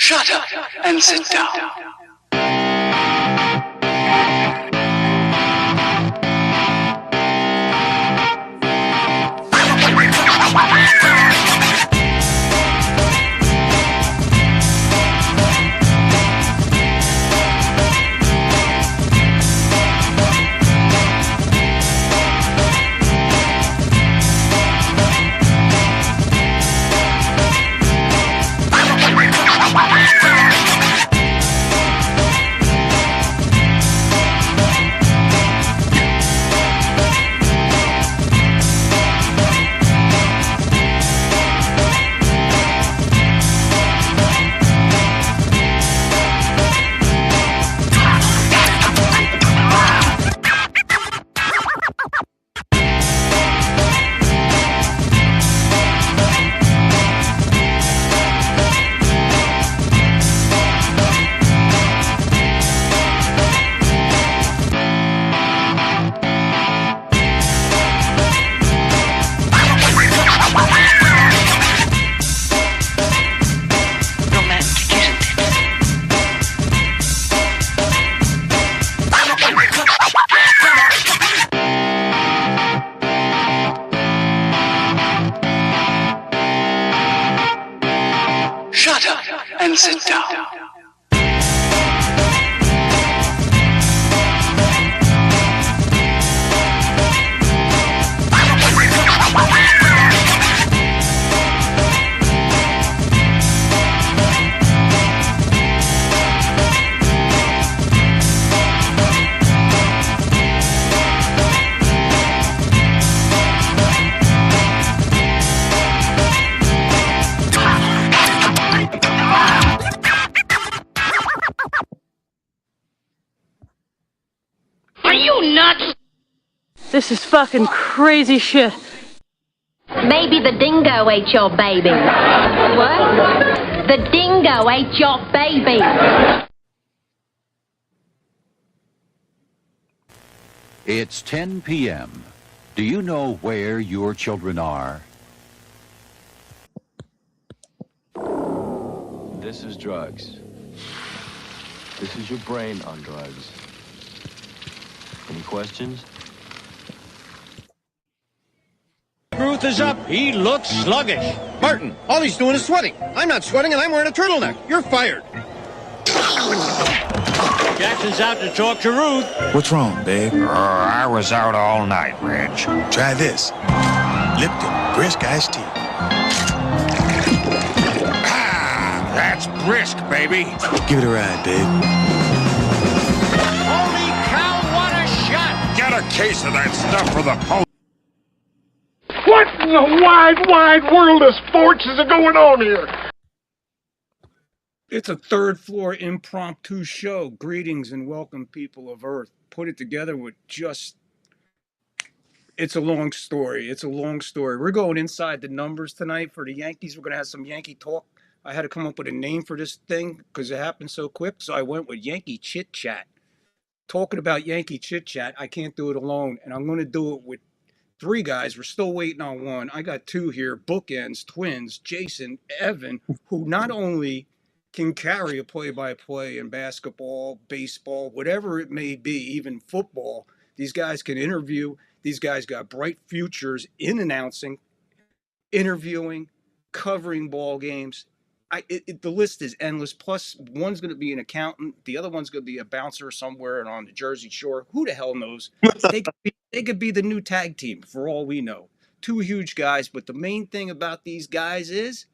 Shut up and sit down. Shut up and sit down. Nuts! This is fucking crazy shit. Maybe the dingo ate your baby. What? The dingo ate your baby. It's 10 p.m. Do you know where your children are? This is drugs. This is your brain on drugs. Any questions? Ruth is up. He looks sluggish. Martin, all he's doing is sweating. I'm not sweating and I'm wearing a turtleneck. You're fired. Jackson's out to talk to Ruth. What's wrong, babe? I was out all night, Reg. Try this. Lipton Brisk Iced Tea. Ah, that's brisk, baby. Give it a ride, babe. Holy cow, what a shot! Get a case of that stuff for the post. What in the wide, wide world of sports is going on here? It's a third floor impromptu show. Greetings and welcome, people of Earth. Put it together with just... It's a long story. It's a long story. We're going inside the numbers tonight for the Yankees. We're going to have some Yankee talk. I had to come up with a name for this thing because it happened so quick. So I went with Yankee Chit-Chat. Talking about Yankee Chit-Chat, I can't do it alone. And I'm going to do it with three guys. We're still waiting on one. I got two here, bookends, twins, Jason, Evan, who not only can carry a play-by-play in basketball, baseball, whatever it may be, even football. These guys can interview. These guys got bright futures in announcing, interviewing, covering ball games. The list is endless. Plus, one's going to be an accountant. The other one's going to be a bouncer somewhere on the Jersey Shore. Who the hell knows? They could be the new tag team for all we know. Two huge guys. But the main thing about these guys is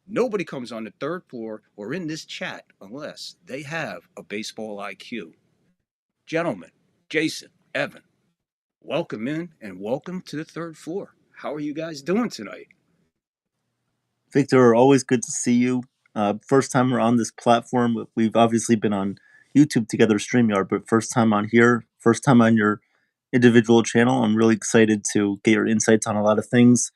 nobody comes on the third floor or in this chat unless they have a baseball IQ. Gentlemen, Jason, Evan, welcome in and welcome to the third floor. How are you guys doing tonight? Victor, always good to see you. First time we're on this platform. We've obviously been on YouTube together, StreamYard, but first time on here, first time on your individual channel. I'm really excited to get your insights on a lot of things.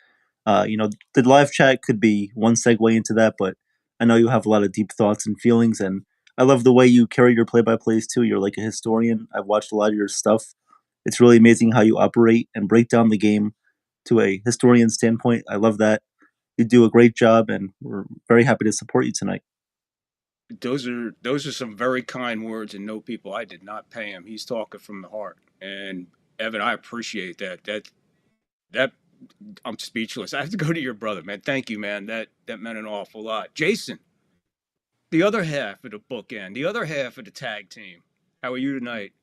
The live chat could be one segue into that, but I know you have a lot of deep thoughts and feelings, and I love the way you carry your play-by-plays too. You're like a historian. I've watched a lot of your stuff. It's really amazing how you operate and break down the game to a historian standpoint. I love that. You do a great job, and we're very happy to support you tonight. those are some very kind words, and no, people, I did not pay him. He's talking from the heart. And Evan, I appreciate that. That I'm speechless. I have to go to your brother, man. Thank you, man. That meant an awful lot. Jason, the other half of the bookend, the other half of the tag team. How are you tonight?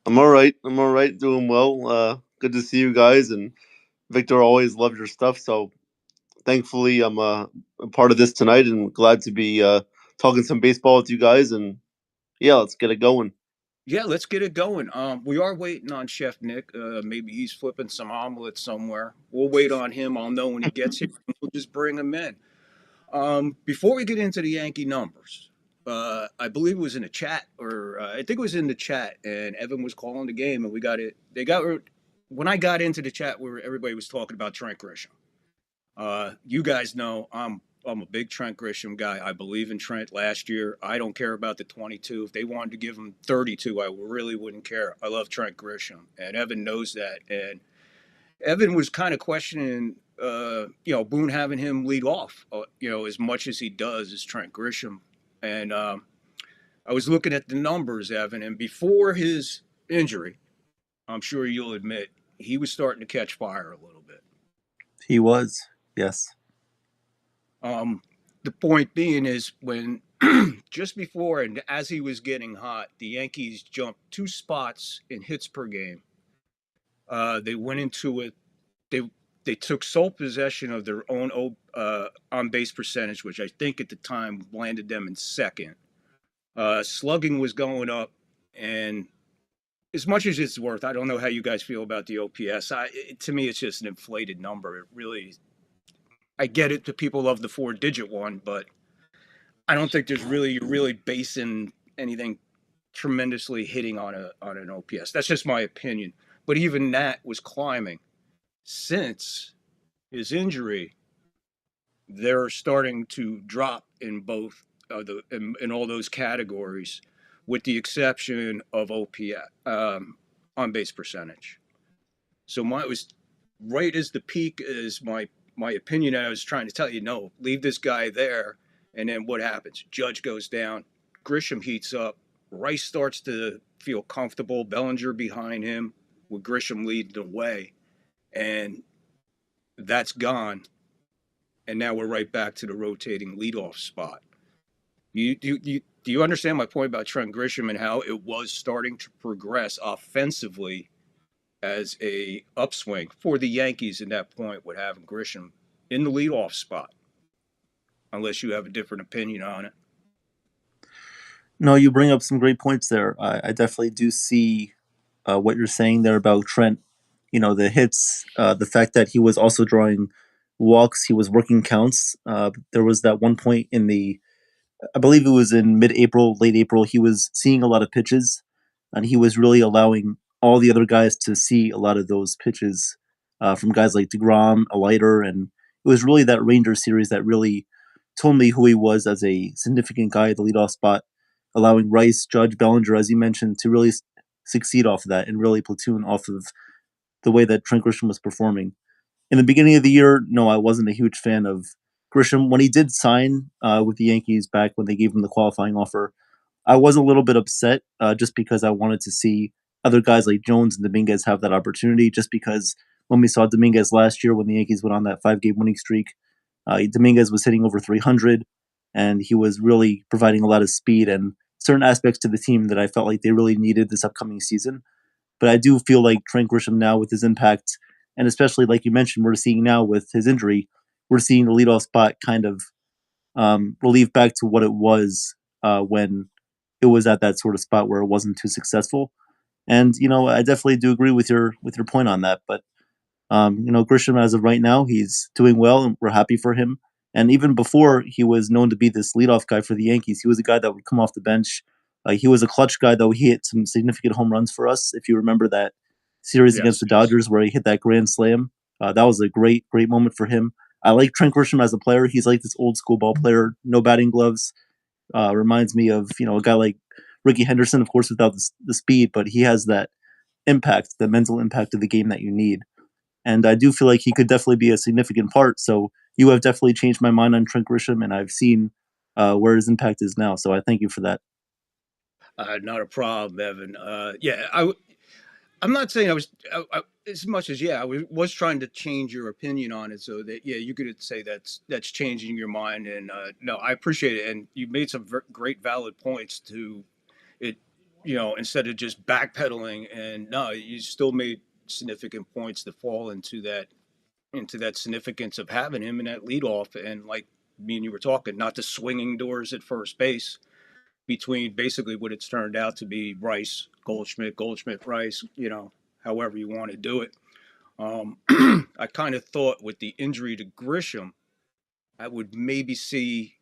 I'm all right. I'm all right. Doing well. Good to see you guys. And Victor, always loved your stuff. So thankfully, I'm a part of this tonight, and glad to be talking some baseball with you guys. And yeah, let's get it going. Yeah, let's get it going. We are waiting on Chef Nick. Maybe he's flipping some omelets somewhere. We'll wait on him. I'll know when he gets here. We'll just bring him in. Before we get into the Yankee numbers, I believe it was in the chat, or I think it was in the chat, and Evan was calling the game, and we got it. When I got into the chat where everybody was talking about Trent Grisham. You guys know I'm a big Trent Grisham guy. I believe in Trent last year. I don't care about the 22. If they wanted to give him 32, I really wouldn't care. I love Trent Grisham, and Evan knows that. And Evan was kind of questioning, Boone having him lead off, as much as he does as Trent Grisham. And I was looking at the numbers, Evan, and before his injury, I'm sure you'll admit, he was starting to catch fire a little bit. He was, yes. The point being is when just before and as he was getting hot, the Yankees jumped 2 spots in hits per game. They went into it. They took sole possession of their own on base percentage, which I think at the time landed them in second. Slugging was going up, and as much as it's worth, I don't know how you guys feel about the OPS. To me, it's just an inflated number. It really, I get it that people love the 4-digit one, but I don't think you're really basing anything tremendously hitting on an OPS. That's just my opinion. But even that was climbing. Since his injury, they're starting to drop in both in all those categories, with the exception of OPS, on base percentage. So it was right as the peak is my opinion. I was trying to tell you, no, leave this guy there. And then what happens? Judge goes down, Grisham heats up, Rice starts to feel comfortable, Bellinger behind him, with Grisham leading the way, and that's gone. And now we're right back to the rotating leadoff spot. Do you understand my point about Trent Grisham and how it was starting to progress offensively as a upswing for the Yankees at that point, with having Grisham in the leadoff spot? Unless you have a different opinion on it. No, you bring up some great points there. I definitely do see what you're saying there about Trent. The hits, the fact that he was also drawing walks, he was working counts. There was that one point I believe it was in mid-April, late April, he was seeing a lot of pitches, and he was really allowing all the other guys to see a lot of those pitches from guys like DeGrom, Leiter, and it was really that Rangers series that really told me who he was as a significant guy at the leadoff spot, allowing Rice, Judge, Bellinger, as you mentioned, to really succeed off of that and really platoon off of the way that Trent Grisham was performing. In the beginning of the year, no, I wasn't a huge fan of Grisham. When he did sign with the Yankees back when they gave him the qualifying offer, I was a little bit upset just because I wanted to see other guys like Jones and Dominguez have that opportunity, just because when we saw Dominguez last year when the Yankees went on that 5-game winning streak, Dominguez was hitting over 300, and he was really providing a lot of speed and certain aspects to the team that I felt like they really needed this upcoming season. But I do feel like Trent Grisham now, with his impact, and especially like you mentioned, we're seeing now with his injury, we're seeing the leadoff spot kind of relieve back to what it was when it was at that sort of spot where it wasn't too successful. And I definitely do agree with your point on that. But Grisham, as of right now, he's doing well, and we're happy for him. And even before he was known to be this leadoff guy for the Yankees, he was a guy that would come off the bench. He was a clutch guy, though. He hit some significant home runs for us. If you remember that series against the Dodgers where he hit that grand slam, that was a great moment for him. I like Trent Grisham as a player. He's like this old school ball player, no batting gloves. Reminds me of a guy like Ricky Henderson, of course, without the speed, but he has that impact, the mental impact of the game that you need. And I do feel like he could definitely be a significant part. So you have definitely changed my mind on Trent Grisham, and I've seen where his impact is now. So I thank you for that. Not a problem, Evan. Yeah, I'm not saying as much as yeah, was trying to change your opinion on it, so that yeah, you could say that's changing your mind, and no, I appreciate it, and you made some great valid points to it. Instead of just backpedaling, and no, you still made significant points to fall into that significance of having him in that leadoff, and like me and you were talking, not the swinging doors at first base between basically what it's turned out to be Rice, Goldschmidt, Goldschmidt, Rice, however you want to do it. I kind of thought with the injury to Grisham, I would maybe see,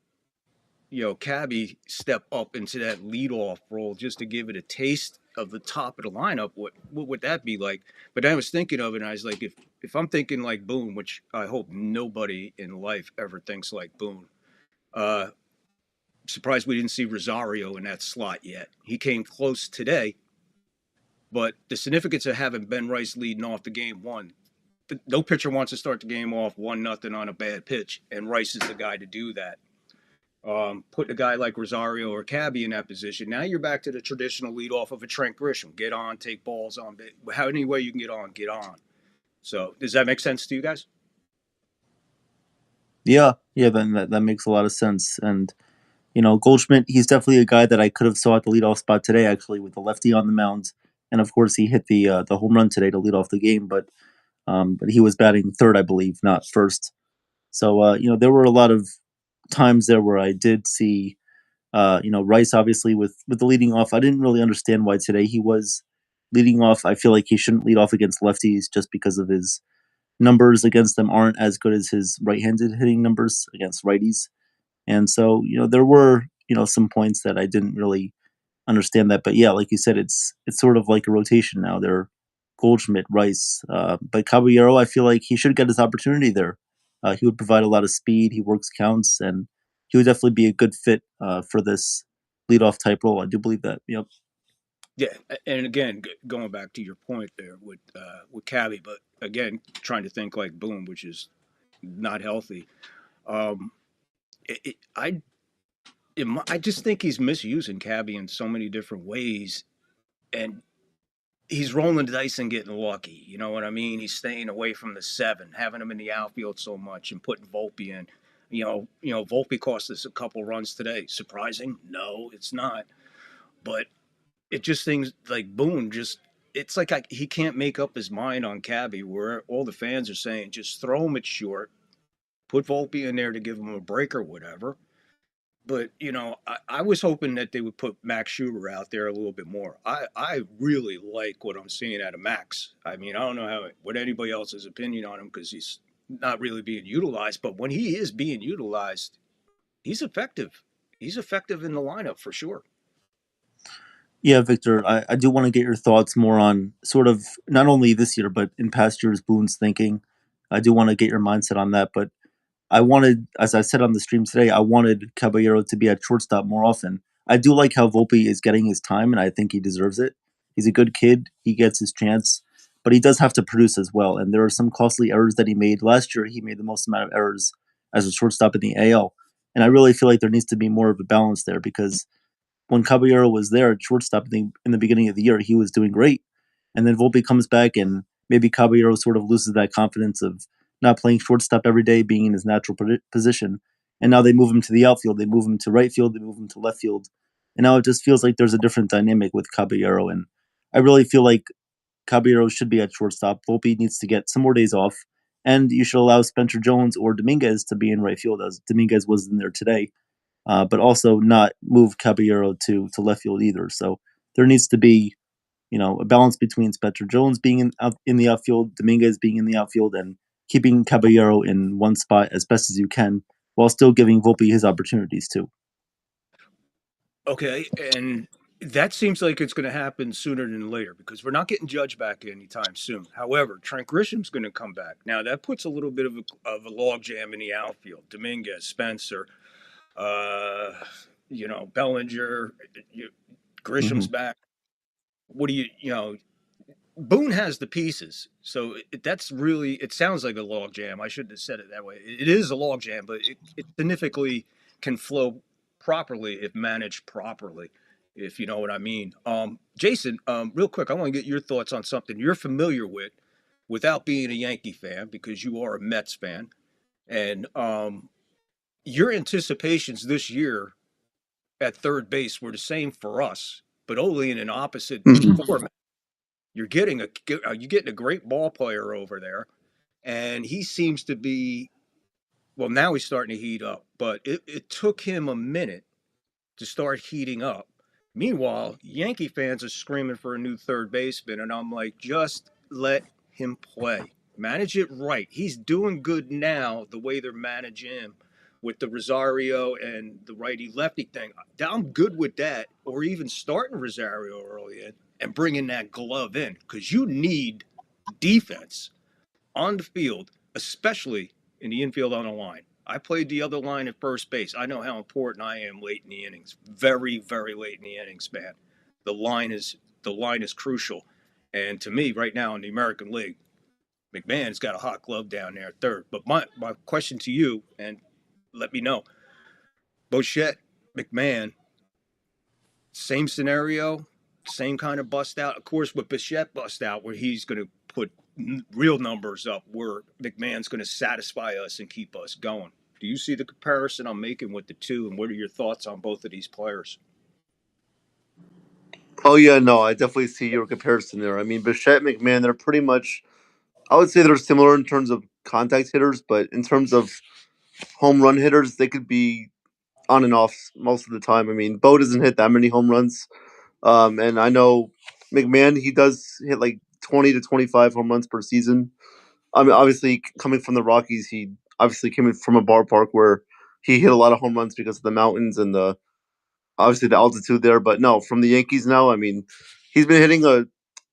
Cabby step up into that leadoff role just to give it a taste of the top of the lineup. What would that be like? But I was thinking of it, and I was like, if I'm thinking like Boone, which I hope nobody in life ever thinks like Boone, uh, surprised we didn't see Rosario in that slot yet. He came close today, but the significance of having Ben Rice leading off the game one, no pitcher wants to start the game off 1-0 on a bad pitch, and Rice is the guy to do that. Put a guy like Rosario or Cabby in that position. Now you're back to the traditional leadoff of a Trent Grisham. Get on, take balls on. How any way you can get on, get on. So does that make sense to you guys? Yeah, then that makes a lot of sense. And Goldschmidt, he's definitely a guy that I could have saw at the leadoff spot today, actually, with the lefty on the mound. And of course, he hit the home run today to lead off the game, but he was batting third, I believe, not first. So there were a lot of times there where I did see Rice obviously with the leading off. I didn't really understand why today he was leading off. I feel like he shouldn't lead off against lefties just because of his numbers against them aren't as good as his right-handed hitting numbers against righties. And so there were some points that I didn't really understand that. But yeah, like you said, it's sort of like a rotation now. They're Goldschmidt, Rice, but Caballero, I feel like he should get his opportunity there. He would provide a lot of speed. He works counts, and he would definitely be a good fit for this leadoff type role. I do believe that. Yep. Yeah, and again, going back to your point there with Cabby, but again, trying to think like Boone, which is not healthy. Um, I I just think he's misusing Cabby in so many different ways, and he's rolling the dice and getting lucky. You know what I mean? He's staying away from the seven, having him in the outfield so much, and putting Volpe in. Volpe cost us a couple runs today. Surprising? No, it's not. But it just seems like Boone just. It's like he can't make up his mind on Cabby, where all the fans are saying just throw him at short, put Volpe in there to give him a break or whatever. But I was hoping that they would put Max Schuber out there a little bit more. I really like what I'm seeing out of Max. I mean, I don't know what anybody else's opinion on him because he's not really being utilized. But when he is being utilized, he's effective. He's effective in the lineup for sure. Yeah, Victor, I do want to get your thoughts more on sort of not only this year, but in past years, Boone's thinking. I do want to get your mindset on that. But I wanted, as I said on the stream today, I wanted Caballero to be at shortstop more often. I do like how Volpe is getting his time, and I think he deserves it. He's a good kid. He gets his chance, but he does have to produce as well. And there are some costly errors that he made. Last year, he made the most amount of errors as a shortstop in the AL. And I really feel like there needs to be more of a balance there because when Caballero was there at shortstop in the beginning of the year, he was doing great. And then Volpe comes back, and maybe Caballero sort of loses that confidence of not playing shortstop every day, being in his natural position. And now they move him to the outfield, they move him to right field, they move him to left field. And now it just feels like there's a different dynamic with Caballero. And I really feel like Caballero should be at shortstop. Volpe needs to get some more days off. And you should allow Spencer Jones or Dominguez to be in right field, as Dominguez was in there today. But also not move Caballero to left field either. So there needs to be, a balance between Spencer Jones being in the outfield, Dominguez being in the outfield, and keeping Caballero in one spot as best as you can, while still giving Volpe his opportunities too. Okay, and that seems like it's going to happen sooner than later because we're not getting Judge back anytime soon. However, Trent Grisham's going to come back. Now that puts a little bit of a logjam in the outfield. Dominguez, Spencer, Bellinger, Grisham's back. What do you Boone has the pieces, so that's really. It sounds like a log jam. I shouldn't have said it that way. It is a log jam, but it significantly can flow properly if managed properly, if you know what I mean. Jason, real quick, I want to get your thoughts on something you're familiar with, without being a Yankee fan, because you are a Mets fan, and your anticipations this year at third base were the same for us, but only in an opposite Mhm. format. You're getting a great ball player over there, and he seems to be, well, now he's starting to heat up, but it took him a minute to start heating up. Meanwhile, Yankee fans are screaming for a new third baseman, and I'm like, just let him play. Manage it right. He's doing good now the way they're managing him with the Rosario and the righty lefty thing. I'm good with that, or even starting Rosario early in and bringing that glove in, because you need defense on the field, especially in the infield on the line. I played the other line at first base. I know how important I am late in the innings. Very, very late in the innings, man. The line is the line is crucial. And to me, right now in the American League, McMahon's got a hot glove down there at third. But my question to you, and let me know, Bochette, McMahon, same scenario, same kind of bust out. Of course, with Bichette bust out, where he's going to put real numbers up, where McMahon's going to satisfy us and keep us going. Do you see the comparison I'm making with the two, and what are your thoughts on both of these players? Oh yeah, no, I definitely see your comparison there. I mean, Bichette, McMahon, they're pretty much. I would say they're similar in terms of contact hitters, but in terms of home run hitters, they could be on and off most of the time. I mean, Bo doesn't hit that many home runs, and I know McMahon, he does hit like 20 to 25 home runs per season. I mean, obviously coming from the Rockies, he obviously came in from a ballpark where he hit a lot of home runs because of the mountains and the obviously the altitude there. But no, from the Yankees now, I mean, he's been hitting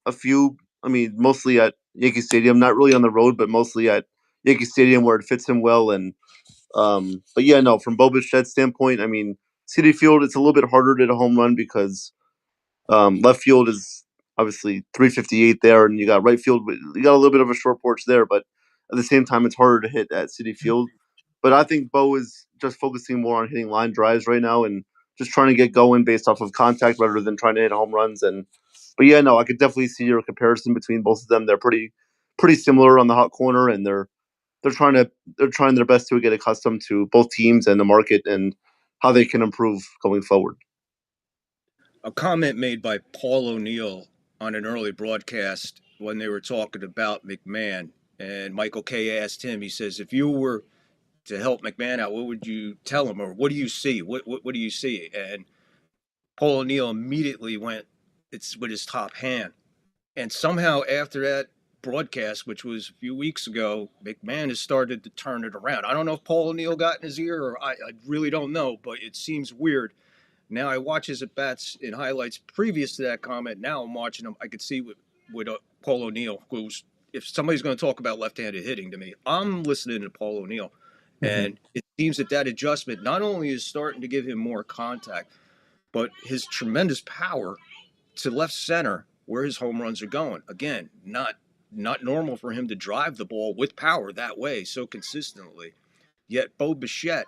a few. I mean, mostly at Yankee Stadium, not really on the road, but mostly at Yankee Stadium where it fits him well. And but yeah, no, from Bo Bichette's standpoint, I mean, City Field, it's a little bit harder to hit a home run because left field is obviously 358 there, and you got right field. You got a little bit of a short porch there, but at the same time, it's harder to hit at City Field. But I think Bo is just focusing more on hitting line drives right now and just trying to get going based off of contact rather than trying to hit home runs. And but yeah, no, I could definitely see your comparison between both of them. They're pretty similar on the hot corner, and they're trying to they're trying their best to get accustomed to both teams and the market and how they can improve going forward. A comment made by Paul O'Neill on an early broadcast when they were talking about McMahon, and Michael Kay asked him, he says, if you were to help McMahon out, what would you tell him, or what do you see? What do you see? And Paul O'Neill immediately went, it's with his top hand. And somehow after that broadcast, which was a few weeks ago, McMahon has started to turn it around. I don't know if Paul O'Neill got in his ear, or I really don't know, but it seems weird. Now I watch his at bats in highlights previous to that comment. Now I'm watching him. I could see with Paul O'Neill, who's, if somebody's going to talk about left-handed hitting to me, I'm listening to Paul O'Neill. And it seems that adjustment not only is starting to give him more contact, but his tremendous power to left center where his home runs are going. Again, not normal for him to drive the ball with power that way so consistently. Yet Bo Bichette,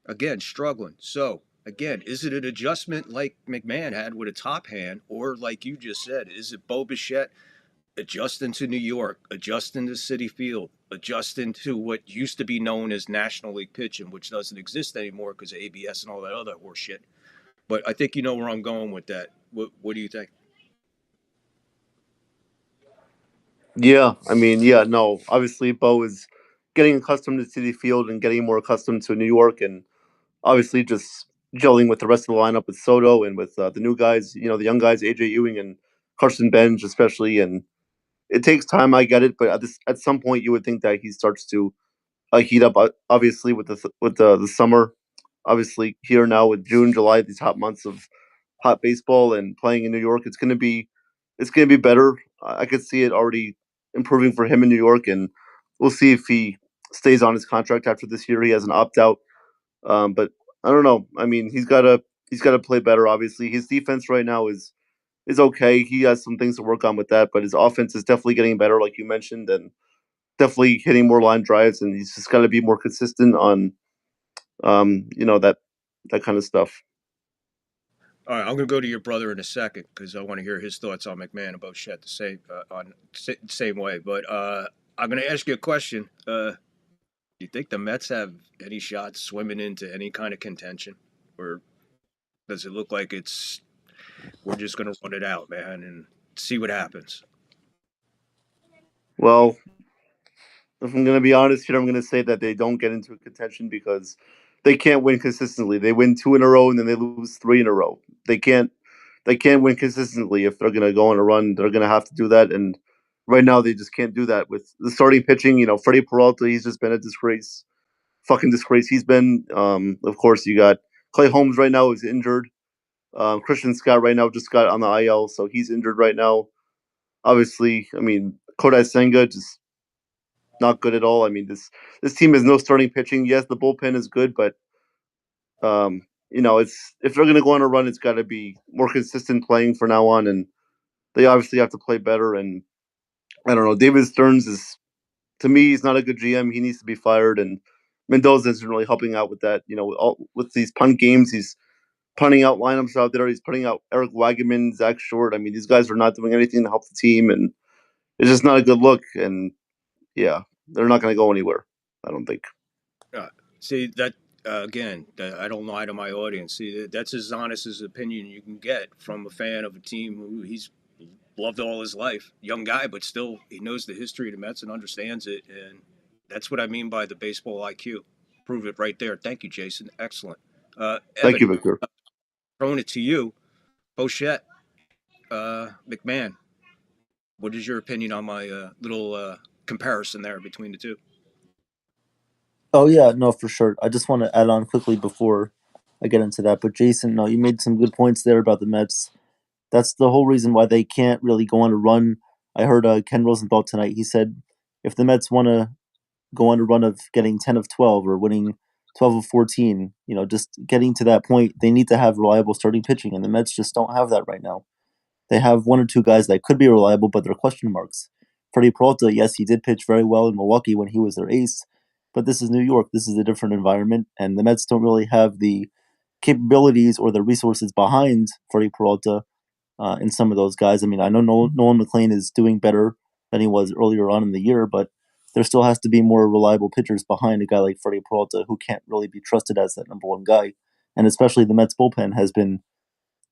again, struggling. So again, is it an adjustment like McMahon had with a top hand, or like you just said, is it Bo Bichette adjusting to New York, adjusting to City Field, adjusting to what used to be known as National League pitching, which doesn't exist anymore because of ABS and all that other horse shit. But I think you know where I'm going with that. What do you think? Yeah, I mean, yeah, no. Obviously, Bo is getting accustomed to City Field and getting more accustomed to New York, and obviously just gelling with the rest of the lineup with Soto and with the new guys, the young guys, AJ Ewing and Carson Benj, especially. And it takes time. I get it, but at some point, you would think that he starts to heat up. Obviously, with the summer, obviously here now with June, July, these hot months of hot baseball and playing in New York, it's gonna be better. I could see it already improving for him in New York, and we'll see if he stays on his contract after this year. He has an opt out, but I don't know. I mean, he's gotta play better. Obviously, his defense right now is is okay. He has some things to work on with that, but his offense is definitely getting better, like you mentioned, and definitely hitting more line drives. And he's just got to be more consistent on, that kind of stuff. All right, I'm going to go to your brother in a second because I want to hear his thoughts on McMahon and Bochette the same way. But I'm going to ask you a question. Do you think the Mets have any shots swimming into any kind of contention, or does it look like we're just going to run it out, man, and see what happens? Well, if I'm going to be honest here, I'm going to say that they don't get into contention because they can't win consistently. They win 2 in a row and then they lose 3 in a row. They can't win consistently. If they're going to go on a run, they're going to have to do that. And right now, they just can't do that with the starting pitching. Freddie Peralta, he's just been a disgrace, fucking disgrace. He's been, of course, you got Clay Holmes right now is injured. Christian Scott right now just got on the IL, so he's injured right now. Obviously, I mean, Kodai Senga just not good at all. I mean, this team has no starting pitching. Yes, the bullpen is good, but it's if they're going to go on a run, it's got to be more consistent playing from now on, and they obviously have to play better. And I don't know, David Stearns is, to me, he's not a good GM. He needs to be fired, and Mendoza isn't really helping out with that. With these punt games, he's punting out lineups out there. He's putting out Eric Wagaman, Zach Short. I mean, these guys are not doing anything to help the team, and it's just not a good look. And yeah, they're not going to go anywhere, I don't think. See that again. I don't lie to my audience. See, that's as honest as opinion you can get from a fan of a team who he's loved all his life. Young guy, but still he knows the history of the Mets and understands it. And that's what I mean by the baseball IQ. Prove it right there. Thank you, Jason. Excellent. Thank you, Evan, Victor. throwing it to you, Bochette, McMahon. What is your opinion on my little comparison there between the two? Oh yeah, no, for sure. I just want to add on quickly before I get into that. But Jason, no, you made some good points there about the Mets. That's the whole reason why they can't really go on a run. I heard Ken Rosenthal tonight. He said if the Mets want to go on a run of getting 10 of 12 or winning 12 of 14, just getting to that point, they need to have reliable starting pitching, and the Mets just don't have that right now. They have one or two guys that could be reliable, but they're question marks. Freddie Peralta, yes, he did pitch very well in Milwaukee when he was their ace, but this is New York. This is a different environment, and the Mets don't really have the capabilities or the resources behind Freddie Peralta in some of those guys. I mean, I know Nolan McLean is doing better than he was earlier on in the year, but there still has to be more reliable pitchers behind a guy like Freddie Peralta who can't really be trusted as that number one guy. And especially the Mets bullpen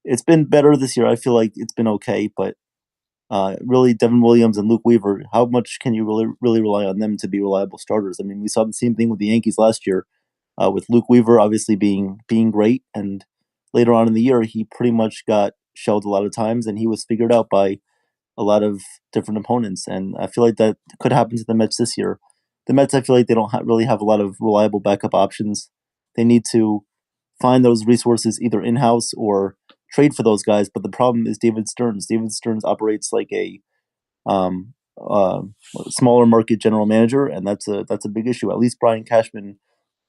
it's been better this year. I feel like it's been okay, but really Devin Williams and Luke Weaver, how much can you really rely on them to be reliable starters? I mean, we saw the same thing with the Yankees last year, with Luke Weaver obviously being great, and later on in the year he pretty much got shelled a lot of times, and he was figured out by a lot of different opponents. And I feel like that could happen to the Mets this year. The Mets, I feel like they don't really have a lot of reliable backup options. They need to find those resources either in house or trade for those guys. But the problem is David Stearns. David Stearns operates like a um, uh, smaller market general manager, and that's a big issue. At least Brian Cashman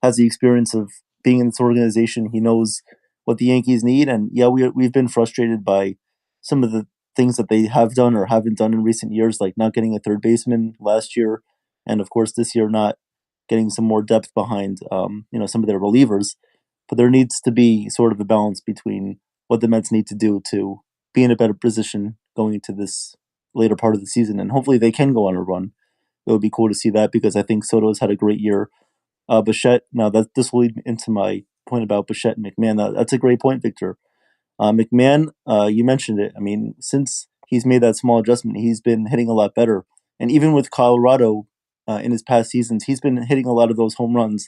has the experience of being in this organization. He knows what the Yankees need, and yeah, we've been frustrated by some of the things that they have done or haven't done in recent years, like not getting a third baseman last year, and of course this year not getting some more depth behind some of their relievers. But there needs to be sort of a balance between what the Mets need to do to be in a better position going into this later part of the season, and hopefully they can go on a run. It would be cool to see that because I think Soto's had a great year. Bichette, now that this will lead into my point about Bichette and McMahon. That's a great point, Victor. McMahon, you mentioned it. I mean, since he's made that small adjustment, he's been hitting a lot better. And even with Colorado in his past seasons, he's been hitting a lot of those home runs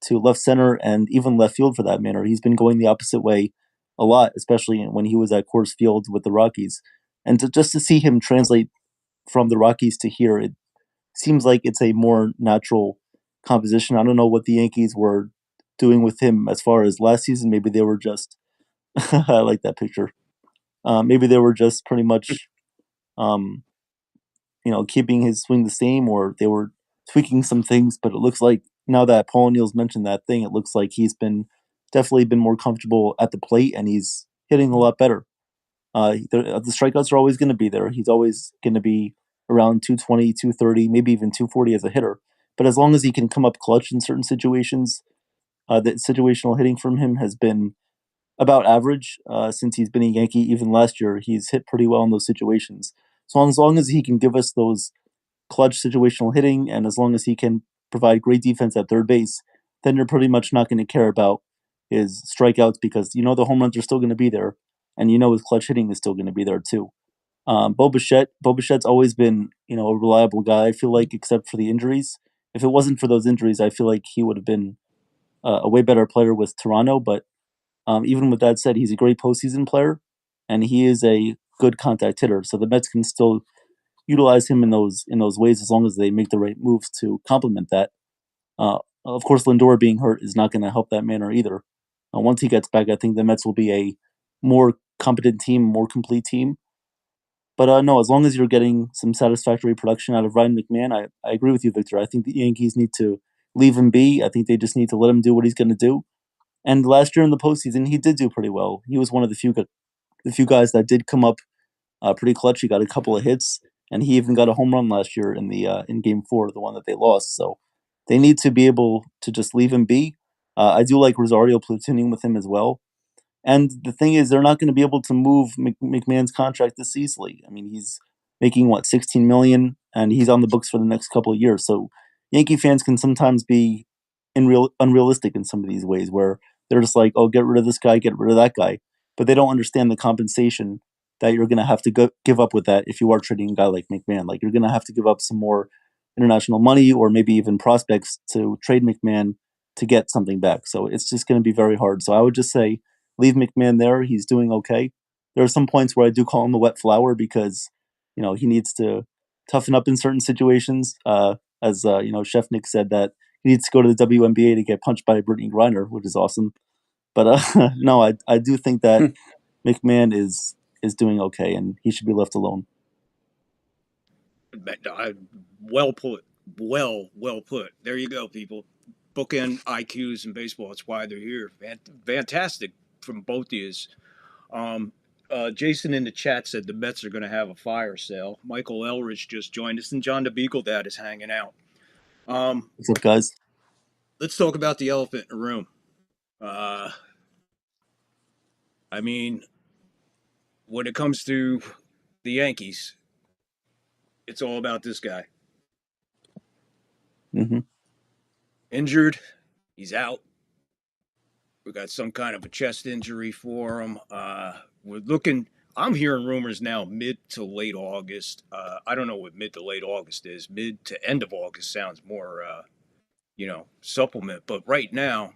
to left center and even left field for that matter. He's been going the opposite way a lot, especially when he was at Coors Field with the Rockies. And just to see him translate from the Rockies to here, it seems like it's a more natural composition. I don't know what the Yankees were doing with him as far as last season. Maybe they were just I like that picture. Maybe they were just pretty much um, keeping his swing the same, or they were tweaking some things. But it looks like now that Paul O'Neill's mentioned that thing, it looks like he's been definitely been more comfortable at the plate, and he's hitting a lot better. The strikeouts are always going to be there. He's always going to be around 220, 230, maybe even 240 as a hitter. But as long as he can come up clutch in certain situations, the situational hitting from him has been about average since he's been a Yankee. Even last year, he's hit pretty well in those situations. So as long as he can give us those clutch situational hitting, and as long as he can provide great defense at third base, then you're pretty much not going to care about his strikeouts because you know the home runs are still going to be there, and you know his clutch hitting is still going to be there too. Bo Bichette's always been a reliable guy. I feel like except for the injuries. If it wasn't for those injuries, I feel like he would have been a way better player with Toronto. But even with that said, he's a great postseason player, and he is a good contact hitter. So the Mets can still utilize him in those ways as long as they make the right moves to complement that. Of course, Lindor being hurt is not going to help that manner either. Once he gets back, I think the Mets will be a more competent team, more complete team. But no, as long as you're getting some satisfactory production out of Ryan McMahon, I agree with you, Victor. I think the Yankees need to leave him be. I think they just need to let him do what he's going to do. And last year in the postseason, he did do pretty well. He was one of the few guys that did come up pretty clutch. He got a couple of hits, and he even got a home run last year in Game 4, the one that they lost. So they need to be able to just leave him be. I do like Rosario platooning with him as well. And the thing is, they're not going to be able to move McMahon's contract this easily. I mean, he's making what 16 million, and he's on the books for the next couple of years. So Yankee fans can sometimes be unrealistic in some of these ways, where they're just like, "Oh, get rid of this guy, get rid of that guy," but they don't understand the compensation that you're going to have to give up with that if you are trading a guy like McMahon. Like you're going to have to give up some more international money, or maybe even prospects to trade McMahon to get something back. So it's just going to be very hard. So I would just say leave McMahon there. He's doing okay. There are some points where I do call him the wet flower because, he needs to toughen up in certain situations. Chef Nick said that he needs to go to the WNBA to get punched by Brittany Griner, which is awesome. But no, I do think that McMahon is doing okay, and he should be left alone. Well put. Well put. There you go, people. Bookend IQs in baseball. That's why they're here. Fantastic from both of you. Jason in the chat said the Mets are going to have a fire sale. Michael Elridge just joined us, and John the Beagle Dad is hanging out. What's up, guys? Let's talk about the elephant in the room. I mean, when it comes to the Yankees, it's all about this guy. Mm-hmm. Injured. He's out. We got some kind of a chest injury for him. I'm hearing rumors now mid to late August. I don't know what mid to late August is. Mid to end of August sounds more, supplement. But right now,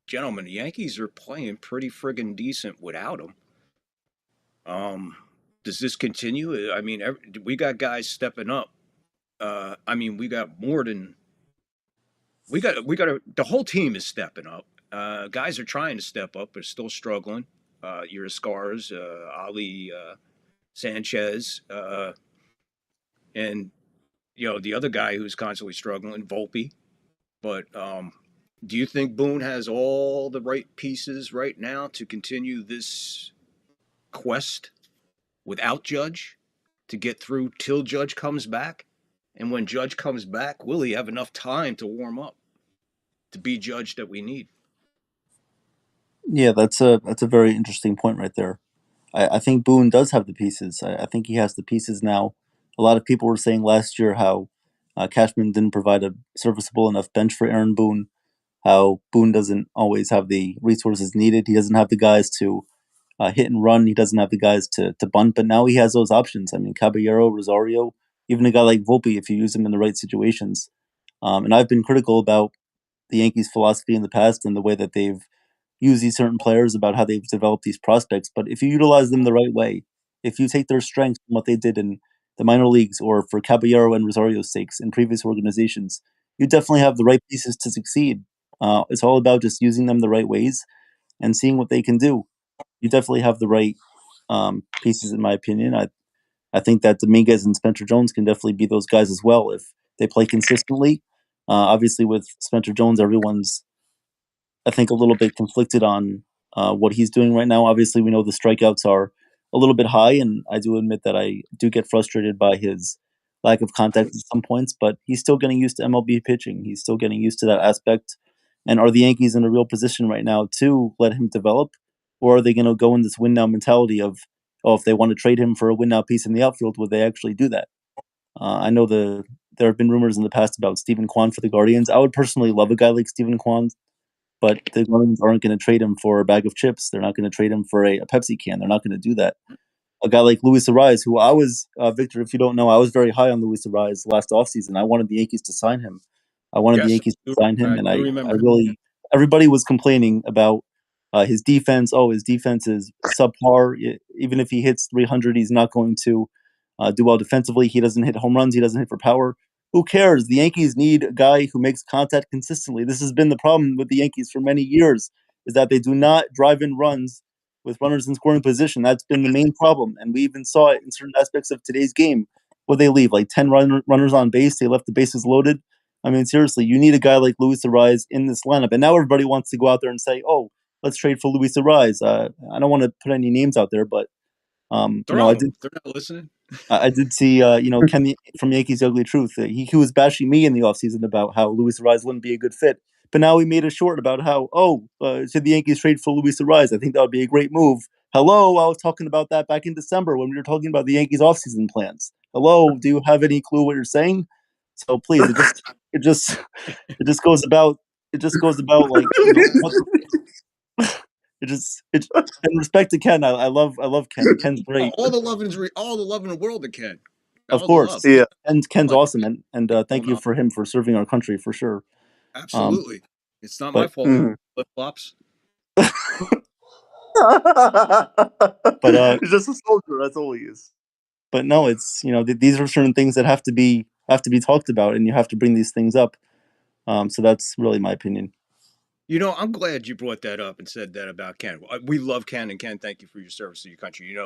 gentlemen, the Yankees are playing pretty friggin' decent without him. Does this continue? I mean, we got guys stepping up. We got more than the whole team is stepping up. Guys are trying to step up, but still struggling. Your Scars, Ali Sanchez, and the other guy who's constantly struggling, Volpe. But do you think Boone has all the right pieces right now to continue this quest without Judge to get through till Judge comes back? And when Judge comes back, will he have enough time to warm up to be Judge that we need? Yeah, that's a very interesting point right there. I think Boone does have the pieces. I think he has the pieces now. A lot of people were saying last year how Cashman didn't provide a serviceable enough bench for Aaron Boone, how Boone doesn't always have the resources needed. He doesn't have the guys to hit and run. He doesn't have the guys to bunt, but now he has those options. I mean, Caballero, Rosario, even a guy like Volpe, if you use him in the right situations. And I've been critical about the Yankees' philosophy in the past and the way that they've used these certain players, about how they've developed these prospects. But if you utilize them the right way, if you take their strengths from what they did in the minor leagues or for Caballero and Rosario's sakes in previous organizations, you definitely have the right pieces to succeed. It's all about just using them the right ways and seeing what they can do. You definitely have the right pieces, in my opinion. I think that Dominguez and Spencer Jones can definitely be those guys as well if they play consistently. Obviously, with Spencer Jones, everyone's, I think, a little bit conflicted on what he's doing right now. Obviously, we know the strikeouts are a little bit high, and I do admit that I do get frustrated by his lack of contact at some points. But he's still getting used to MLB pitching. He's still getting used to that aspect. And are the Yankees in a real position right now to let him develop, or are they going to go in this win now mentality of, oh, if they want to trade him for a win now piece in the outfield, would they actually do that? I know there have been rumors in the past about Stephen Kwan for the Guardians. I would personally love a guy like Stephen Kwan, but the Guardians aren't going to trade him for a bag of chips. They're not going to trade him for a Pepsi can. They're not going to do that. A guy like Luis Ariz, who I was, Victor, if you don't know, I was very high on Luis Ariz last offseason. I wanted the Yankees to sign him. Yes, And I I remember. really, everybody was complaining about his defense. Oh, his defense is subpar. Even if he hits 300, he's not going to do well defensively. He doesn't hit home runs. He doesn't hit for power. Who cares? The Yankees need a guy who makes contact consistently. This has been the problem with the Yankees for many years, is that they do not drive in runs with runners in scoring position. That's been the main problem. And we even saw it in certain aspects of today's game where they leave like 10 runners on base. They left the bases loaded. I mean, seriously, you need a guy like Luis Ariz in this lineup. And now everybody wants to go out there and say, oh, let's trade for Luis Ariz. I don't want to put any names out there, but They're not listening. I did see, Ken from Yankees Ugly Truth. He was bashing me in the offseason about how Luis Ariz wouldn't be a good fit. But now he made a short about how, should the Yankees trade for Luis Ariz? I think that would be a great move. Hello, I was talking about that back in December when we were talking about the Yankees offseason plans. Hello, do you have any clue what you're saying? So please, it just goes about like, in respect to Ken, I love Ken. Ken's great. All the love in the world to Ken. Of course, yeah. And Ken's awesome, and thank you for him for serving our country for sure. Absolutely, it's not my fault. Flip flops. But he's just a soldier. That's all he is. But no, it's these are certain things that have to be talked about, and you have to bring these things up. So that's really my opinion. I'm glad you brought that up and said that about Ken. We love Ken, and Ken, thank you for your service to your country.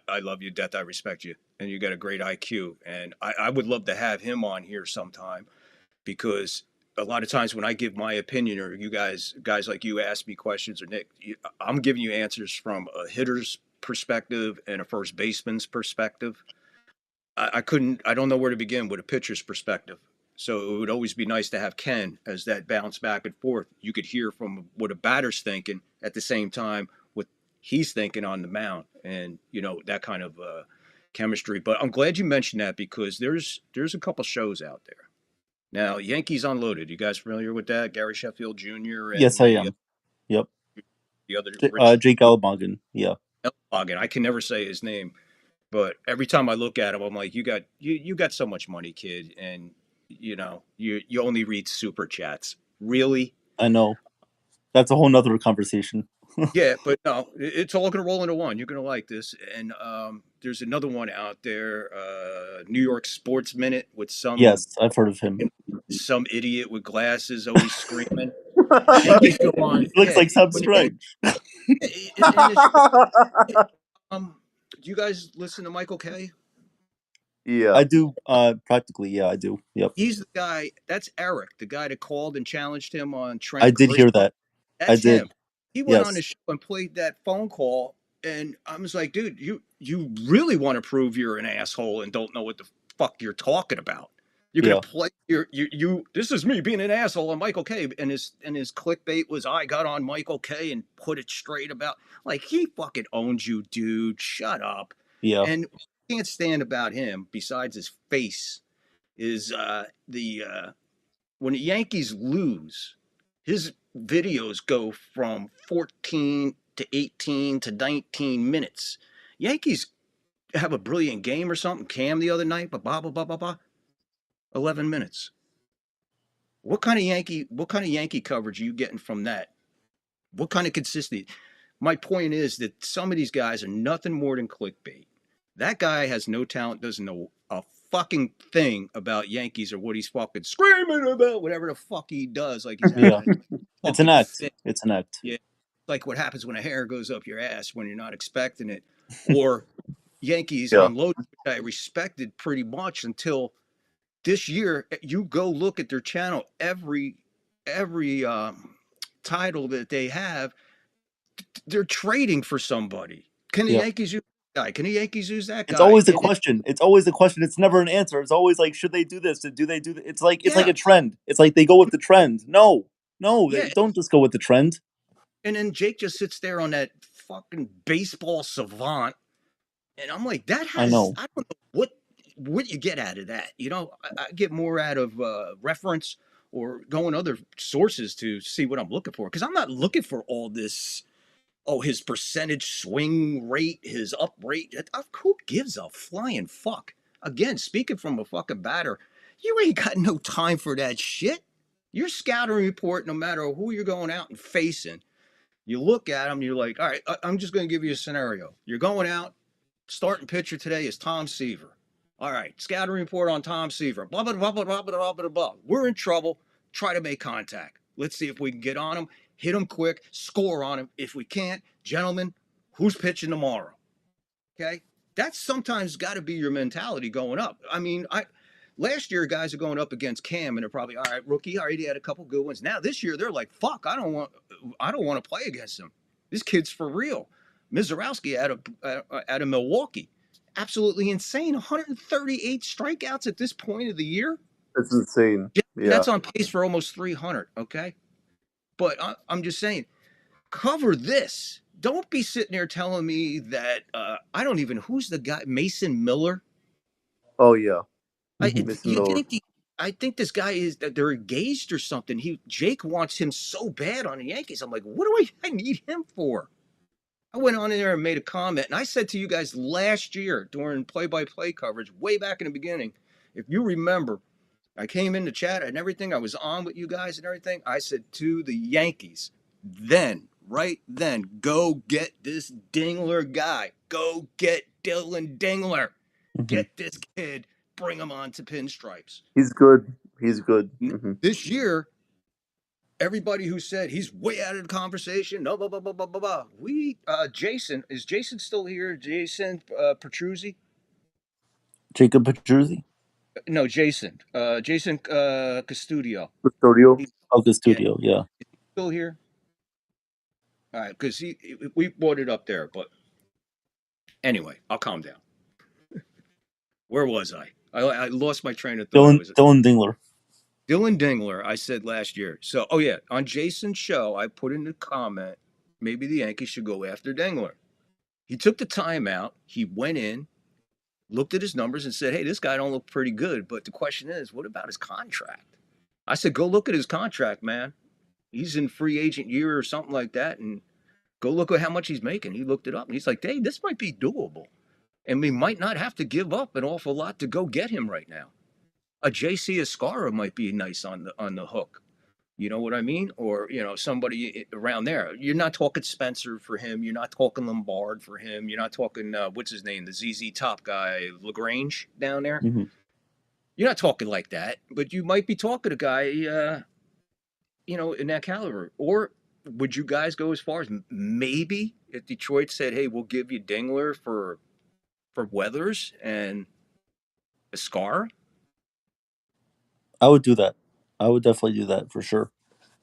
I love you to death. I respect you, and you got a great IQ. And I would love to have him on here sometime, because a lot of times when I give my opinion, or you guys like you ask me questions, or Nick, I'm giving you answers from a hitter's perspective and a first baseman's perspective. I don't know where to begin with a pitcher's perspective. So it would always be nice to have Ken as that bounce back and forth. You could hear from what a batter's thinking at the same time what he's thinking on the mound, and that kind of chemistry. But I'm glad you mentioned that, because there's a couple shows out there now. Yankees Unloaded. You guys familiar with that? Gary Sheffield Jr. and Yes, I am. Yep. The other Jake Alabongan. Yeah. Alabongan. I can never say his name, but every time I look at him, I'm like, you got so much money, kid, and you only read super chats. Really? I know. That's a whole nother conversation. Yeah, but no, it's all going to roll into one. You're going to like this. And there's another one out there, New York Sports Minute, with some... Yes, I've heard of him. Some idiot with glasses always screaming. It looks like something strange. Do you guys listen to Michael Kay? Yeah. I do. Practically, yeah, I do. Yep. He's the guy. That's Eric, the guy that called and challenged him on Trent. I did hear that. That's I did. him. He went on the show and played that phone call, and I was like, dude, you really want to prove you're an asshole and don't know what the fuck you're talking about. You're gonna play you. This is me being an asshole on Michael Kay, and his clickbait was, I got on Michael Kay and put it straight about, like, he fucking owns you, dude. Shut up. Yeah. And what I can't stand about him, besides his face, is when the Yankees lose, his videos go from 14 to 18 to 19 minutes. Yankees have a brilliant game or something. Cam the other night, but blah blah blah blah blah. 11 minutes. What kind of Yankee coverage are you getting from that? What kind of consistency? My point is that some of these guys are nothing more than clickbait. That guy has no talent, doesn't know a fucking thing about Yankees or what he's fucking screaming about, whatever the fuck he does. Like he's it's an act. It's an act. Yeah, like what happens when a hair goes up your ass when you're not expecting it. Or Yankees Unloaded, which I respected pretty much until this year. You go look at their channel, every title that they have, they're trading for somebody. Can the Yankees use guy? Can the Yankees use that It's guy? always a question. It's always a question. It's never an answer. It's always like, should they do this? Do they do that? It's like Yeah, a trend. It's like they go with the trend. No, yeah. they don't just go with the trend. And then Jake just sits there on that fucking baseball savant, and I'm like, that I has know. I don't know what you get out of that. You know, I get more out of reference or going other sources to see what I'm looking for because I'm not looking for all this. Oh, his percentage swing rate, his up rate. Who gives a flying fuck? Again, speaking from a fucking batter, you ain't got no time for that shit. Your scouting report, no matter who you're going out and facing, you look at them, you're like, all right, I'm just going to give you a scenario. You're going out, starting pitcher today is Tom Seaver. All right, scouting report on Tom Seaver. Blah, blah, blah, blah, blah, blah, blah, blah. We're in trouble. Try to make contact. Let's see if we can get on him, hit him quick, score on him. If we can't, gentlemen, who's pitching tomorrow? Okay? That's sometimes got to be your mentality going up. I mean, last year guys are going up against Cam and they're probably all right, rookie. All right, he had a couple good ones. Now this year they're like, fuck, I don't want to play against him. This kid's for real. Mizorowski out of Milwaukee, absolutely insane. 138 strikeouts at this point of the year. That's insane. And Yeah. that's on pace for almost 300. Okay, but I'm just saying, cover this. Don't be sitting there telling me that I don't even who's the guy Mason Miller. Oh yeah. You Miller. think I think this guy is that they're engaged or something. Jake wants him so bad on the Yankees. I'm like, what do I need him for? I went on in there and made a comment, and I said to you guys last year during play-by-play coverage, way back in the beginning, if you remember, I came in the chat and everything. I was on with you guys and everything. I said to the Yankees, right then, go get this Dingler guy. Go get Dylan Dingler. Get this kid. Bring him on to pinstripes. He's good. He's good. Mm-hmm. This year, everybody who said he's way out of the conversation, no, blah, blah, blah, blah, blah, blah. Jason, is Jason still here? Jason Petruzzi? Jacob Petruzzi? No, Jason. Jason Custodio. Custodio? Oh, Custodio, yeah. Is he still here? All right, because we brought it up there, but anyway, I'll calm down. Where was I? I lost my train of thought. Dylan Dingler. Dylan Dingler, I said last year. So, oh yeah, on Jason's show, I put in the comment, maybe the Yankees should go after Dingler. He took the time out. He went in, looked at his numbers and said, hey, this guy don't look pretty good. But the question is, what about his contract? I said, go look at his contract, man. He's in free agent year or something like that. And go look at how much he's making. He looked it up and he's like, hey, this might be doable. And we might not have to give up an awful lot to go get him right now. A JC Escara might be nice on the hook. You know what I mean? Or, somebody around there. You're not talking Spencer for him. You're not talking Lombard for him. You're not talking, what's his name? The ZZ Top guy, LaGrange down there. Mm-hmm. You're not talking like that, but you might be talking to a guy, in that caliber. Or would you guys go as far as maybe if Detroit said, hey, we'll give you Dingler for Weathers and Escara? I would do that. I would definitely do that for sure.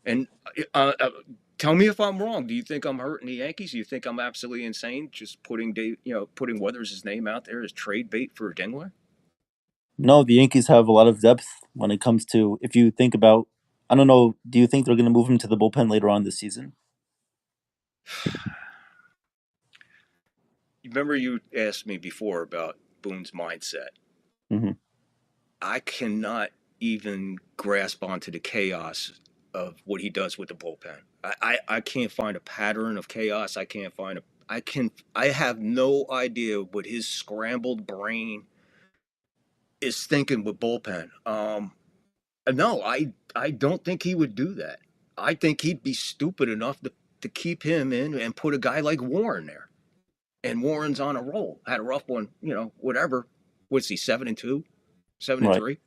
And tell me if I'm wrong. Do you think I'm hurting the Yankees? Do you think I'm absolutely insane just putting Weathers' name out there as trade bait for Dingler? No, the Yankees have a lot of depth when it comes to, if you think about, I don't know, do you think they're going to move him to the bullpen later on this season? Remember you asked me before about Boone's mindset. Mm-hmm. I cannot even grasp onto the chaos of what he does with the bullpen. I can't find a pattern of chaos. I have no idea what his scrambled brain is thinking with bullpen. No, I don't think he would do that. I think he'd be stupid enough to keep him in and put a guy like Warren there. And Warren's on a roll. Had a rough one, whatever. What's he, 7-2? 7-3?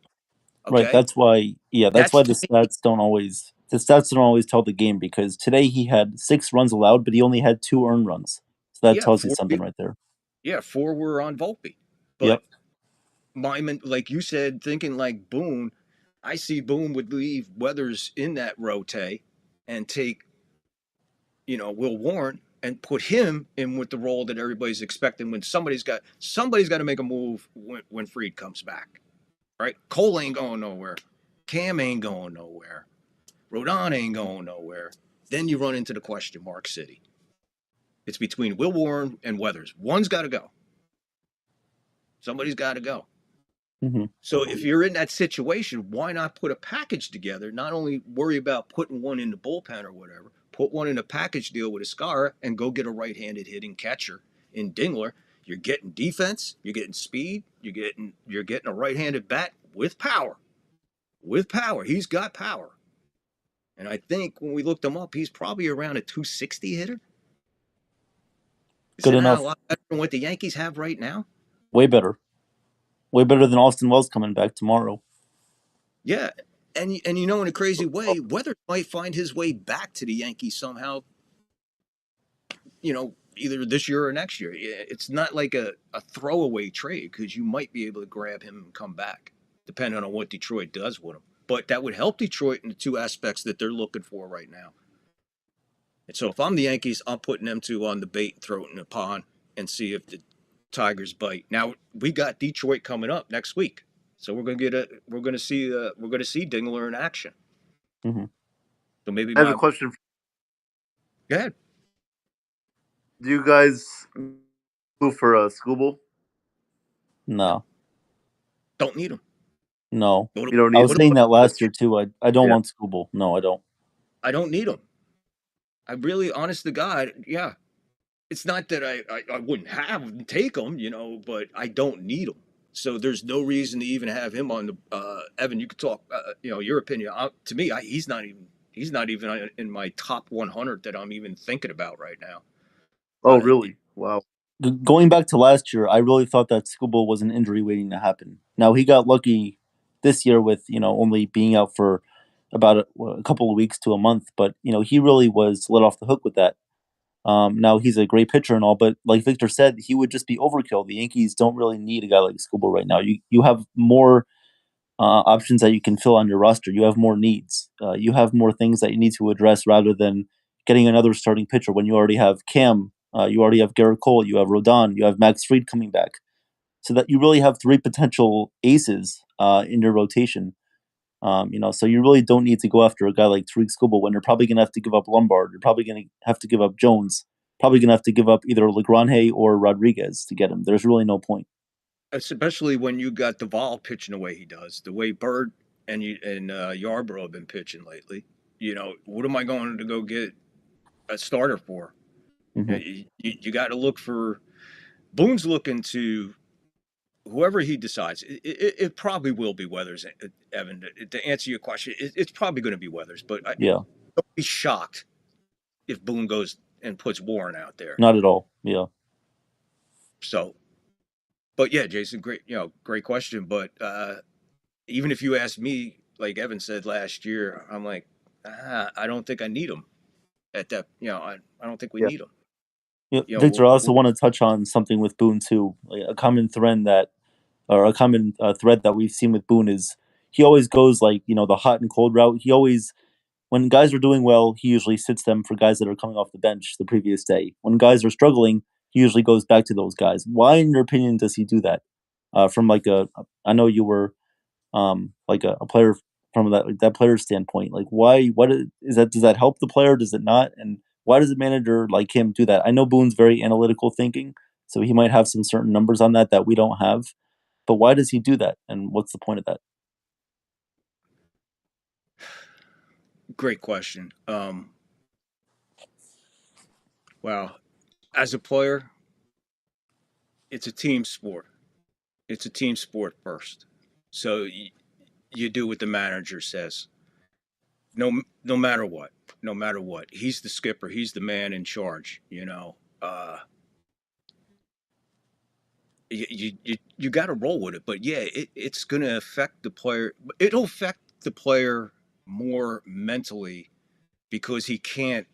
Okay. Right. That's why the stats don't always tell the game, because today he had 6 runs allowed, but he only had 2 earned runs. So that tells you something right there. Yeah, 4 were on Volpe. But like you said, thinking like Boone, I see Boone would leave Weathers in that rotate and take, Will Warren. and put him in with the role that everybody's expecting when somebody's got to make a move when Fried comes back, right? Cole ain't going nowhere, Cam ain't going nowhere, Rodon ain't going nowhere. Then you run into the question mark city. It's between Will Warren and Weathers. One's got to go. Somebody's got to go. Mm-hmm. So if you're in that situation, why not put a package together? Not only worry about putting one in the bullpen or whatever, put one in a package deal with Escara and go get a right-handed hitting catcher in Dingler. You're getting defense, you're getting speed, you're getting a right-handed bat with power. With power. He's got power. And I think when we looked him up, he's probably around a 260 hitter. Is Good that enough. a lot better than what the Yankees have right now? Way better. Way better than Austin Wells coming back tomorrow. Yeah. And you know, in a crazy way, Weathers might find his way back to the Yankees somehow, you know, either this year or next year. It's not like a throwaway trade because you might be able to grab him and come back, depending on what Detroit does with him. But that would help Detroit in the two aspects that they're looking for right now. And so if I'm the Yankees, I'm putting them two on the bait and throw it in the pond and see if the Tigers bite. Now we got Detroit coming up next week, so we're gonna see Dingler in action. Mm-hmm. So maybe I have a question. Go ahead. Do you guys move for a Scooble? No. Don't need him. No. You don't I need was saying that last year too. I don't want Scooble. No, I don't. I don't need him. I really, honest to God, yeah. It's not that I wouldn't have him, take him, you know, but I don't need him. So there's no reason to even have him on the. Evan, you could talk. You know, your opinion. To me, he's not even in my top 100 that I'm even thinking about right now. Oh, really? Wow. Going back to last year, I really thought that Scooble was an injury waiting to happen. Now he got lucky this year with only being out for about a couple of weeks to a month, but he really was let off the hook with that. Now he's a great pitcher and all, but like Victor said, he would just be overkill. The Yankees don't really need a guy like Scooble right now. You have more options that you can fill on your roster. You have more needs. You have more things that you need to address rather than getting another starting pitcher when you already have Cam, you already have Garrett Cole, you have Rodon, you have Max Fried coming back. So that you really have three potential aces in your rotation. So you really don't need to go after a guy like Tariq Skubal when you're probably going to have to give up Lombard. You're probably going to have to give up Jones. Probably going to have to give up either Legrand or Rodriguez to get him. There's really no point. Especially when you got Duvall pitching the way he does, the way Bird and Yarbrough have been pitching lately. You know, what am I going to go get a starter for? Mm-hmm. You got to look for. Boone's looking to whoever he decides. It probably will be Weathers, Evan. To answer your question, it's probably going to be Weathers. But don't be shocked if Boone goes and puts Warren out there. Not at all. Yeah. So, but yeah, Jason, great question. But even if you ask me, like Evan said last year, I'm like, I don't think I need him at that. I don't think we need him. Yeah, Victor, I also want to touch on something with Boone too. Like a common thread that we've seen with Boone is he always goes like the hot and cold route. He always, when guys are doing well, he usually sits them for guys that are coming off the bench the previous day. When guys are struggling, he usually goes back to those guys. Why, in your opinion, does he do that? I know you were like a player from that player's standpoint. Like, why? What is that? Does that help the player? Does it not? And why does a manager like him do that? I know Boone's very analytical thinking, so he might have some certain numbers on that we don't have. But why does he do that? And what's the point of that? Great question. Well, as a player, it's a team sport. It's a team sport first. So you do what the manager says. No matter what. No matter what. He's the skipper. He's the man in charge. You got to roll with it. But yeah, it's going to affect the player. It'll affect the player more mentally because he can't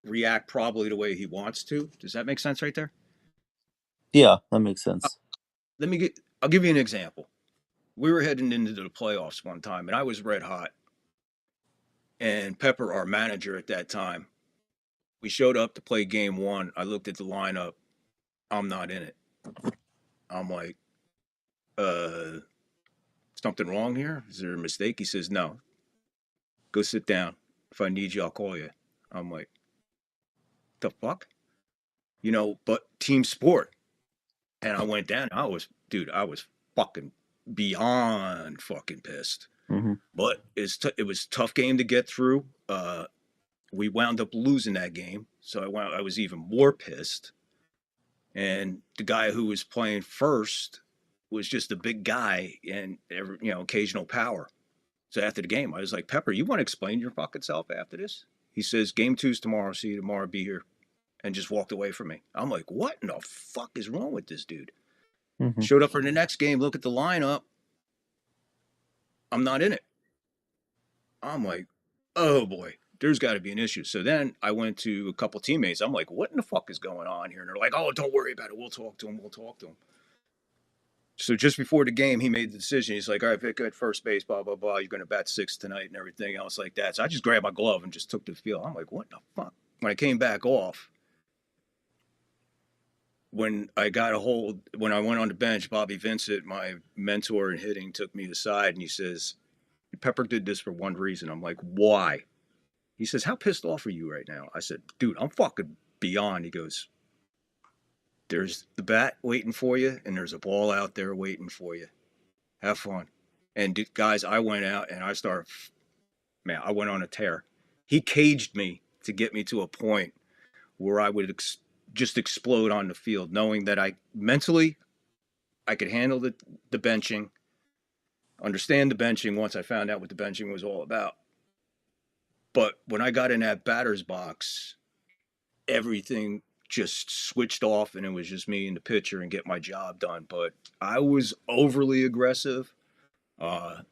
react probably the way he wants to. Does that make sense right there? Yeah, that makes sense. I'll give you an example. We were heading into the playoffs one time, and I was red hot. And Pepper, our manager at that time, We showed up to play game one. I looked at the lineup. I'm not in it. I'm like, uh, something wrong here? Is there a mistake? He says, no. Go sit down. If I need you, I'll call you. I'm like, the fuck? But team sport. And I went down. I was fucking beyond fucking pissed. Mm-hmm. But it was a tough game to get through. We wound up losing that game, so I was even more pissed. And the guy who was playing first was just a big guy and occasional power. So after the game, I was like, Pepper, you want to explain your fucking self after this? He says, game two's tomorrow. See you tomorrow. Be here. And just walked away from me. I'm like, what in the fuck is wrong with this dude? Mm-hmm. Showed up for the next game. Look at the lineup. I'm not in it. I'm like, oh boy, there's got to be an issue. So then I went to a couple teammates. I'm like, what in the fuck is going on here? And they're like, oh, don't worry about it. We'll talk to him. So just before the game, he made the decision. He's like, all right, Vic, at first base, blah, blah, blah. You're going to bat sixth tonight and everything else like that. So I just grabbed my glove and just took the field. I'm like, what the fuck? When I came back off, when I went on the bench, Bobby Vincent, my mentor in hitting, took me aside and he says, Pepper did this for one reason. I'm like, why? He says, how pissed off are you right now? I said, dude, I'm fucking beyond. He goes, there's the bat waiting for you, and there's a ball out there waiting for you. Have fun. And guys, I went out and I went on a tear. He caged me to get me to a point where I would just explode on the field, knowing that mentally I could handle the benching, understand the benching once I found out what the benching was all about. But when I got in that batter's box, everything just switched off and it was just me and the pitcher and get my job done. But I was overly aggressive. I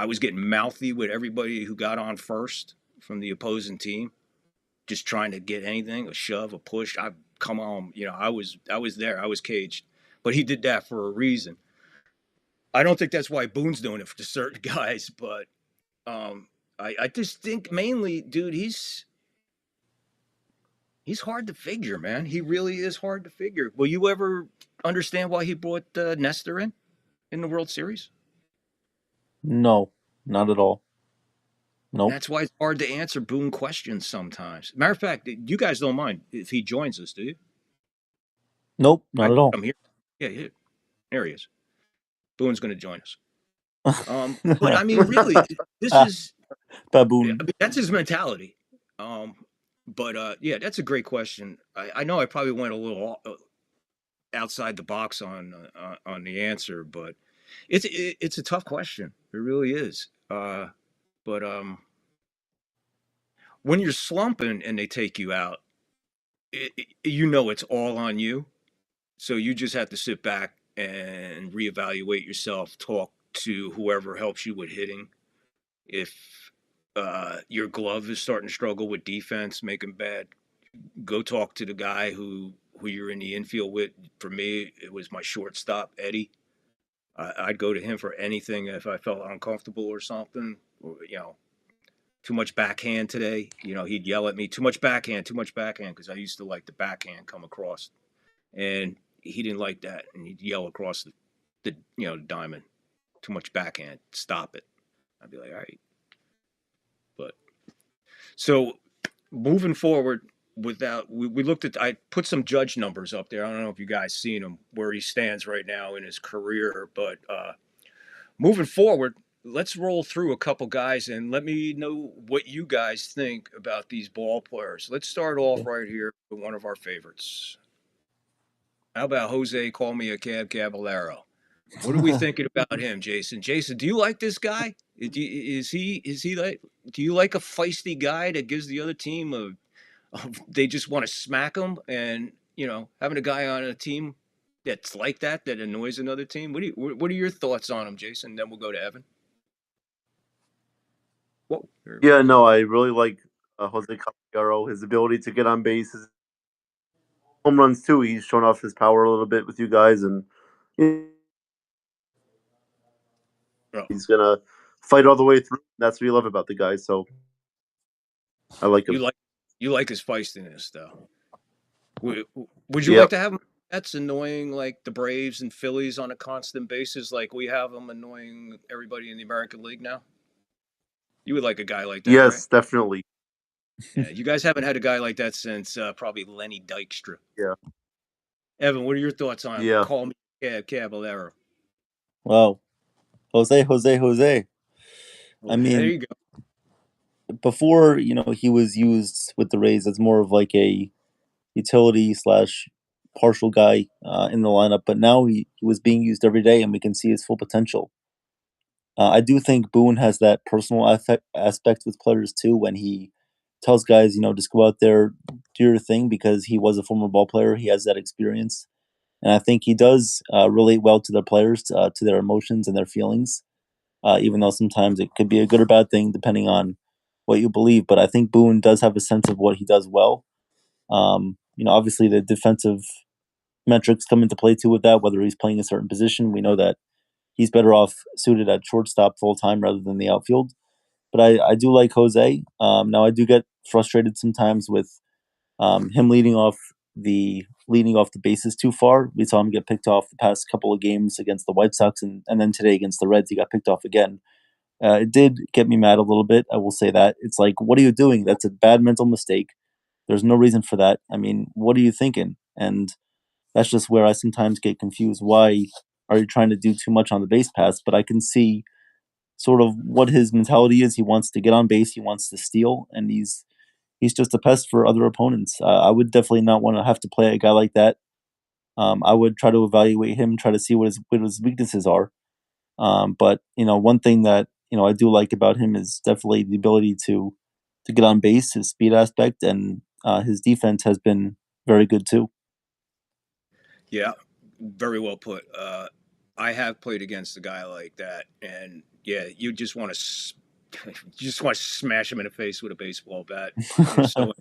was getting mouthy with everybody who got on first from the opposing team, just trying to get anything, a shove, a push. Come on, I was there. I was caged. But he did that for a reason. I don't think that's why Boone's doing it to certain guys, but I just think mainly, dude, he's hard to figure, man. He really is hard to figure. Will you ever understand why he brought Nestor in the World Series? No, not at all. Nope. That's why it's hard to answer Boone questions sometimes. Matter of fact, you guys don't mind if he joins us, do you? Nope, not at all. I'm here. Yeah, there he is. Boone's going to join us. But I mean, really, this is Baboon. I mean, that's his mentality. But yeah, that's a great question. I know I probably went a little outside the box on the answer, but it's a tough question. It really is. But when you're slumping and they take you out, it's all on you. So you just have to sit back and reevaluate yourself, talk to whoever helps you with hitting. If your glove is starting to struggle with defense, making bad, go talk to the guy who you're in the infield with. For me, it was my shortstop, Eddie. I'd go to him for anything if I felt uncomfortable or something. Or, too much backhand today. He'd yell at me, too much backhand, because I used to like the backhand come across. And he didn't like that. And he'd yell across the diamond, too much backhand, stop it. I'd be like, all right. But so moving forward, we looked at, I put some judge numbers up there. I don't know if you guys seen him, where he stands right now in his career, but moving forward, let's roll through a couple guys and let me know what you guys think about these ball players. Let's start off right here with one of our favorites. How about Jose Call Me a Cab Caballero? What are we thinking about him, Jason? Jason, do you like this guy? Is he like? Do you like a feisty guy that gives the other team they just want to smack him? And having a guy on a team that's like that annoys another team. What are your thoughts on him, Jason? Then we'll go to Evan. Whoa. Yeah, no, I really like Jose Caballero. His ability to get on base, his home runs too. He's shown off his power a little bit with you guys, and he's gonna fight all the way through. That's what you love about the guy. So I like him. You like his feistiness, though. Would you like Yep. to have him that's annoying like the Braves and Phillies on a constant basis, like we have him annoying everybody in the American League now? You would like a guy like that, right? Yes, definitely. Yeah, you guys haven't had a guy like that since probably Lenny Dykstra. Yeah. Evan, what are your thoughts on Yeah. Call Me Caballero? Wow, Jose. I Well, there mean, you go. before he was used with the Rays as more of like a utility slash partial guy in the lineup, but now he was being used every day, and we can see his full potential. I do think Boone has that personal aspect with players too, when he tells guys, just go out there, do your thing, because he was a former ball player. He has that experience, and I think he does relate well to their players, to their emotions and their feelings. Even though sometimes it could be a good or bad thing depending on what you believe. But I think Boone does have a sense of what he does well. Obviously the defensive metrics come into play too with that, whether he's playing a certain position. We know that he's better off suited at shortstop full time rather than the outfield. But I do like Jose. Now I do get frustrated sometimes with him leading off the bases too far. We saw him get picked off the past couple of games against the White Sox, and then today against the Reds, he got picked off again. It did get me mad a little bit. I will say that. It's like, what are you doing? That's a bad mental mistake. There's no reason for that. I mean, what are you thinking? And that's just where I sometimes get confused. Why are you trying to do too much on the base pass? But I can see sort of what his mentality is. He wants to get on base. He wants to steal, and he's just a pest for other opponents. I would definitely not want to have to play a guy like that. I would try to evaluate him, try to see what his weaknesses are. But one thing that I do like about him is definitely the ability to get on base, his speed aspect, and his defense has been very good too. Yeah, very well put. I have played against a guy like that, and yeah, you just want to you just want to smash him in the face with a baseball bat. They're so,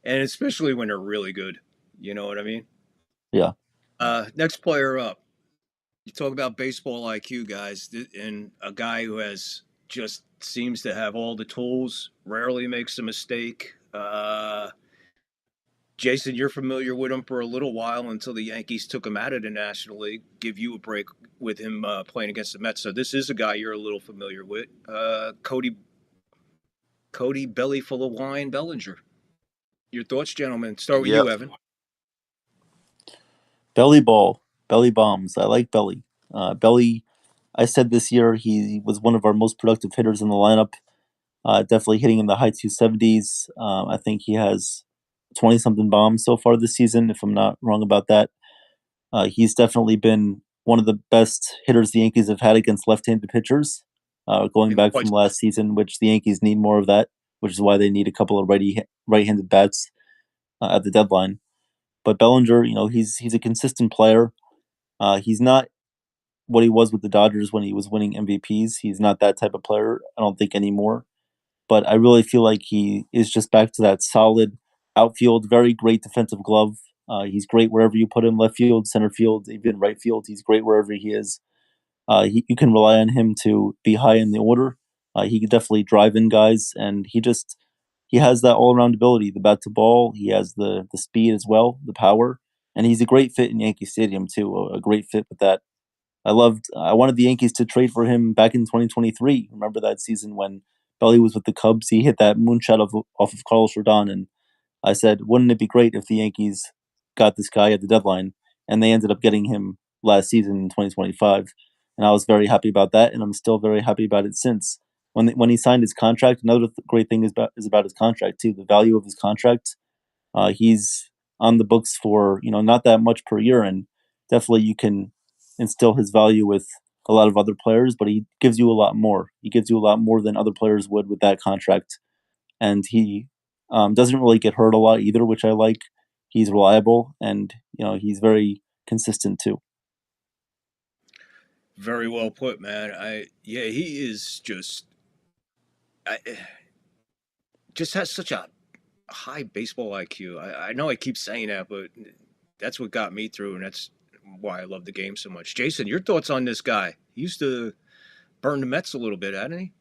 and especially when they're really good. You know what I mean? Yeah. Next player up. You talk about baseball IQ, guys, and a guy who has just seems to have all the tools, rarely makes a mistake. Jason, you're familiar with him for a little while until the Yankees took him out of the National League, give you a break with him playing against the Mets. So this is a guy you're a little familiar with, Cody Belly Full of Wine Bellinger. Your thoughts, gentlemen? Start with Yep. you, Evan. Belly ball, belly bombs. I like Belly. Belly, I said this year he was one of our most productive hitters in the lineup. Definitely hitting in the high 270s. I think he has 20 something bombs so far this season, if I'm not wrong about that. He's definitely been one of the best hitters the Yankees have had against left-handed pitchers, going back from last season, which the Yankees need more of that, which is why they need a couple of right-handed bats at the deadline. But Bellinger, he's a consistent player. He's not what he was with the Dodgers when he was winning MVPs. He's not that type of player, I don't think, anymore. But I really feel like he is just back to that solid outfield, very great defensive glove. He's great wherever you put him, left field, center field, even right field. He's great wherever he is. You can rely on him to be high in the order. He can definitely drive in guys, and he has that all around ability, the bat to ball. He has the speed as well, the power, and he's a great fit in Yankee Stadium too. A great fit with that. I wanted the Yankees to trade for him back in 2023. Remember that season when Belly was with the Cubs? He hit that moonshot off of Carlos Rodon, and I said, wouldn't it be great if the Yankees got this guy at the deadline? And they ended up getting him last season in 2025, and I was very happy about that, and I'm still very happy about it since. When he signed his contract, another great thing is about his contract too. The value of his contract. He's on the books for not that much per year, and definitely you can instill his value with a lot of other players, but he gives you a lot more. He gives you a lot more than other players would with that contract, and he doesn't really get hurt a lot either, which I like. He's reliable, and he's very consistent too. Very well put, man. Yeah, he is I, just has such a high baseball IQ. I know I keep saying that, but that's what got me through, and that's why I love the game so much. Jason, your thoughts on this guy? He used to burn the Mets a little bit, hadn't he?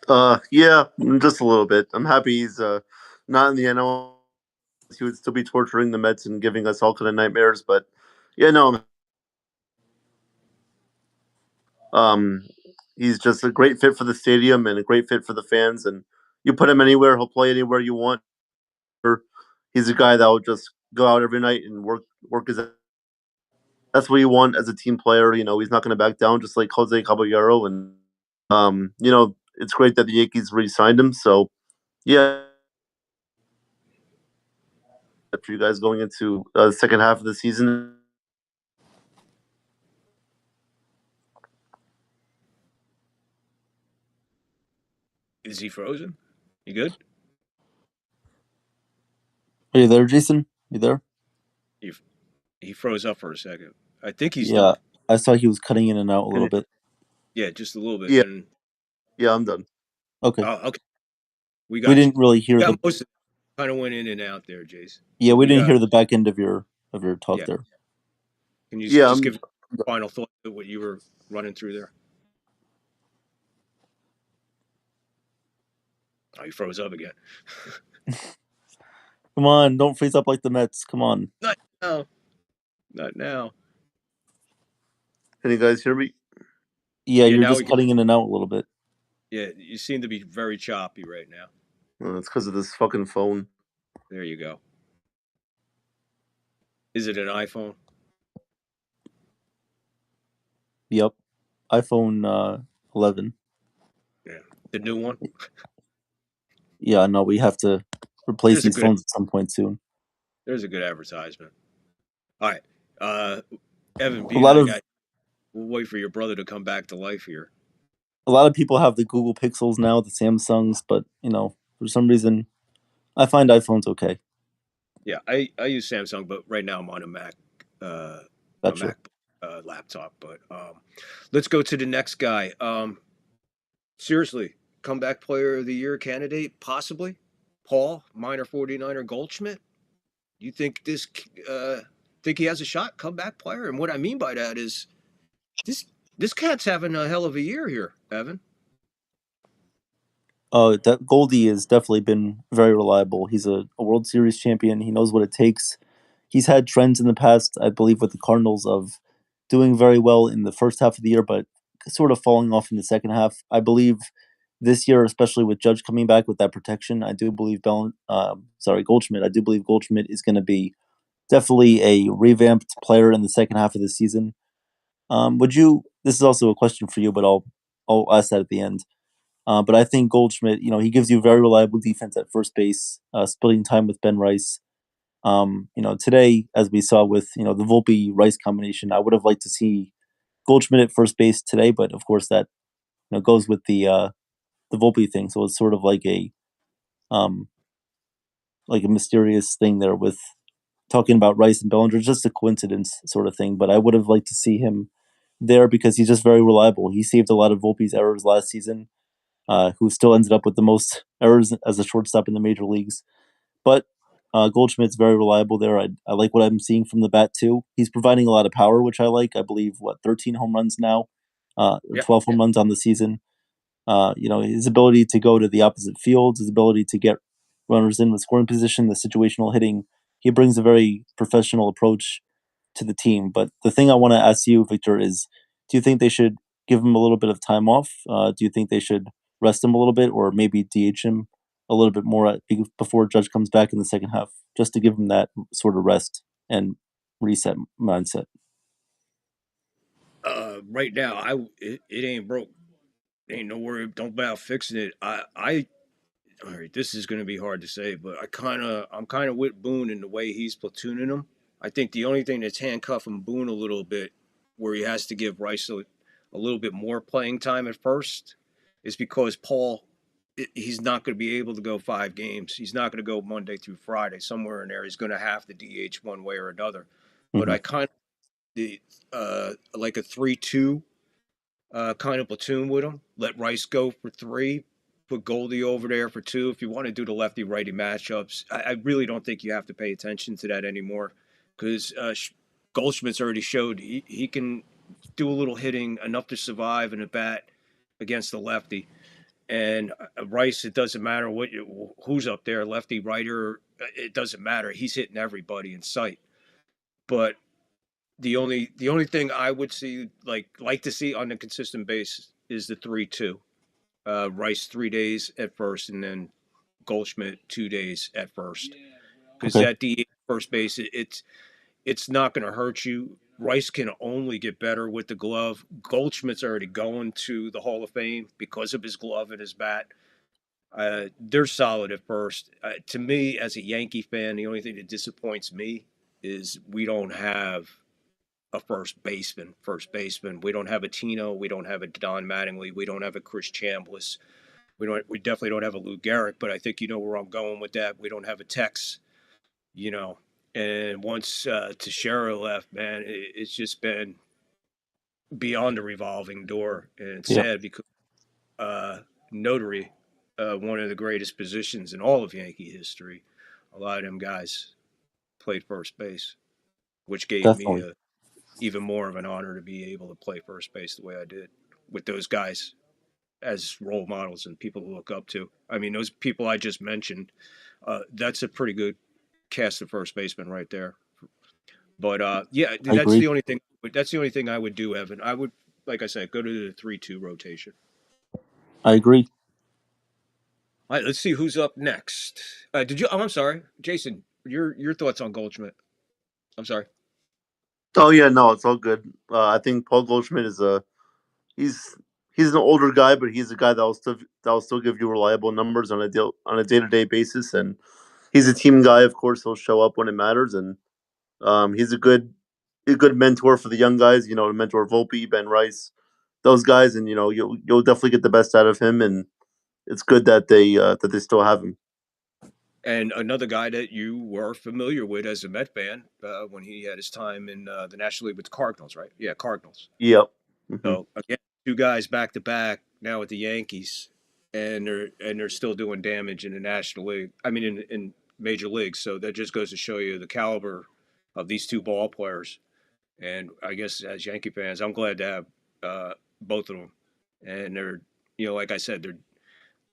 Yeah, just a little bit. I'm happy he's not in the NL. He would still be torturing the Mets and giving us all kind of nightmares. But yeah, no, um, he's just a great fit for the stadium and a great fit for the fans. And you put him anywhere, he'll play anywhere you want. He's a guy that will just go out every night and work his. That's what you want as a team player. You know, he's not going to back down, just like Jose Caballero. And you know, it's great that the Yankees re-signed him. So yeah, for you guys going into the second half of the season. Is he frozen? You good? Are you there, Jason? You there? He froze up for a second. I think he's Yeah, done. I saw he was cutting in and out a little bit. Yeah, just a little bit. Yeah, And yeah, I'm done. Okay. okay, we We got you. didn't really hear Yeah, the. most of it kind of went in and out there, Jace. Yeah, But we we didn't got. hear the back end of your talk Yeah. there. Can you Yeah, just give final thought to what you were running through there? Oh, he froze up again. Come on, don't freeze up like the Mets. Come on. Not now. Not now. Can you guys hear me? Yeah, Yeah, you're now just we can. cutting in and out a little bit. Yeah, you seem to be very choppy right now. It's because of this fucking phone. There you go. Is it an iPhone? Yep. iPhone 11. Yeah, the new one. Yeah, no, we have to replace There's a these good. phones at some point soon. There's a good advertisement. All right, Evan, A being lot that of guy, we'll wait for your brother to come back to life here. people have the Google Pixels now, the Samsungs, but for some reason, I find iPhones okay. Yeah, I use Samsung, but right now I'm on a Mac, a Gotcha. Mac laptop. But let's go to the next guy. Seriously, comeback player of the year candidate, possibly. Paul, minor 49er Goldschmidt. You think think he has a shot, comeback player? And what I mean by that is this cat's having a hell of a year here, Evan. That Goldie has definitely been very reliable. He's a World Series champion. He knows what it takes. He's had trends in the past, I believe, with the Cardinals of doing very well in the first half of the year, but sort of falling off in the second half. I believe this year, especially with Judge coming back with that protection, I do believe Goldschmidt. I do believe Goldschmidt is going to be definitely a revamped player in the second half of the season. Would you? This is also a question for you, but I'll ask that at the end. But I think Goldschmidt, he gives you very reliable defense at first base, splitting time with Ben Rice. Today, as we saw with the Volpe Rice combination, I would have liked to see Goldschmidt at first base today, but of course that goes with the Volpe thing. So it's sort of um, like a mysterious thing there with talking about Rice and Bellinger, just a coincidence sort of thing. But I would have liked to see him there because he's just very reliable. He saved a lot of Volpe's errors last season. Who still ended up with the most errors as a shortstop in the major leagues. But Goldschmidt's very reliable there. I like what I'm seeing from the bat too. He's providing a lot of power, which I like. I believe 13 home runs now, or Yeah. 12 home runs on the season. His ability to go to the opposite field, his ability to get runners in the scoring position, the situational hitting. He brings a very professional approach to the team. But the thing I want to ask you, Victor, is do you think they should give him a little bit of time off? Do you think they should rest him a little bit or maybe DH him a little bit more before Judge comes back in the second half, just to give him that sort of rest and reset mindset? Right now, it ain't broke. Ain't no worry. Don't about fixing it. All right, this is going to be hard to say, but I'm kind of with Boone in the way he's platooning him. I think the only thing that's handcuffing Boone a little bit, where he has to give Rice a little bit more playing time at first, is because Paul, he's not going to be able to go 5 games. He's not going to go Monday through Friday. Somewhere in there, he's going to have to DH one way or another. But I kind of like a 3-2 kind of platoon with him. Let Rice go for 3. Put Goldie over there for 2. If you want to do the lefty righty matchups, I really don't think you have to pay attention to that anymore because Goldschmidt's already showed he can do a little hitting enough to survive in a bat against the lefty. And Rice, it doesn't matter who's up there, lefty, righter, it doesn't matter. He's hitting everybody in sight. But the only thing I would see like to see on a consistent basis is the 3-2. Rice 3 days at first, and then Goldschmidt 2 days at first. Because Okay. at the first base, it's not going to hurt you. Rice can only get better with the glove. Goldschmidt's already going to the Hall of Fame because of his glove and his bat. They're solid at first. To me, as a Yankee fan, the only thing that disappoints me is we don't have a first baseman. We don't have a Tino. We don't have a Don Mattingly. We don't have a Chris Chambliss. We definitely don't have a Lou Gehrig. But I think you know where I'm going with that. We don't have a Tex. You know, and once Teixeira left, man, it's just been beyond a revolving door, and it's Yeah. sad because Notary, one of the greatest positions in all of Yankee history, a lot of them guys played first base, which gave me Definitely. even more of an honor to be able to play first base the way I did with those guys as role models and people to look up to. I mean, those people I just mentioned, that's a pretty good cast of first baseman right there. But yeah, I that's the agree. only thing. That's the only thing I would do, Evan. I would, like I said, go to the 3-2 rotation. I agree. All right, let's see who's up next. Did you? Oh, I'm sorry, Jason. Your thoughts on Goldschmidt? I'm sorry. Oh yeah, no, it's all good. I think Paul Goldschmidt is he's he's an older guy, but he's a guy that will still give you reliable numbers on a day to day basis, and he's a team guy. Of course, he'll show up when it matters, and he's a good mentor for the young guys. To mentor Volpe, Ben Rice, those guys, and you'll definitely get the best out of him, and it's good that they still have him. And another guy that you were familiar with as a Met fan when he had his time in the National League with the Cardinals, right? Yeah, Cardinals. Yep. Hmm. So again, two guys back to back now with the Yankees, and they're still doing damage in the National League. I mean, in major leagues. So that just goes to show you the caliber of these two ball players. And I guess as Yankee fans, I'm glad to have both of them. And they're, like I said, they're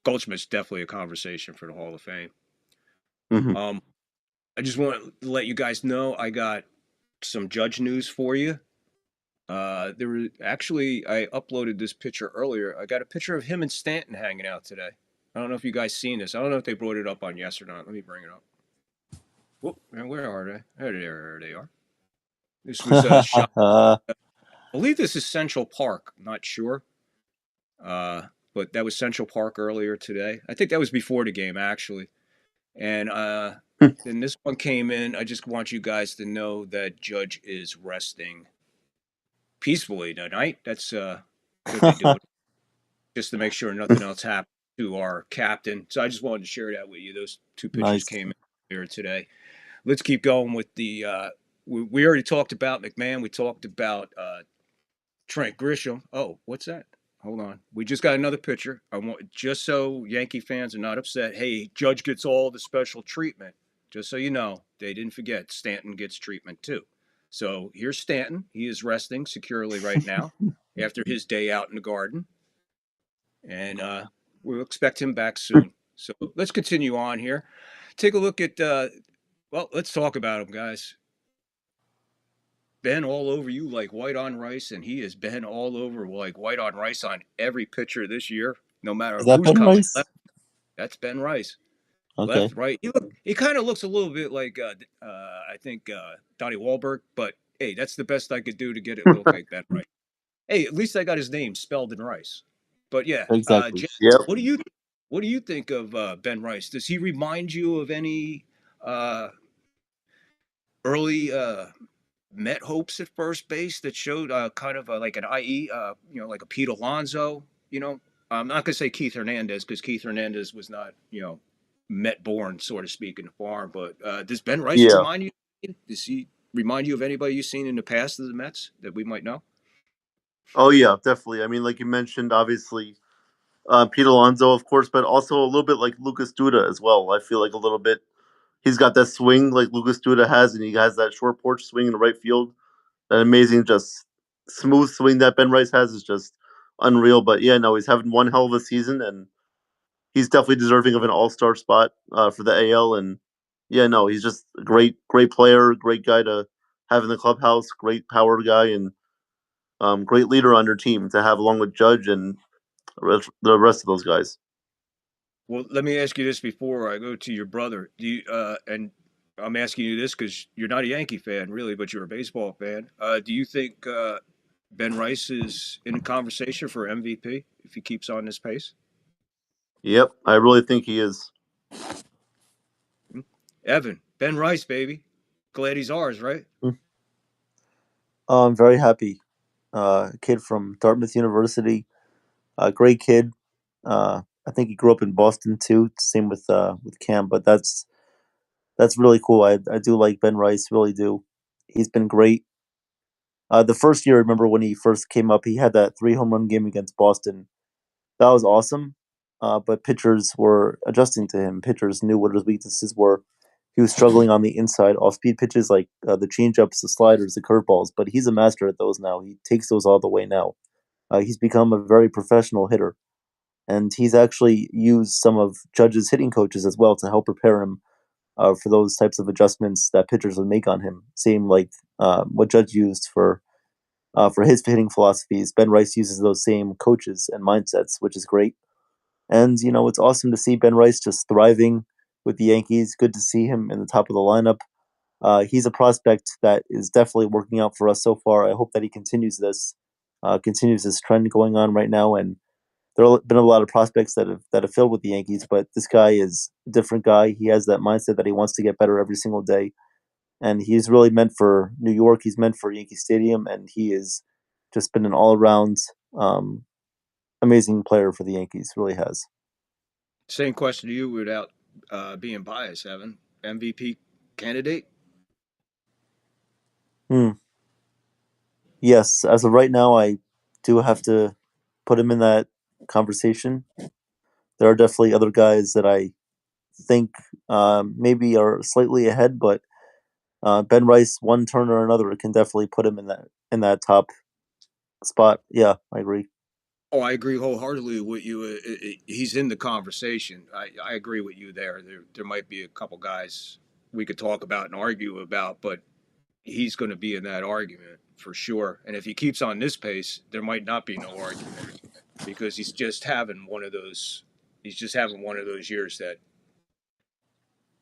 Goldschmidt's definitely a conversation for the Hall of Fame. Hmm. I just want to let you guys know I got some Judge news for you. There were actually I uploaded this picture earlier. I got a picture of him and Stanton hanging out today. I don't know if you guys seen this. I don't know if they brought it up on Yes or Not. Let me bring it up. Whoop, and where are they? There they are. This was shot. I believe this is Central Park. I'm not sure. But that was Central Park earlier today. I think that was before the game, actually. And then this one came in. I just want you guys to know that Judge is resting peacefully tonight. That's what they do, just to make sure nothing else happened to our captain. So I just wanted to share that with you. Those two pictures Nice. came in here today. Let's keep going with the. We already talked about McMahon. We talked about Trent Grisham. Oh, what's that? Hold on. We just got another picture. I want just so Yankee fans are not upset. Hey, Judge gets all the special treatment. Just so you know, they didn't forget Stanton gets treatment too. So here's Stanton. He is resting securely right now after his day out in the garden, and we'll expect him back soon. So let's continue on here. Take a look at. Well, let's talk about him, guys. Been all over you like white on rice, and he has been all over like white on rice on every pitcher this year, no matter Is that who's Ben coming Rice? left. That's Ben Rice. Okay. Left, right. He kind of looks a little bit like I think Donnie Wahlberg, but hey, that's the best I could do to get it look like Ben Rice. Hey, at least I got his name spelled in Rice. But yeah, Exactly. Yep. what do you think of Ben Rice? Does he remind you of any uh, early Met hopes at first base that showed kind of like an IE, like a Pete Alonso. I'm not going to say Keith Hernandez because Keith Hernandez was not, Met born, so to speak, in the farm. But does Ben Rice Yeah. remind you? Does he remind you of anybody you've seen in the past of the Mets that we might know? Oh yeah, definitely. I mean, like you mentioned, obviously, Pete Alonso, of course, but also a little bit like Lucas Duda as well. I feel like a little bit. He's got that swing like Lucas Duda has, and he has that short porch swing in the right field. That amazing, just smooth swing that Ben Rice has is just unreal. But yeah, no, he's having one hell of a season, and he's definitely deserving of an all-star spot for the AL. And yeah, no, he's just a great player, great guy to have in the clubhouse, great power guy, and great leader on your team to have along with Judge and the rest of those guys. Well, let me ask you this before I go to your brother. Do you, and I'm asking you this because you're not a Yankee fan, really, but you're a baseball fan. Do you think Ben Rice is in conversation for MVP if he keeps on this pace? Yep, I really think he is. Evan, Ben Rice, baby. Glad he's ours, right? I'm very happy. Kid from Dartmouth University, great kid. I think he grew up in Boston too. Same with Cam, but that's really cool. I do like Ben Rice, really do. He's been great. The first year, I remember when he first came up, he had that 3 home run game against Boston. That was awesome. But pitchers were adjusting to him. Pitchers knew what his weaknesses were. He was struggling on the inside, off-speed pitches like the changeups, the sliders, the curveballs. But he's a master at those now. He takes those all the way now. He's become a very professional hitter, and he's actually used some of Judge's hitting coaches as well to help prepare him for those types of adjustments that pitchers would make on him. Same like what Judge used for his hitting philosophies. Ben Rice uses those same coaches and mindsets, which is great. And it's awesome to see Ben Rice just thriving with the Yankees. Good to see him in the top of the lineup. He's a prospect that is definitely working out for us so far. I hope that he continues this trend going on right now. And there have been a lot of prospects that have filled with the Yankees, but this guy is a different guy. He has that mindset that he wants to get better every single day, and he's really meant for New York. He's meant for Yankee Stadium, and he has just been an all-around amazing player for the Yankees. Really has. Same question to you without being biased, Evan. MVP candidate? Yes, as of right now, I do have to put him in that conversation. There are definitely other guys that I think maybe are slightly ahead, but Ben Rice, one turn or another, can definitely put him in that top spot. Yeah, I agree. Oh, I agree wholeheartedly with you. He's in the conversation. I agree with you there. There might be a couple guys we could talk about and argue about, but he's going to be in that argument for sure. And if he keeps on this pace, there might not be no argument because he's just having one of those. He's just having one of those years that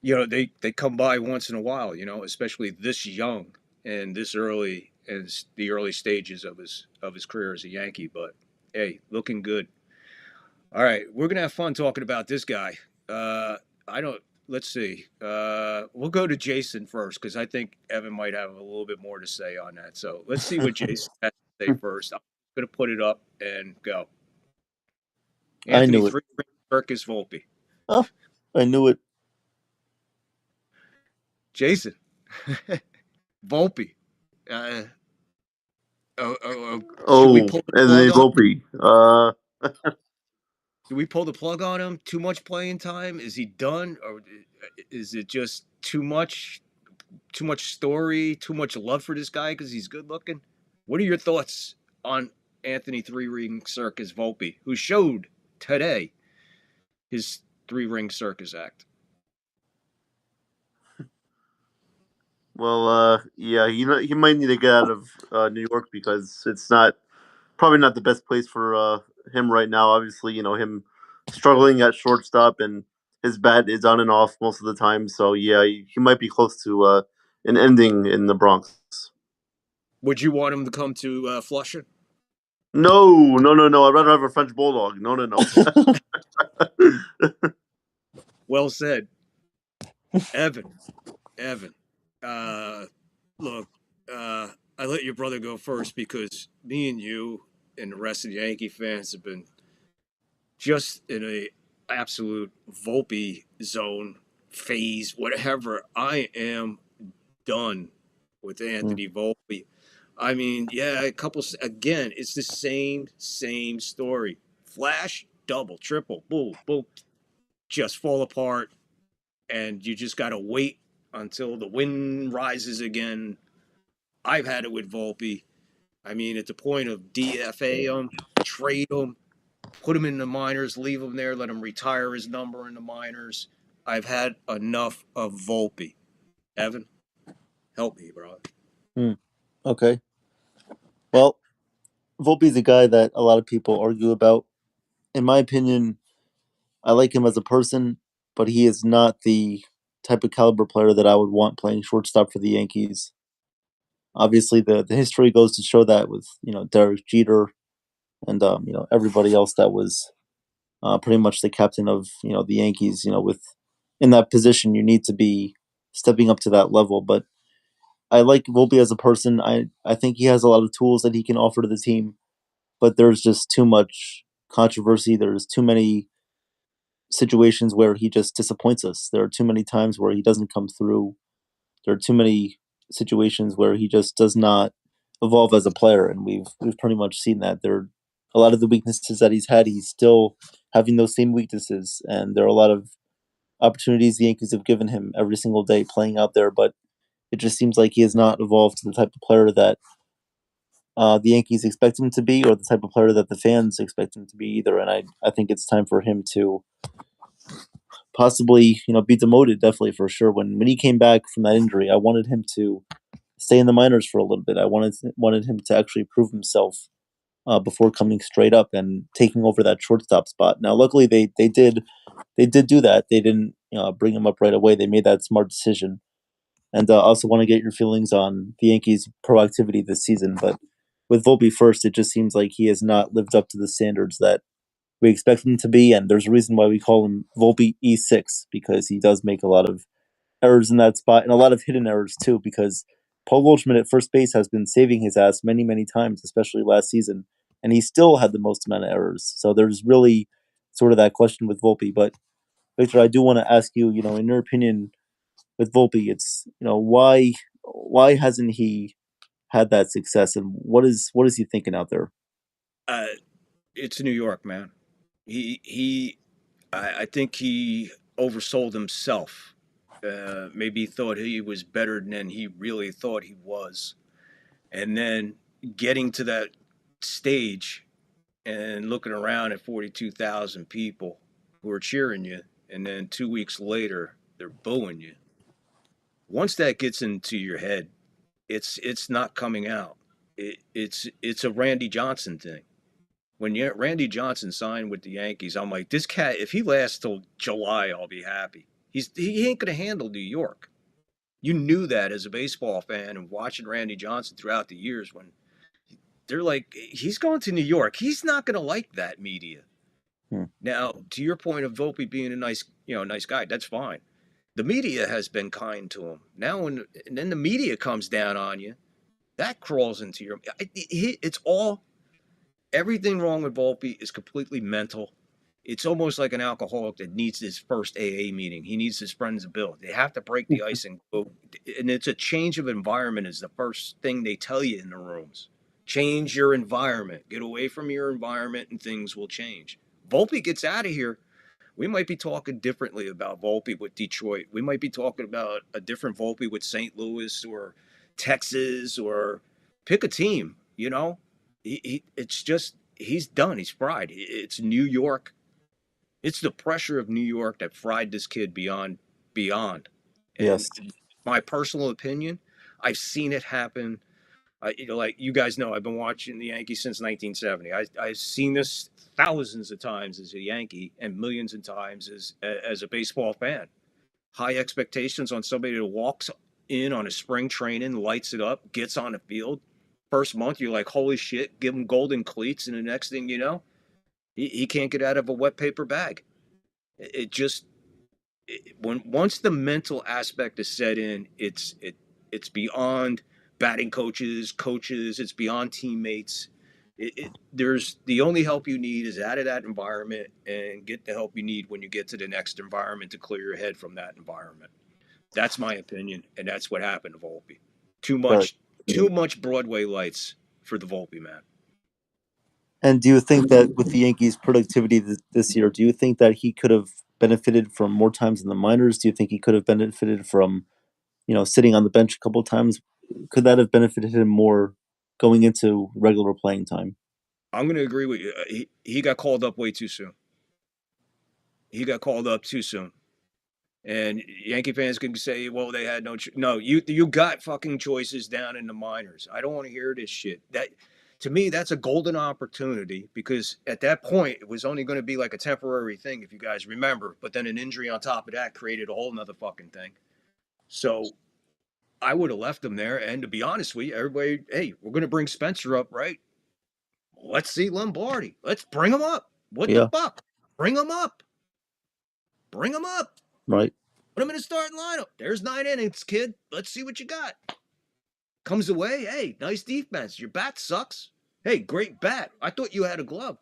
they come by once in a while. Especially this young and this early in the early stages of his career as a Yankee. But hey, looking good. All right, we're gonna have fun talking about this guy. I don't. Let's see. We'll go to Jason first because I think Evan might have a little bit more to say on that. So let's see what Jason has to say first. I'm gonna put it up and go. I Anthony knew it. three Circus Volpe. Oh, I knew it. Jason Volpe. Should we Oh, pull the and plug they on? Do we pull the plug on him? Too much playing time? Is he done, or is it just too much? Too much story? Too much love for this guy because he's good looking? What are your thoughts on Anthony Three Ring Circus Volpe, who showed today his Three Ring Circus act? Well, yeah, he might need to get out of New York because it's probably not the best place for him right now. Obviously, him struggling at shortstop and his bat is on and off most of the time. So yeah, he might be close to an ending in the Bronx. Would you want him to come to Flushing? No, no, no, no. I'd rather have a French bulldog. No, no, no. Well said, Evan. Evan, look, I let your brother go first because me and you and the rest of the Yankee fans have been just in a absolute Volpe zone phase, whatever. I am done with Anthony Volpe. I mean, yeah, again, it's the same story. Flash, double, triple, boom, boom, just fall apart, and you just got to wait until the wind rises again. I've had it with Volpe. I mean, at the point of DFA him, trade him, Put him in the minors, leave him there, let him retire his number in the minors. I've had enough of Volpe. Evan, help me, bro. Okay. Well, Volpe's a guy that a lot of people argue about. In my opinion, I like him as a person, but he is not the type of caliber player that I would want playing shortstop for the Yankees. Obviously, the history goes to show that with Derek Jeter and everybody else that was pretty much the captain of the Yankees. With in that position, you need to be stepping up to that level. But I like Volpe as a person. I think he has a lot of tools that he can offer to the team, but there's just too much controversy. There's too many situations where he just disappoints us. There are too many times where he doesn't come through. There are too many situations where he just does not evolve as a player, and we've pretty much seen that. There are a lot of the weaknesses that he's had. He's still having those same weaknesses, and there are a lot of opportunities the Yankees have given him every single day playing out there, but it just seems like he has not evolved to the type of player that the Yankees expect him to be, or the type of player that the fans expect him to be either. And I think it's time for him to possibly, be demoted, definitely for sure. When he came back from that injury, I wanted him to stay in the minors for a little bit. I wanted him to actually prove himself before coming straight up and taking over that shortstop spot. Now, luckily, they did do that. They didn't bring him up right away. They made that smart decision. And I also want to get your feelings on the Yankees' proactivity this season. But with Volpe first, it just seems like he has not lived up to the standards that we expect him to be. And there's a reason why we call him Volpe E6, because he does make a lot of errors in that spot and a lot of hidden errors too, because Paul Goldschmidt at first base has been saving his ass many, many times, especially last season. And he still had the most amount of errors. So there's really sort of that question with Volpe. But Victor, I do want to ask you, in your opinion, with Volpe, it's why hasn't he had that success, and what is he thinking out there? Uh, it's New York, man. I think he oversold himself. Maybe he thought he was better than he really thought he was. And then getting to that stage and looking around at 42,000 people who are cheering you, and then 2 weeks later, they're booing you. Once that gets into your head, it's not coming out. It's a Randy Johnson thing. When Randy Johnson signed with the Yankees, I'm like, this cat, if he lasts till July, I'll be happy. He ain't gonna handle New York. You knew that as a baseball fan and watching Randy Johnson throughout the years when they're like, he's going to New York. He's not gonna like that media. Now, to your point of Volpe being a nice guy, that's fine. The media has been kind to him. Now, and then the media comes down on you, that crawls into your. It's all everything wrong with Volpe is completely mental. It's almost like an alcoholic that needs his first AA meeting. He needs his friends to build. They have to break the ice and go. And it's a change of environment is the first thing they tell you in the rooms. Change your environment. Get away from your environment and things will change. Volpe gets out of here. We might be talking differently about Volpe with Detroit. We might be talking about a different Volpe with St. Louis or Texas or pick a team, it's just he's done. He's fried. It's New York. It's the pressure of New York that fried this kid beyond. And Yes. my personal opinion, I've seen it happen. Like you guys know, I've been watching the Yankees since 1970. I've seen this thousands of times as a Yankee and millions of times as a baseball fan. High expectations on somebody that walks in on a spring training, lights it up, gets on the field. First month, you're like, holy shit, give him golden cleats. And the next thing you know, he can't get out of a wet paper bag. It just, once the mental aspect is set in, it's beyond batting coaches, it's beyond teammates. There's the only help you need is out of that environment and get the help you need when you get to the next environment to clear your head from that environment. That's my opinion, and that's what happened to Volpe. Too Right. much Broadway lights for the Volpe man. And do you think that with the Yankees' productivity this year, do you think that he could have benefited from more times in the minors? Do you think he could have benefited from, sitting on the bench a couple of times? Could that have benefited him more going into regular playing time? I'm going to agree with you. He got called up way too soon. He got called up too soon. And Yankee fans can say, well, they had no, you got fucking choices down in the minors. I don't want to hear this shit. That, to me, that's a golden opportunity because at that point it was only going to be like a temporary thing, if you guys remember. But then an injury on top of that created a whole nother fucking thing. So I would have left him there. And to be honest with you, everybody, hey, we're going to bring Spencer up, right? Let's see Lombardi. Let's bring him up. What the fuck? Bring him up. Bring him up. Right. Put him in the starting lineup. There's 9 innings, kid. Let's see what you got. Comes away. Hey, nice defense. Your bat sucks. Hey, great bat. I thought you had a glove.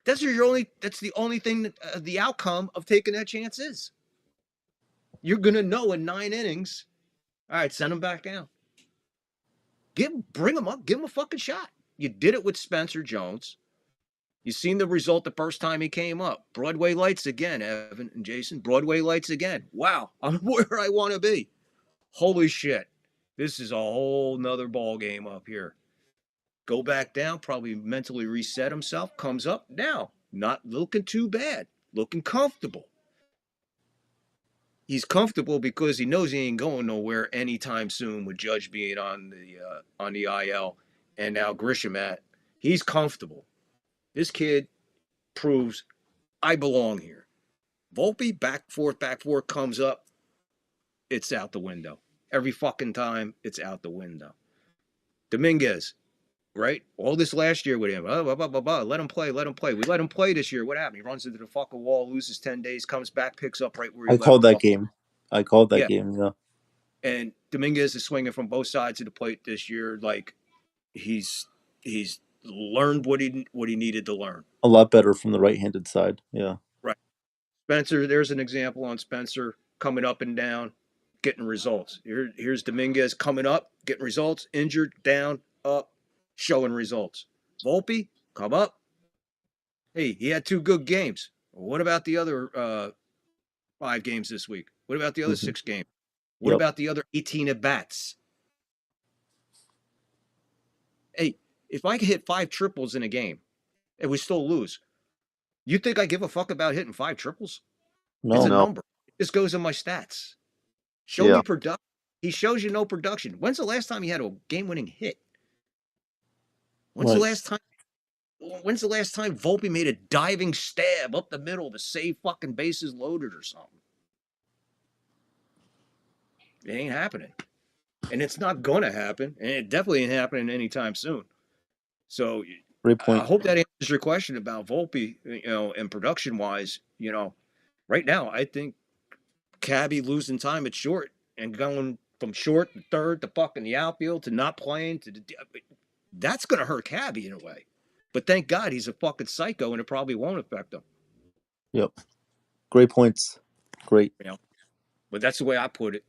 That's the only thing that the outcome of taking that chance is. You're gonna know in 9 innings. All right, send him back down. Bring him up. Give him a fucking shot. You did it with Spencer Jones. You seen the result the first time he came up. Broadway lights again, Evan and Jason. Broadway lights again. Wow, I'm where I want to be. Holy shit. This is a whole nother ball game up here. Go back down, probably mentally reset himself, comes up. Now, not looking too bad, looking comfortable. He's comfortable because he knows he ain't going nowhere anytime soon with Judge being on the IL and now Grisham at. He's comfortable. This kid proves I belong here. Volpe, back forth, comes up. It's out the window. Every fucking time, it's out the window. Dominguez, right? All this last year with him. Let him play. We let him play this year. What happened? He runs into the fucking wall, loses 10 days, comes back, picks up right where he I left called that off. game. I called that game, yeah. And Dominguez is swinging from both sides of the plate this year. Like he's learned what he needed to learn. A lot better from the right-handed side, yeah. Right. Spencer, there's an example on Spencer coming up and down, getting results. Here's Dominguez coming up, getting results, injured, down, up, showing results. Volpe, come up. Hey, he had 2 good games. What about the other 5 games this week? What about the other 6 games? What about the other 18 at-bats? Hey, if I could hit 5 triples in a game and we still lose, you think I give a fuck about hitting 5 triples? No. It's a number. This goes in my stats. Show me production. He shows you no production. When's the last time he had a game-winning hit? When's the last time Volpe made a diving stab up the middle to save fucking bases loaded or something? It ain't happening. And it's not going to happen. And it definitely ain't happening anytime soon. So great point. I hope that answers your question about Volpe, and production-wise. Right now, I think Cabby losing time at short and going from short to third to fucking the outfield to not playing that's going to hurt Cabby in a way. But thank God he's a fucking psycho and it probably won't affect him. Yep. Great points. Great. But that's the way I put it.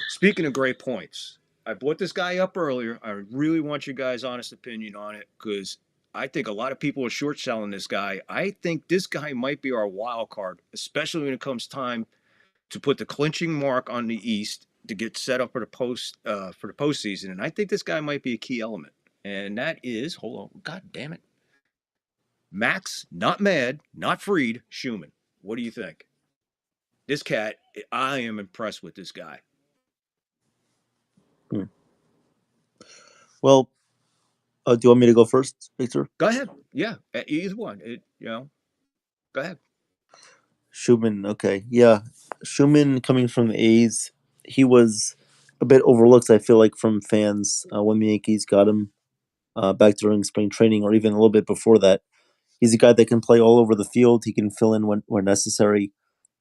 Speaking of great points, I brought this guy up earlier. I really want you guys' honest opinion on it because I think a lot of people are short selling this guy. I think this guy might be our wild card, especially when it comes time to put the clinching mark on the East to get set up for the postseason. And I think this guy might be a key element. And that is, hold on, God damn it, Max, not Mad, not Freed, Schumann. What do you think? This cat, I am impressed with this guy. Well, do you want me to go first, Victor? Go ahead. Yeah, either one. Go ahead. Schumann, okay. Yeah, Schumann coming from the A's, he was a bit overlooked, I feel like, from fans when the Yankees got him back during spring training or even a little bit before that. He's a guy that can play all over the field. He can fill in when necessary.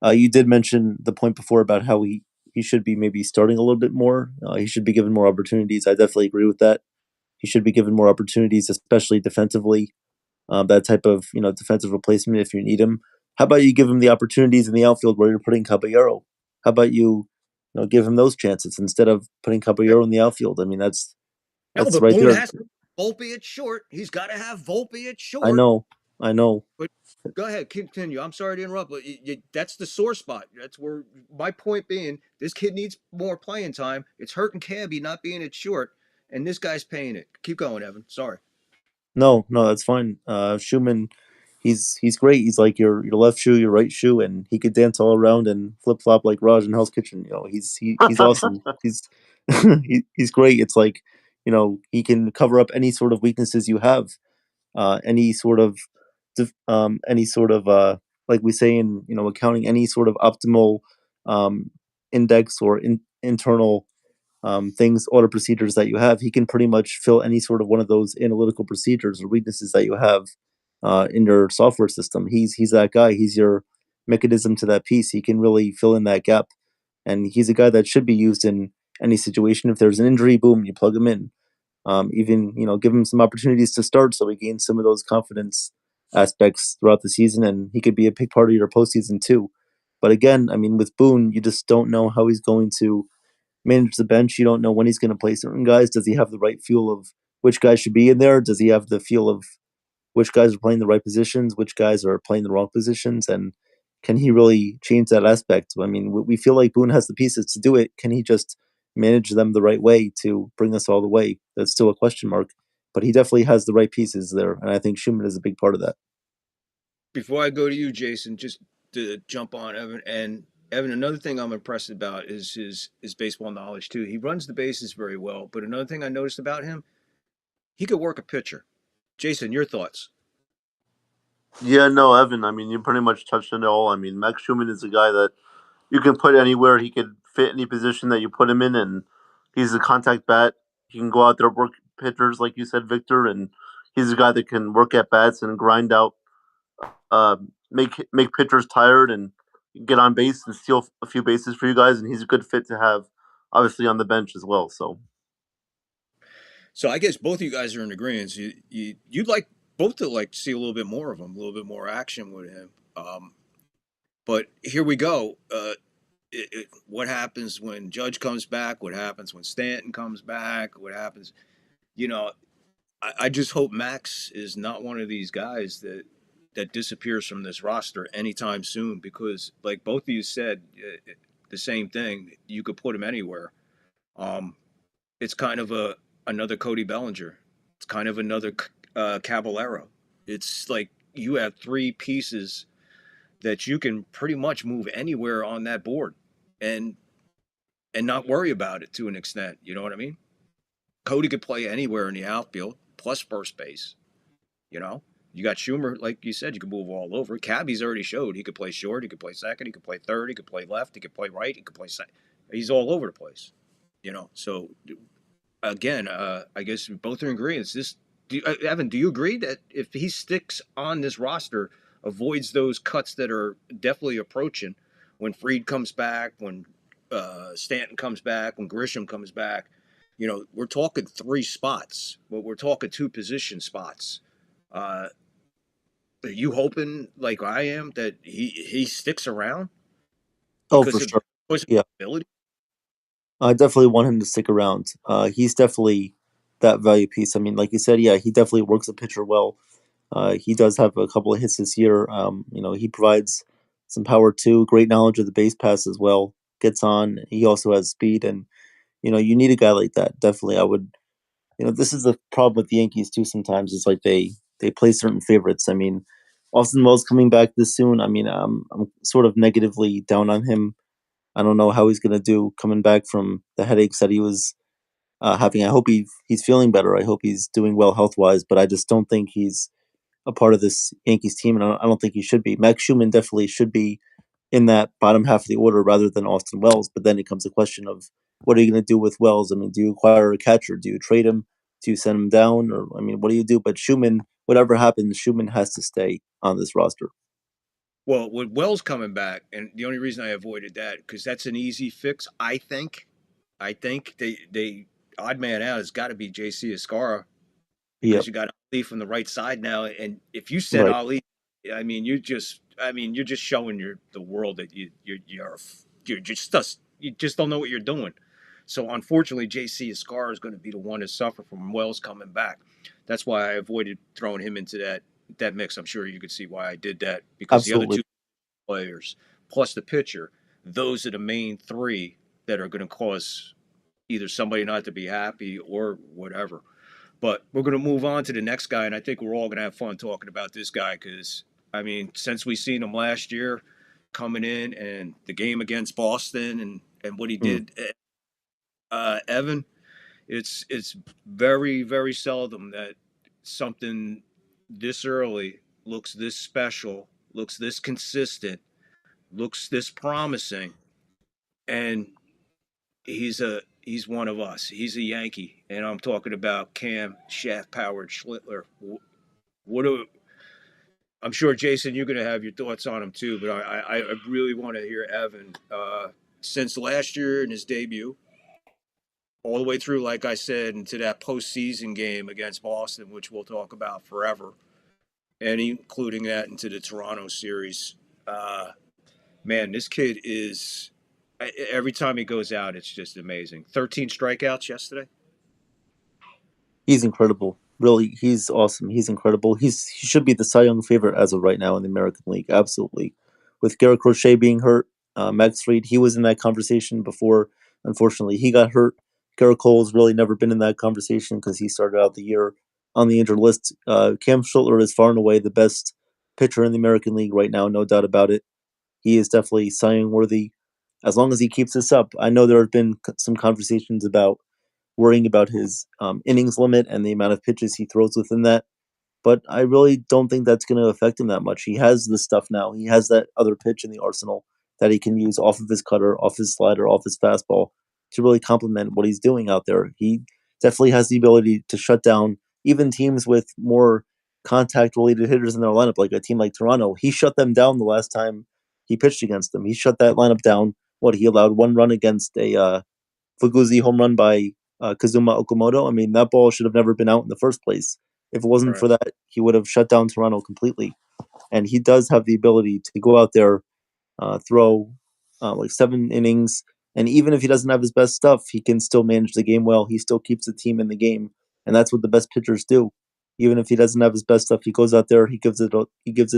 You did mention the point before about how he should be maybe starting a little bit more. He should be given more opportunities. I definitely agree with that. He should be given more opportunities, especially defensively. That type of defensive replacement if you need him. How about you give him the opportunities in the outfield where you're putting Caballero? How about you give him those chances instead of putting Caballero in the outfield? I mean, that's right Boone there. Has Volpe at short. He's got to have Volpe at short. I know. But go ahead, continue. I'm sorry to interrupt, but that's the sore spot. That's where my point being, this kid needs more playing time. It's hurting Cabby not being at short, and this guy's paying it. Keep going, Evan. Sorry. No, no, that's fine. Schumann, he's great. He's like your left shoe, your right shoe, and he could dance all around and flip flop like Raj in Hell's Kitchen. You know, he's awesome. He's he's great. It's like, you know, he can cover up any sort of weaknesses you have, any sort of, any sort of like we say in, you know, accounting, any sort of optimal index or internal things, order procedures that you have. He can pretty much fill any sort of one of those analytical procedures or weaknesses that you have in your software system. He's that guy. He's your mechanism to that piece. He can really fill in that gap, and he's a guy that should be used in any situation. If there's an injury, boom, you plug him in. Even, you know, give him some opportunities to start so he gains some of those confidence aspects throughout the season, and he could be a big part of your postseason too. But again, I mean, with Boone, you just don't know how he's going to manage the bench. You don't know when he's going to play certain guys. Does he have the right feel of which guys should be in there? Does he have the feel of which guys are playing the right positions, which guys are playing the wrong positions, and can he really change that aspect? I mean, we feel like Boone has the pieces to do it. Can he just manage them the right way to bring us all the way? That's still a question mark, but he definitely has the right pieces there, and I think Schumann is a big part of that. Before I go to you, Jason, just to jump on Evan, and Evan, another thing I'm impressed about is his baseball knowledge too. He runs the bases very well, but another thing I noticed about him, he could work a pitcher. Jason, your thoughts? Yeah, no, Evan. I mean, you pretty much touched on it all. I mean, Max Schumann is a guy that you can put anywhere. He could fit any position that you put him in, and he's a contact bat. He can go out there, work pitchers, like you said, Victor, and he's a guy that can work at bats and grind out, make pitchers tired, and get on base and steal a few bases for you guys. And he's a good fit to have, obviously, on the bench as well. So I guess both of you guys are in agreement. You'd like both to like see a little bit more of him, a little bit more action with him. But here we go. What happens when Judge comes back? What happens when Stanton comes back? What happens? You know, I just hope Max is not one of these guys that disappears from this roster anytime soon. Because, like both of you said, the same thing. You could put him anywhere. Um, it's kind of another Cody Bellinger. It's kind of another Caballero. It's like you have three pieces that you can pretty much move anywhere on that board, and not worry about it to an extent. You know what I mean? Cody could play anywhere in the outfield plus first base. You know, you got Schumer, like you said, you can move all over. Cabby's already showed he could play short, he could play second, he could play third, he could play left, he could play right, he could play second. He's all over the place. You know, so again, I guess both are in agreement. Evan, do you agree that if he sticks on this roster, avoids those cuts that are definitely approaching, when Fried comes back, when Stanton comes back, when Grisham comes back, you know, we're talking three spots, but we're talking two position spots. Uh, are you hoping, like I am, that he sticks around Oh, for because sure. of Yeah, ability? I definitely want him to stick around. He's definitely that value piece. I mean, like you said, yeah, he definitely works the pitcher well. He does have a couple of hits this year. You know, he provides some power too. Great knowledge of the base pass as well. Gets on. He also has speed, and you know, you need a guy like that. Definitely, I would. You know, this is the problem with the Yankees too. Sometimes it's like they play certain favorites. I mean, Austin Wells coming back this soon. I mean, I'm sort of negatively down on him. I don't know how he's gonna do coming back from the headaches that he was having. I hope he's feeling better. I hope he's doing well health wise. But I just don't think he's a part of this Yankees team, and I don't think he should be. Max Schumann definitely should be in that bottom half of the order rather than Austin Wells. But then it comes a question of what are you going to do with Wells? I mean, do you acquire a catcher? Do you trade him? Do you send him down? Or I mean, what do you do? But Schumann, whatever happens, Schumann has to stay on this roster. Well, with Wells coming back, and the only reason I avoided that because that's an easy fix, I think. I think they odd man out has got to be J.C. Escara because Yep. you got Ali from the right side now, and if you send Right. Ali, you're just showing the world that you just don't know what you're doing. So unfortunately, J.C. Escara is going to be the one to suffer from Wells coming back. That's why I avoided throwing him into that mix. I'm sure you could see why I did that because the other Absolutely. two players plus the pitcher, those are the main three that are going to cause either somebody not to be happy or whatever. But we're going to move on to the next guy, and I think we're all going to have fun talking about this guy because, I mean, since we seen him last year coming in and the game against Boston and what he did, Evan, it's very, very seldom that something this early looks this special, looks this consistent, looks this promising, and he's one of us. He's a Yankee, and I'm talking about Cam Shaft Powered Schlittler. What do I'm sure, Jason, you're going to have your thoughts on him too, but I really want to hear Evan. Since last year in his debut, all the way through, like I said, into that postseason game against Boston, which we'll talk about forever, and including that into the Toronto series. Man, this kid is. Every time he goes out, it's just amazing. 13 strikeouts yesterday. He's incredible. Really, he's awesome. He's incredible. He should be the Cy Young favorite as of right now in the American League. Absolutely. With Garrett Crochet being hurt, Max Fried, he was in that conversation before. Unfortunately, he got hurt. Garrett Cole's really never been in that conversation because he started out the year on the injured list. Cam Schlittler is far and away the best pitcher in the American League right now, no doubt about it. He is definitely Cy Young worthy as long as he keeps this up. I know there have been some conversations about worrying about his innings limit and the amount of pitches he throws within that. But I really don't think that's going to affect him that much. He has the stuff now. He has that other pitch in the arsenal that he can use off of his cutter, off his slider, off his fastball to really complement what he's doing out there. He definitely has the ability to shut down even teams with more contact-related hitters in their lineup, like a team like Toronto. He shut them down the last time he pitched against them. He shut that lineup down. He allowed one run against a Fuguzi home run by Kazuma Okamoto. I mean, that ball should have never been out in the first place. If it wasn't for that, he would have shut down Toronto completely. And he does have the ability to go out there, throw like 7 innings, and even if he doesn't have his best stuff, he can still manage the game well. He still keeps the team in the game, and that's what the best pitchers do. Even if he doesn't have his best stuff, he goes out there, he gives it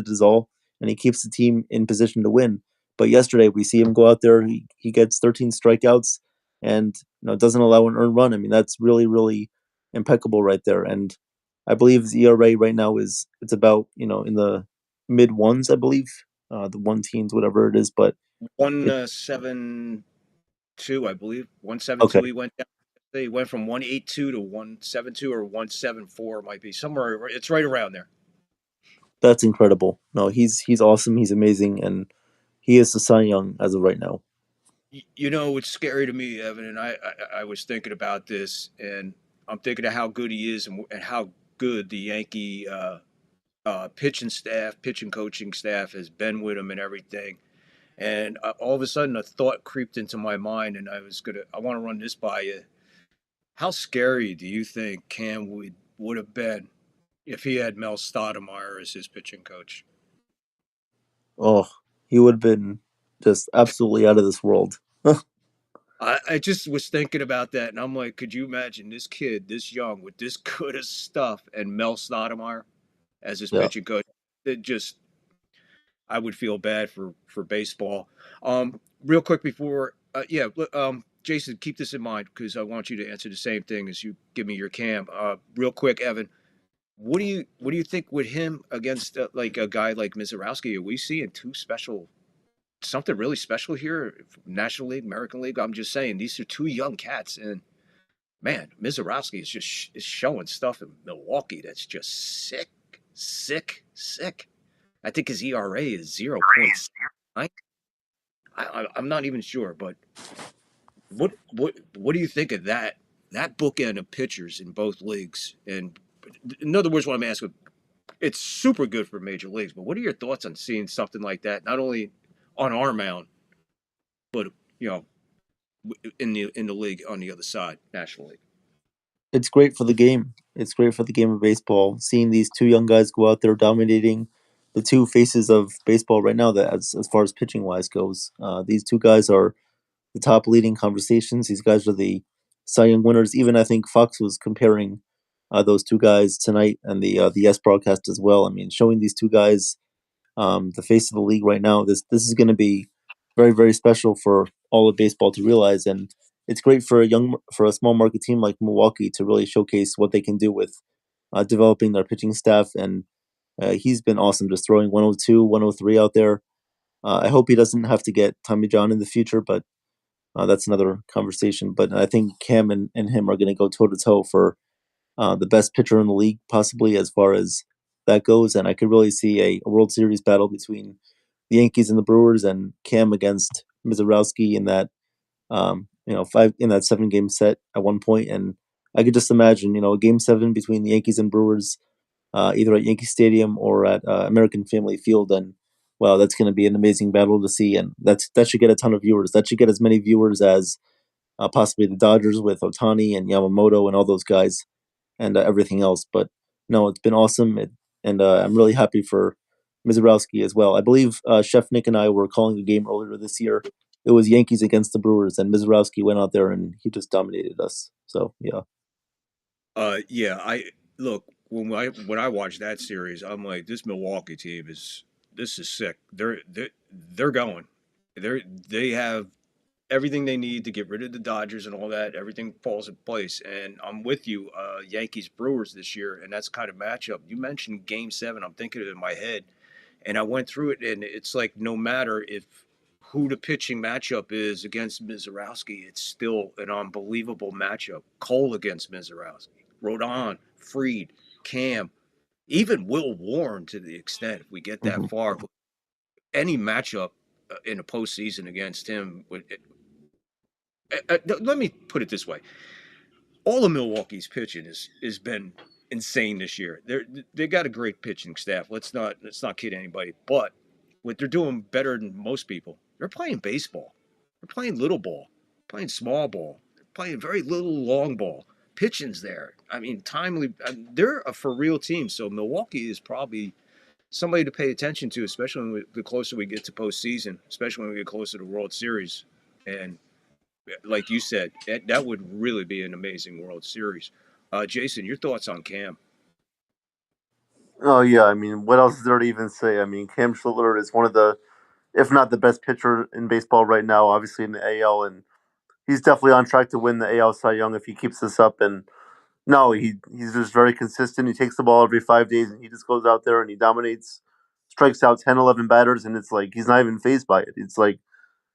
his all, and he keeps the team in position to win. But yesterday, we see him go out there. He gets 13 strikeouts, and doesn't allow an earned run. I mean, that's really, really impeccable right there. And I believe his ERA right now it's about in the mid ones, I believe, the 1 teens, whatever it is. But 172, I believe. 172. Okay. He went down. He went from 182 to 172 or 174, might be somewhere. It's right around there. That's incredible. No, he's awesome. He's amazing, and he is the Cy Young as of right now. It's scary to me, Evan, and I was thinking about this, and I'm thinking of how good he is and how good the Yankee pitching coaching staff has been with him and everything. And all of a sudden, a thought creeped into my mind, and I want to run this by you. How scary do you think Cam would have been if he had Mel Stoudemire as his pitching coach? Oh, he would have been just absolutely out of this world. I just was thinking about that, and I'm like, could you imagine this kid, this young, with this good of stuff, and Mel Stoudemire as his pitching coach? I would feel bad for baseball. Real quick before, Jason, keep this in mind because I want you to answer the same thing as you give me your Cam. Real quick, Evan, what do you think with him against like a guy like Mizorowski? Are we seeing something really special here? National League, American League. I'm just saying these are 2 young cats, and man, Mizorowski is showing stuff in Milwaukee that's just sick. I think his ERA is 0.9. I'm not even sure, but what do you think of that bookend of pitchers in both leagues? And in other words, what I'm asking, it's super good for major leagues, but what are your thoughts on seeing something like that, not only on our mound, but in the league on the other side, National League? It's great for the game. It's great for the game of baseball. Seeing these 2 young guys go out there dominating the 2 faces of baseball right now, that as far as pitching wise goes, these 2 guys are the top leading conversations. These guys are the Cy Young winners. Even I think Fox was comparing those 2 guys tonight, and the Yes broadcast as well. I mean, showing these 2 guys the face of the league right now. This is going to be very, very special for all of baseball to realize. And it's great for a small market team like Milwaukee to really showcase what they can do with developing their pitching staff. And he's been awesome, just throwing 102, 103 out there. I hope he doesn't have to get Tommy John in the future, but that's another conversation. But I think Cam and him are going to go toe to toe for the best pitcher in the league, possibly, as far as that goes. And I could really see a World Series battle between the Yankees and the Brewers, and Cam against Mizorowski in that five in that 7-game set at one point. And I could just imagine, a game 7 between the Yankees and Brewers, either at Yankee Stadium or at American Family Field. And wow, that's going to be an amazing battle to see. And that should get a ton of viewers. That should get as many viewers as possibly the Dodgers with Otani and Yamamoto and all those guys and everything else. But no, it's been awesome. And I'm really happy for Mizorowski as well. I believe Chef Nick and I were calling a game earlier this year. It was Yankees against the Brewers, and Mizorowski went out there and he just dominated us. So yeah. Yeah. I look when I watch that series, I'm like, this Milwaukee team is sick. They're going. They have everything they need to get rid of the Dodgers and all that. Everything falls in place. And I'm with you, Yankees Brewers this year, and that's kind of matchup. You mentioned Game 7. I'm thinking of it in my head, and I went through it, and it's like no matter who the pitching matchup is against Mizorowski, it's still an unbelievable matchup. Cole against Mizorowski, Rodon, Fried, Cam, even Will Warren to the extent if we get that far. Any matchup in a postseason against him let me put it this way: all of Milwaukee's pitching has been insane this year. They got a great pitching staff. Let's not kid anybody. But what they're doing better than most people, they're playing baseball. They're playing little ball, playing small ball, they're playing very little long ball. Pitching's there. I mean, timely. They're a for real team. So Milwaukee is probably somebody to pay attention to, especially the closer we get to postseason, especially when we get closer to World Series. And like you said, that would really be an amazing World Series. Jason, your thoughts on Cam? Oh yeah, I mean, what else is there to even say? I mean, Cam Schlitter is one of the, if not the best pitcher in baseball right now, obviously in the AL, and he's definitely on track to win the AL Cy Young if he keeps this up. And no, he's just very consistent. He takes the ball every 5 days, and he just goes out there and he dominates, strikes out 10, 11 batters, and it's like he's not even phased by it. It's like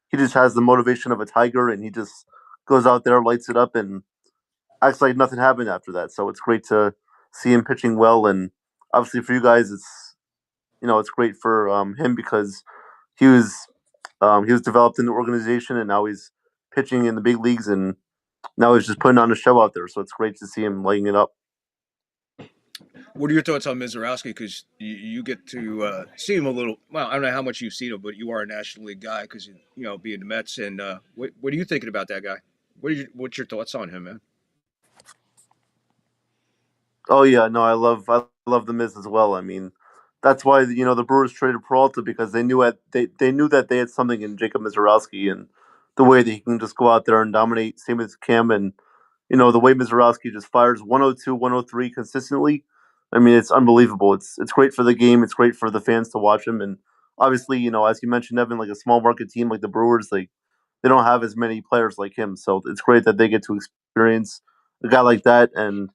he just has the motivation of a tiger, and he just goes out there, lights it up, and acts like nothing happened after that. So it's great to see him pitching well, and obviously for you guys, it's great for him because he was he was developed in the organization, and now he's pitching in the big leagues, and now he's just putting on a show out there. So it's great to see him lighting it up. What are your thoughts on Mizorowski? Because you get to see him a little. Well, I don't know how much you've seen him, but you are a National League guy because being the Mets. And what are you thinking about that guy? What's your thoughts on him, man? Oh yeah, no, I love the Miz as well. I mean, that's why the Brewers traded Peralta because they knew that they had something in Jacob Mizorowski and the way that he can just go out there and dominate. Same as Cam and the way Mizorowski just fires 102, 103 consistently. I mean, it's unbelievable. It's great for the game. It's great for the fans to watch him. And obviously, as you mentioned, Evan, like a small market team like the Brewers, like they don't have as many players like him. So it's great that they get to experience a guy like that. And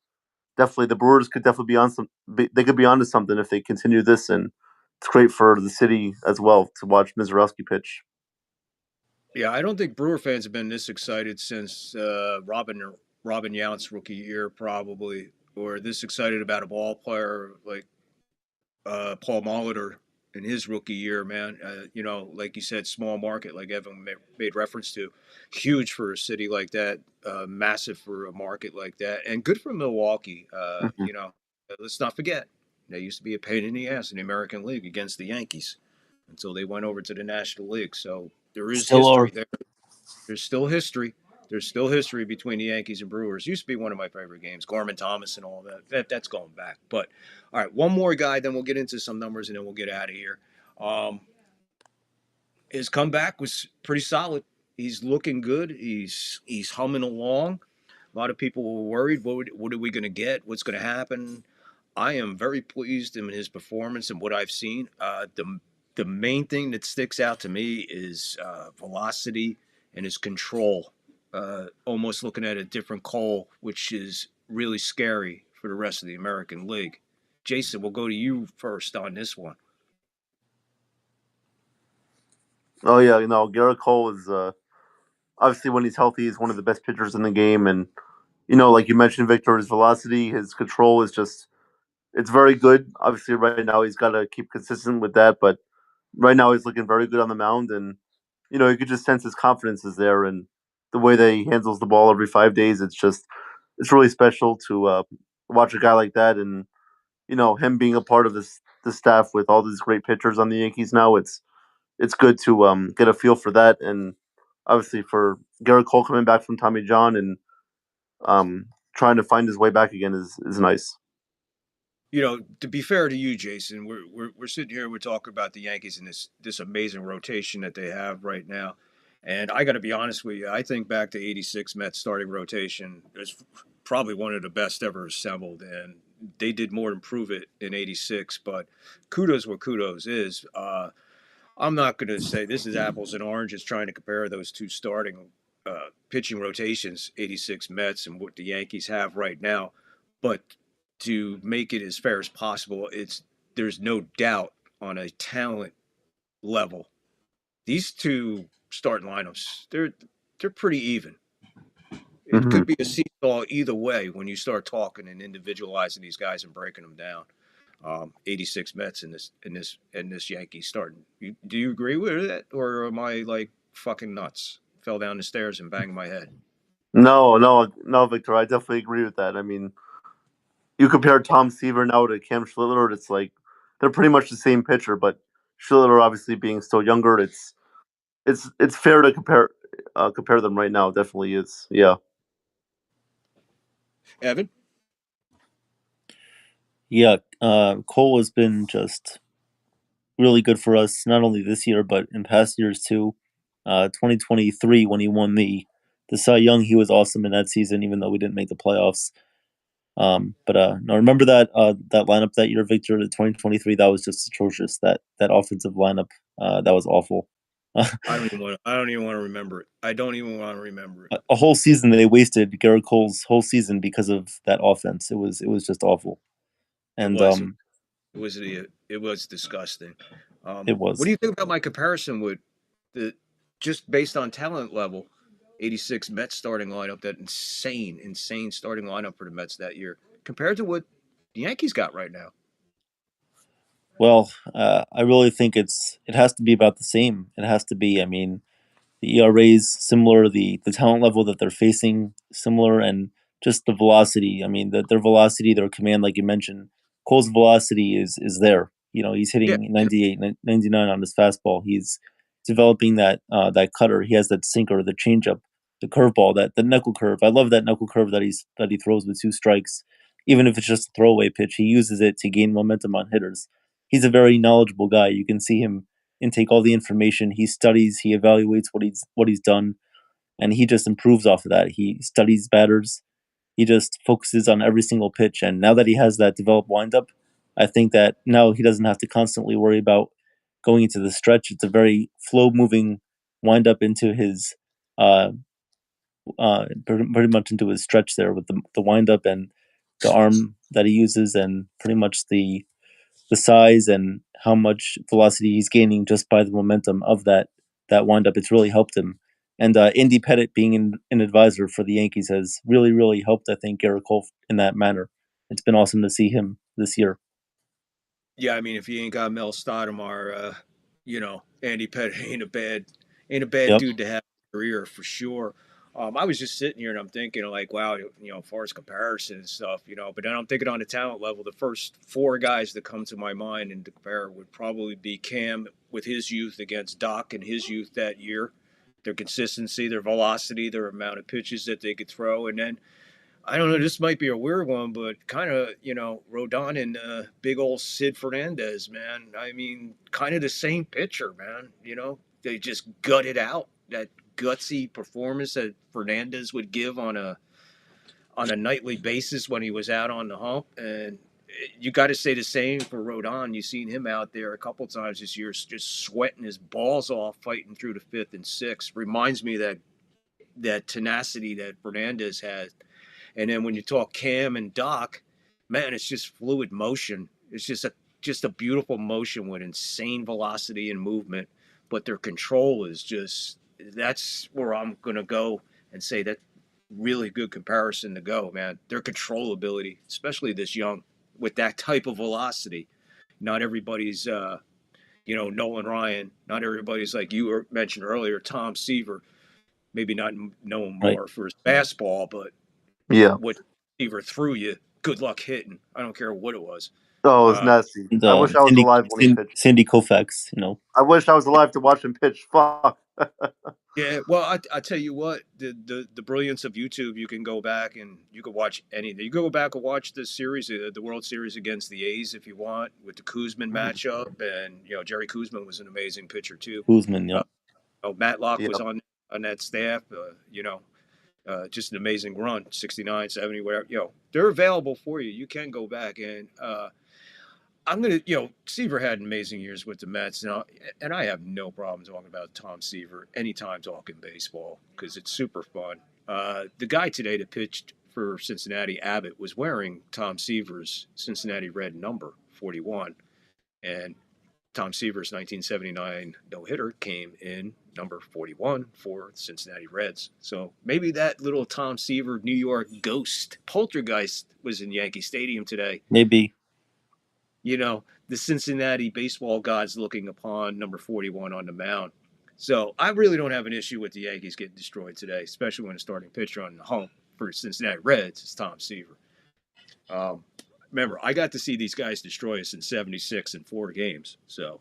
definitely, the Brewers could definitely be on they could be onto something if they continue this. And it's great for the city as well to watch Mizorowski pitch. Yeah, I don't think Brewer fans have been this excited since Robin Yount's rookie year, probably, or this excited about a ball player like Paul Molitor in his rookie year, man. Like you said, small market, like Evan made reference to, huge for a city like that, massive for a market like that, and good for Milwaukee. Let's not forget they used to be a pain in the ass in the American League against the Yankees until they went over to the National League. So there is Still history are. there. There's still history. There's still history between the Yankees and Brewers. Used to be one of my favorite games. Gorman Thomas and all that. That's going back. But all right, one more guy, then we'll get into some numbers and then we'll get out of here. His comeback was pretty solid. He's looking good. He's humming along. A lot of people were worried. What are we going to get? What's going to happen? I am very pleased in his performance and what I've seen. The main thing that sticks out to me is velocity and his control. almost looking at a different Cole, which is really scary for the rest of the American League. Jason, we'll go to you first on this one. Oh yeah, Garrett Cole is obviously when he's healthy, he's one of the best pitchers in the game, and like you mentioned, Victor, his velocity, his control is just it's very good. Obviously, right now he's got to keep consistent with that, but right now he's looking very good on the mound, and you could just sense his confidence is there, and the way that he handles the ball every 5 days, it's really special to watch a guy like that, and him being a part of this staff with all these great pitchers on the Yankees now. It's good to get a feel for that, and obviously for Garrett Cole coming back from Tommy John and trying to find his way back again is nice. To be fair to you, Jason, we're sitting here, we're talking about the Yankees and this amazing rotation that they have right now. And I got to be honest with you, I think back to '86 Mets starting rotation is probably one of the best ever assembled, and they did more to improve it in '86. But kudos where kudos is. I'm not going to say this is apples and oranges trying to compare those two starting pitching rotations, '86 Mets and what the Yankees have right now, but to make it as fair as possible, there's no doubt on a talent level. These two starting lineups, they're pretty even. It could be a seesaw either way when you start talking and individualizing these guys and breaking them down. 86 Mets in this Yankees starting. Do you agree with that, or am I like fucking nuts? Fell down the stairs and banged my head. No, Victor. I definitely agree with that. I mean, you compare Tom Seaver now to Cam Schlittler, it's like they're pretty much the same pitcher, but Schlittler obviously being still younger, it's fair to compare them right now. It definitely is. Yeah. Evan? Yeah, Cole has been just really good for us, not only this year but in past years too. 2023 when he won the Cy Young, he was awesome in that season, even though we didn't make the playoffs. But no, remember that lineup that year, Victor, the 2023. That was just atrocious. That offensive lineup, that was awful. I don't even want to remember it. I don't even want to remember it. A whole season they wasted Garrett Cole's whole season because of that offense. It was just awful. And it was disgusting. It was. What do you think about my comparison with just based on talent level, '86 Mets starting lineup, that insane starting lineup for the Mets that year, compared to what the Yankees got right now? Well, I really think it has to be about the same. It has to be. I mean, the ERA's similar, the talent level that they're facing similar, and just the velocity. I mean, their velocity, their command, like you mentioned, Cole's velocity is there. He's hitting 98, 99 on his fastball. He's developing that cutter. He has that sinker, the changeup, the curveball, that the knuckle curve. I love that knuckle curve that he throws with two strikes. Even if it's just a throwaway pitch, he uses it to gain momentum on hitters. He's a very knowledgeable guy. You can see him intake all the information. He studies, he evaluates what he's done, and he just improves off of that. He studies batters. He just focuses on every single pitch. And now that he has that developed windup, I think that now he doesn't have to constantly worry about going into the stretch. It's a very flow moving windup into his pretty much into his stretch there with the windup and the arm that he uses, and pretty much the size and how much velocity he's gaining just by the momentum of that windup. It's really helped him. And Andy Pettit being an advisor for the Yankees has really, really helped, I think, Garrett Cole in that manner. It's been awesome to see him this year. Yeah, I mean, if he ain't got Mel Stoudemire, Andy Pettit ain't a bad dude to have a career for sure. I was just sitting here and I'm thinking like, wow, as far as comparison and stuff, but then I'm thinking on the talent level, the first four guys that come to my mind and to compare would probably be Cam with his youth against Doc and his youth that year, their consistency, their velocity, their amount of pitches that they could throw. And then, I don't know, this might be a weird one, but kind of, Rodon and big old Sid Fernandez, man. I mean, kind of the same pitcher, man. They just gutted out that gutsy performance that Fernandez would give on a nightly basis when he was out on the hump. And you got to say the same for Rodon. You've seen him out there a couple times this year, just sweating his balls off, fighting through the fifth and sixth. Reminds me of that that tenacity that Fernandez had. And then when you talk Cam and Doc, man, it's just fluid motion. It's just a beautiful motion with insane velocity and movement. But their control is just that's where I'm gonna go and say that really good comparison to go, man. Their control ability, especially this young, with that type of velocity. Not everybody's Nolan Ryan. Not everybody's like you mentioned earlier, Tom Seaver. Maybe not known Right. more for his fastball, but Yeah. what Seaver threw you, good luck hitting. I don't care what it was. Oh, it was nasty. I wish I was Sandy, alive when he pitched. Sandy Koufax, you know. I wish I was alive to watch him pitch. Fuck. Yeah, well, I tell you what, the brilliance of YouTube, you can go back and you can watch anything. You can go back and watch the series, the World Series against the A's if you want, with the Kuzman matchup, and Jerry Kuzman was an amazing pitcher too. Kuzman, yeah. Matlock Yep. was on that staff. Just an amazing run, 69, 70, whatever. They're available for you. You can go back and I'm going to, Seaver had amazing years with the Mets, and I have no problem talking about Tom Seaver anytime talking baseball because it's super fun. The guy today that pitched for Cincinnati, Abbott, was wearing Tom Seaver's Cincinnati Red number, 41, and Tom Seaver's 1979 no-hitter came in number 41 for Cincinnati Reds. So maybe that little Tom Seaver New York ghost poltergeist was in Yankee Stadium today. Maybe. The Cincinnati baseball gods looking upon number 41 on the mound. So I really don't have an issue with the Yankees getting destroyed today, especially when the starting pitcher on the home for Cincinnati Reds is Tom Seaver. Remember, I got to see these guys destroy us in 76 in 4 games. So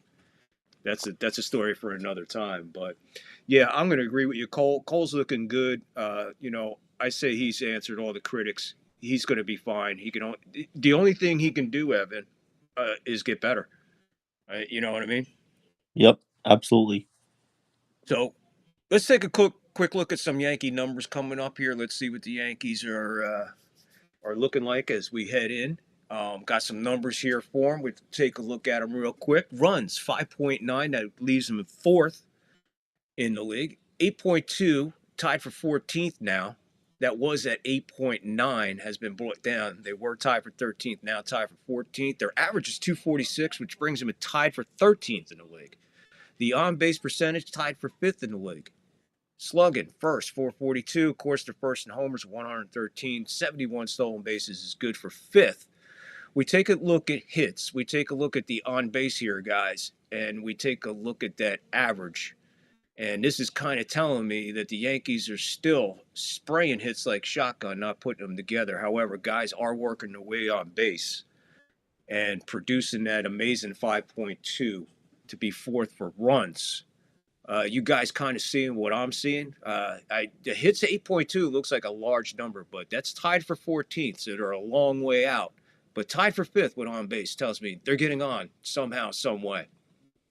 that's a story for another time. But, yeah, I'm going to agree with you. Cole's looking good. I say he's answered all the critics. He's going to be fine. The only thing he can do, Evan, is get better. You know what I mean? Yep, absolutely. So let's take a quick look at some Yankee numbers coming up here. Let's see what the Yankees are looking like as we head in. Got some numbers here for them. We'll take a look at them real quick. Runs, 5.9. That leaves them in 4th in the league. 8.2, tied for 14th now. That was at 8.9, has been brought down. They were tied for 13th, now tied for 14th. Their average is 246, which brings them tied for 13th in the league. The on-base percentage tied for 5th in the league. Slugging, first, 442. Of course, their first in homers, 113. 71 stolen bases is good for 5th. We take a look at hits. We take a look at the on-base here, guys, and we take a look at that average. And this is kind of telling me that the Yankees are still spraying hits like shotgun, not putting them together. However, guys are working their way on base and producing that amazing 5.2 to be 4th for runs. You guys kind of seeing what I'm seeing. The hits 8.2 looks like a large number, but that's tied for 14th, so they're a long way out. But tied for 5th with on base tells me they're getting on somehow, some way.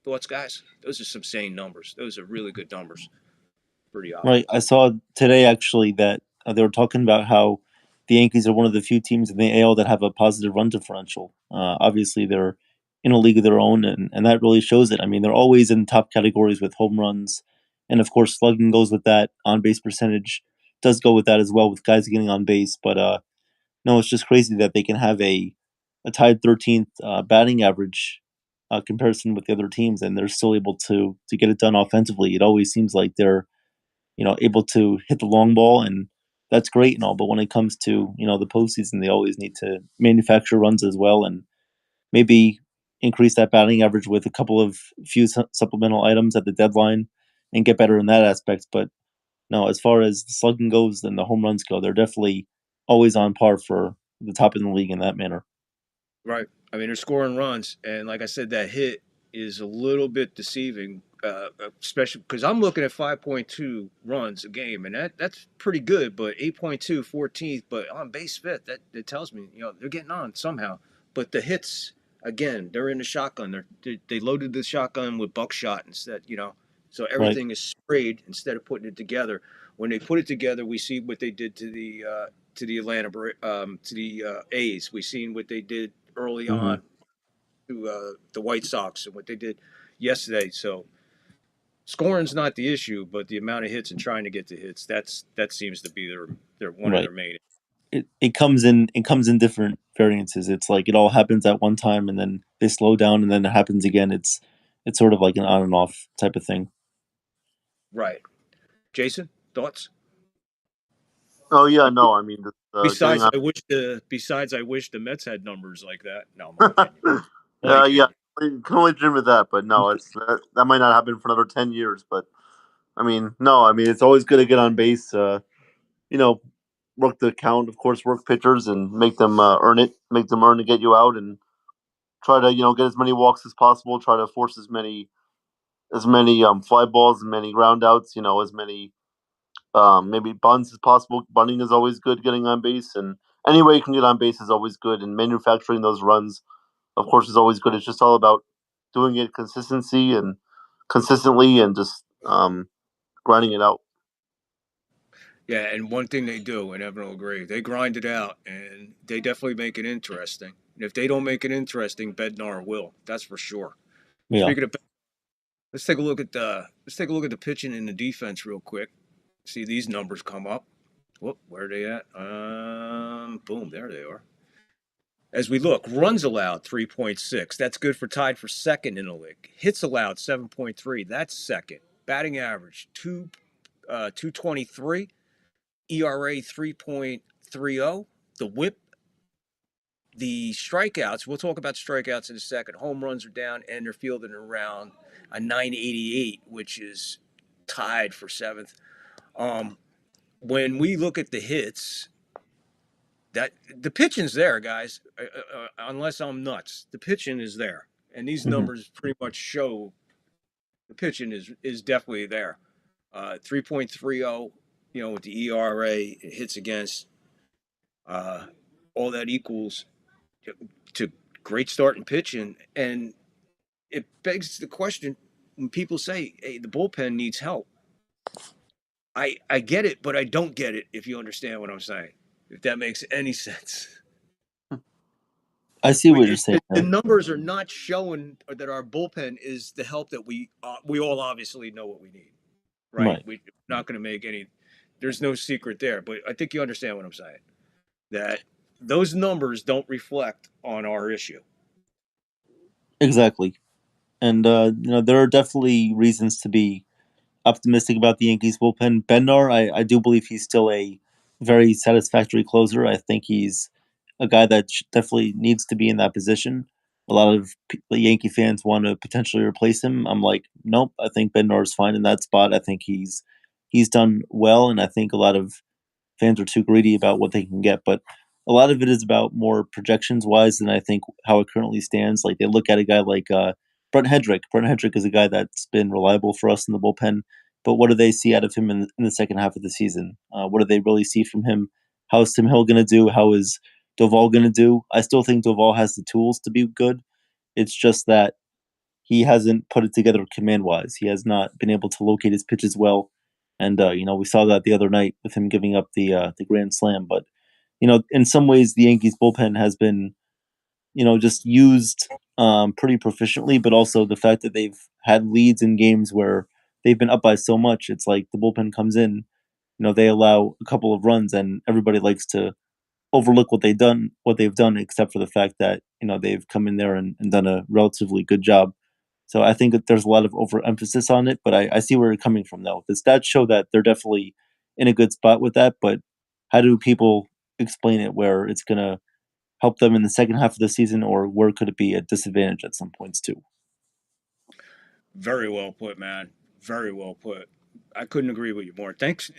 Thoughts, guys? Those are some sane numbers. Those are really good numbers. Pretty obvious. Right. I saw today actually that they were talking about how the Yankees are one of the few teams in the AL that have a positive run differential. Obviously, they're in a league of their own, and that really shows it. I mean, they're always in top categories with home runs, and of course, slugging goes with that. On base percentage does go with that as well, with guys getting on base. But no, it's just crazy that they can have a tied 13th batting average comparison with the other teams, and they're still able to get it done offensively. It always seems like they're able to hit the long ball, and that's great and all. But when it comes to the postseason, they always need to manufacture runs as well, and maybe increase that batting average with a couple of few supplemental items at the deadline and get better in that aspect. But no, as far as the slugging goes and the home runs go, they're definitely always on par for the top in the league in that manner. Right. I mean, they're scoring runs, and like I said, that hit is a little bit deceiving, especially because I'm looking at 5.2 runs a game, and that's pretty good. But 8.2, 14th, but on base 5th, that tells me they're getting on somehow. But the hits, again, they're in the shotgun. They loaded the shotgun with buckshot instead, so everything is sprayed instead of putting it together. When they put it together, we see what they did to the A's. We seen what they did early on to the White Sox and what they did yesterday. So Scoring's not the issue, but the amount of hits and trying to get to hits, that seems to be their one of Right. their main. It comes in different variances. It's like it all happens at one time and then they slow down and then it happens again. It's sort of like an on and off type of thing. Right. Jason, thoughts? Oh yeah, no, I mean, just getting Besides, on. I wish the Mets had numbers like that. No, I'm only kidding. Only Yeah, kidding. you can only dream of that, but no, that might not happen for another 10 years. But I mean, no, I mean, it's always good to get on base. You know, work the count, of course, work pitchers and make them earn it, make them earn to get you out, and try to get as many walks as possible. Try to force as many fly balls, as many ground outs. As many maybe bunts as possible. Bunting is always good. Getting on base and any way you can get on base is always good. And manufacturing those runs, of course, is always good. It's just all about doing it consistently and just grinding it out. Yeah, and one thing they do, and Evan will agree, they grind it out, and they definitely make it interesting. And if they don't make it interesting, Bednar will. That's for sure. Yeah. Speaking of, let's take a look at the pitching and the defense real quick. See these numbers come up. Whoop, where are they at? Boom, there they are. As we look, runs allowed 3.6. That's good for tied for second in the league. Hits allowed 7.3. That's second. Batting average 223. ERA 3.30. The whip, the strikeouts. We'll talk about strikeouts in a second. Home runs are down, and they're fielding around a 988, which is tied for seventh. When we look at the hits, that the pitching's there, guys. Unless I'm nuts, the pitching is there, and these numbers pretty much show the pitching is definitely there. 3.30, with the ERA, hits against, all that equals to great start and pitching, and it begs the question when people say, "Hey, the bullpen needs help." I get it, but I don't get it. If you understand what I'm saying, if that makes any sense. I see what you're saying. The numbers are not showing that our bullpen is the help that we all obviously know what we need, right? We're not going to make any. There's no secret there, but I think you understand what I'm saying. That those numbers don't reflect on our issue. Exactly. And there are definitely reasons to be optimistic about the Yankees bullpen. Bednar, I do believe he's still a very satisfactory closer. I think he's a guy that definitely needs to be in that position. A lot of the Yankee fans want to potentially replace him. I'm like, nope. I think Bednar is fine in that spot. I think he's done well, and I think a lot of fans are too greedy about what they can get. But a lot of it is about more projections wise than I think how it currently stands. Like they look at a guy like Brent Hedrick. Brent Hedrick is a guy that's been reliable for us in the bullpen. But what do they see out of him in the second half of the season? What do they really see from him? How is Tim Hill going to do? How is Doval going to do? I still think Doval has the tools to be good. It's just that he hasn't put it together command wise. He has not been able to locate his pitches well. And we saw that the other night with him giving up the grand slam. But in some ways, the Yankees bullpen has been just used pretty proficiently. But also the fact that they've had leads in games where they've been up by so much, it's like the bullpen comes in. They allow a couple of runs, and everybody likes to overlook what they've done, except for the fact that they've come in there and done a relatively good job. So I think that there's a lot of overemphasis on it, but I see where you're coming from, though. The stats show that they're definitely in a good spot with that, but how do people explain it where it's going to help them in the second half of the season, or where could it be a disadvantage at some points, too? Very well put, man. Very well put. I couldn't agree with you more. Thanks.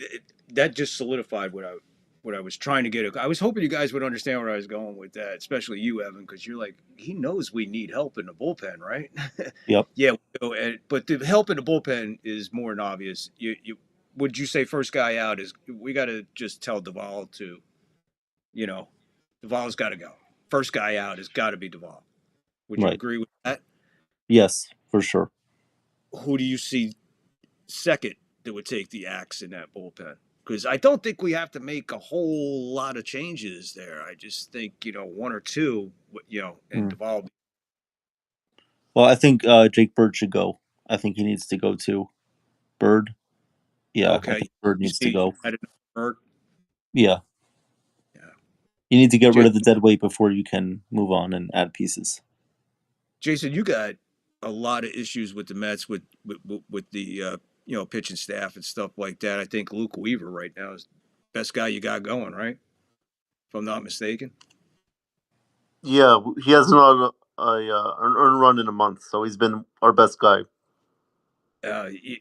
That just solidified what I was trying to get. I was hoping you guys would understand where I was going with that, especially you, Evan, because you're like, he knows we need help in the bullpen, right? Yep. Yeah, but the help in the bullpen is more than obvious. Would you say first guy out is we got to just tell Duvall to, Duvall's got to go. First guy out has got to be Duvall. Would you agree with that? Yes, for sure. Who do you see second that would take the axe in that bullpen? Because I don't think we have to make a whole lot of changes there. I just think, one or two, and Duvall. Well, I think Jake Bird should go. I think he needs to go too. Bird. Yeah, I Okay. think Bird You needs to see, go. I didn't Bird. Yeah. Yeah. You need to get rid Jay, of the dead weight before you can move on and add pieces. Jason, you got a lot of issues with the Mets with the pitching staff and stuff like that. I think Luke Weaver right now is the best guy you got going, right? If I'm not mistaken. Yeah, he hasn't had an earned run in a month, so he's been our best guy.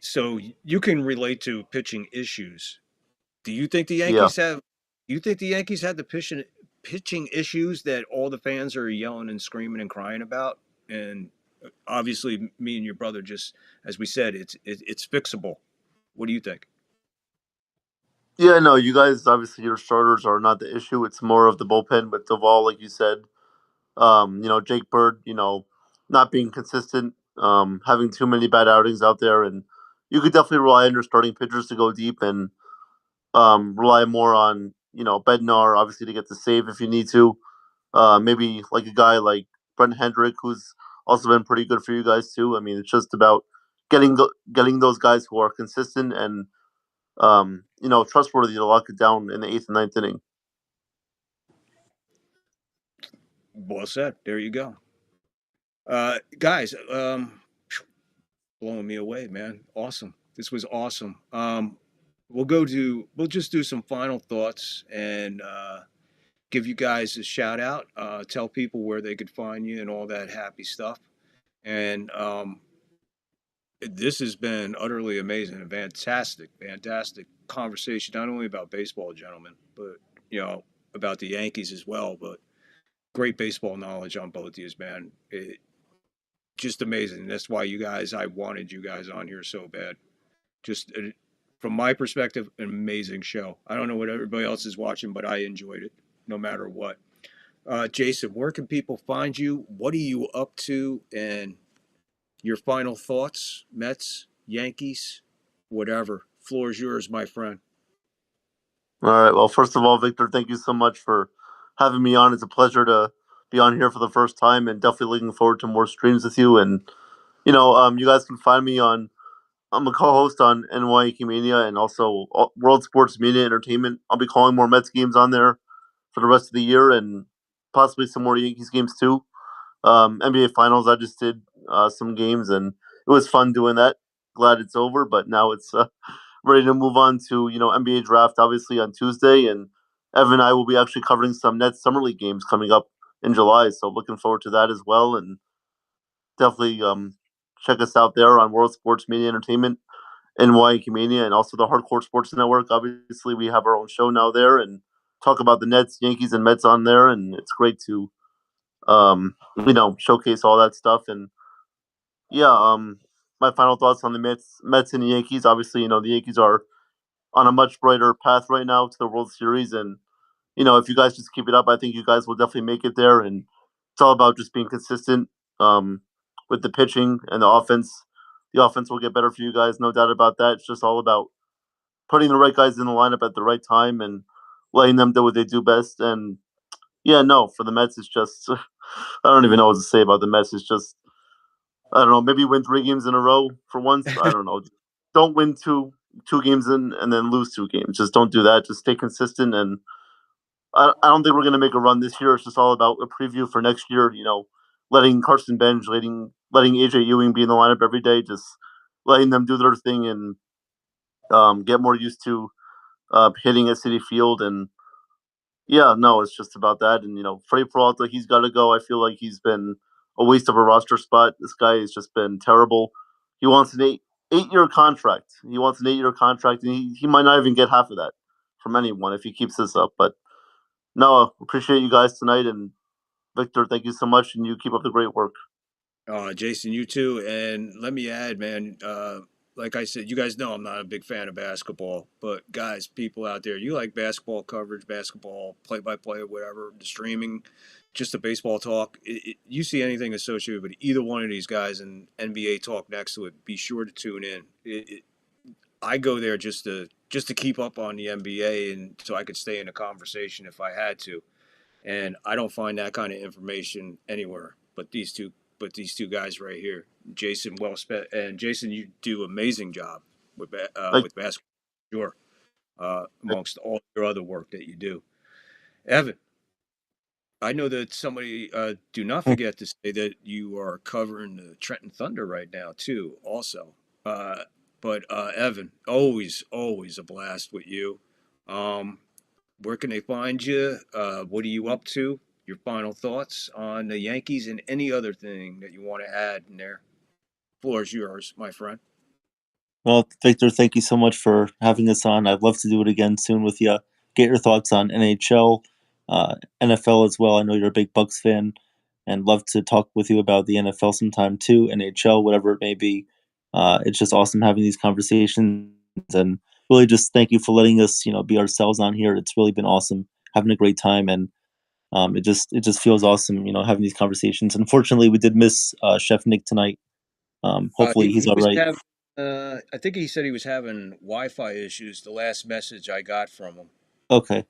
So you can relate to pitching issues. Do you think the Yeah. Yankees have? Do you think the Yankees had the pitching issues that all the fans are yelling and screaming and crying about? And obviously, me and your brother just, as we said, it's fixable. What do you think? Yeah, no, you guys obviously your starters are not the issue. It's more of the bullpen with Duvall, like you said. Jake Bird, not being consistent, having too many bad outings out there, and you could definitely rely on your starting pitchers to go deep and rely more on Bednar obviously to get the save if you need to. Maybe like a guy like Brent Hendrick, who's also been pretty good for you guys too. I mean, it's just about getting those guys who are consistent and trustworthy to lock it down in the eighth and ninth inning. Well said. There you go. Guys, blowing me away, man. Awesome. This was awesome. We'll just do some final thoughts and give you guys a shout out. Tell people where they could find you and all that happy stuff. And this has been utterly amazing and fantastic conversation, not only about baseball, gentlemen, but about the Yankees as well. But great baseball knowledge on both of you, man. Just amazing. That's why I wanted you guys on here so bad. Just from my perspective, an amazing show. I don't know what everybody else is watching, but I enjoyed it no matter what. Jason, where can people find you? What are you up to? And your final thoughts, Mets, Yankees, whatever. Floor is yours, my friend. All right. Well, first of all, Victor, thank you so much for having me on. It's a pleasure to be on here for the first time, and definitely looking forward to more streams with you. And you guys can find me on. I'm a co-host on NY Mania and also World Sports Media Entertainment. I'll be calling more Mets games on there for the rest of the year and possibly some more Yankees games too. NBA Finals, I just did some games and it was fun doing that. Glad it's over, but now it's ready to move on to NBA draft obviously on Tuesday, and Evan and I will be actually covering some Nets summer league games coming up in July. So looking forward to that as well, and definitely check us out there on World Sports Media Entertainment, NY Mania, and also the Hardcore Sports Network. Obviously, we have our own show now there and talk about the Nets, Yankees, and Mets on there, and it's great to showcase all that stuff. And yeah, my final thoughts on the Mets and the Yankees. Obviously, the Yankees are on a much brighter path right now to the World Series, and if you guys just keep it up, I think you guys will definitely make it there. And it's all about just being consistent with the pitching and the offense. The offense will get better for you guys, no doubt about that. It's just all about putting the right guys in the lineup at the right time and letting them do what they do best. And yeah, no, for the Mets, it's just I don't even know what to say about the Mets. It's just I don't know, maybe win 3 games in a row for once. I don't know. Don't win two games in and then lose 2 games. Just don't do that. Just stay consistent. And I don't think we're gonna make a run this year. It's just all about a preview for next year. Letting Carson Bench, letting AJ Ewing be in the lineup every day, just letting them do their thing and get more used to hitting at City Field. And yeah, no, it's just about that. And Freddie Peralta, he's got to go. I feel like he's been a waste of a roster spot. This guy has just been terrible. He wants an eight-year contract. He wants an 8-year contract, and he might not even get half of that from anyone if he keeps this up. But no, appreciate you guys tonight, and Victor, thank you so much, and you keep up the great work. Jason, you too. And let me add, man, like I said, you guys know I'm not a big fan of basketball, but guys, people out there, you like basketball coverage, basketball play by play, whatever, the streaming, just the baseball talk. You see anything associated with either one of these guys and NBA talk next to it, be sure to tune in. I go there just to keep up on the NBA and so I could stay in a conversation if I had to. And I don't find that kind of information anywhere but these two guys right here. Jason, well spent, and Jason, you do amazing job. Thank with basketball, sure, amongst all your other work that you do. Evan, I know that somebody, do not forget to say that you are covering the Trenton Thunder right now, too, also. Uh, but Evan, always a blast with you. Um, where can they find you? What are you up to? Your final thoughts on the Yankees and any other thing that you want to add in there. Floor is yours, my friend. Well, Victor, thank you so much for having us on. I'd love to do it again soon with you. Get your thoughts on NHL, NFL as well. I know you're a big Bucks fan, and love to talk with you about the NFL sometime too. NHL, whatever it may be. It's just awesome having these conversations, and really just thank you for letting us, be ourselves on here. It's really been awesome, having a great time, and it just feels awesome, having these conversations. Unfortunately, we did miss Chef Nick tonight. Hopefully, he's He all was right. having, I think he said he was having Wi-Fi issues. The last message I got from him, Okay.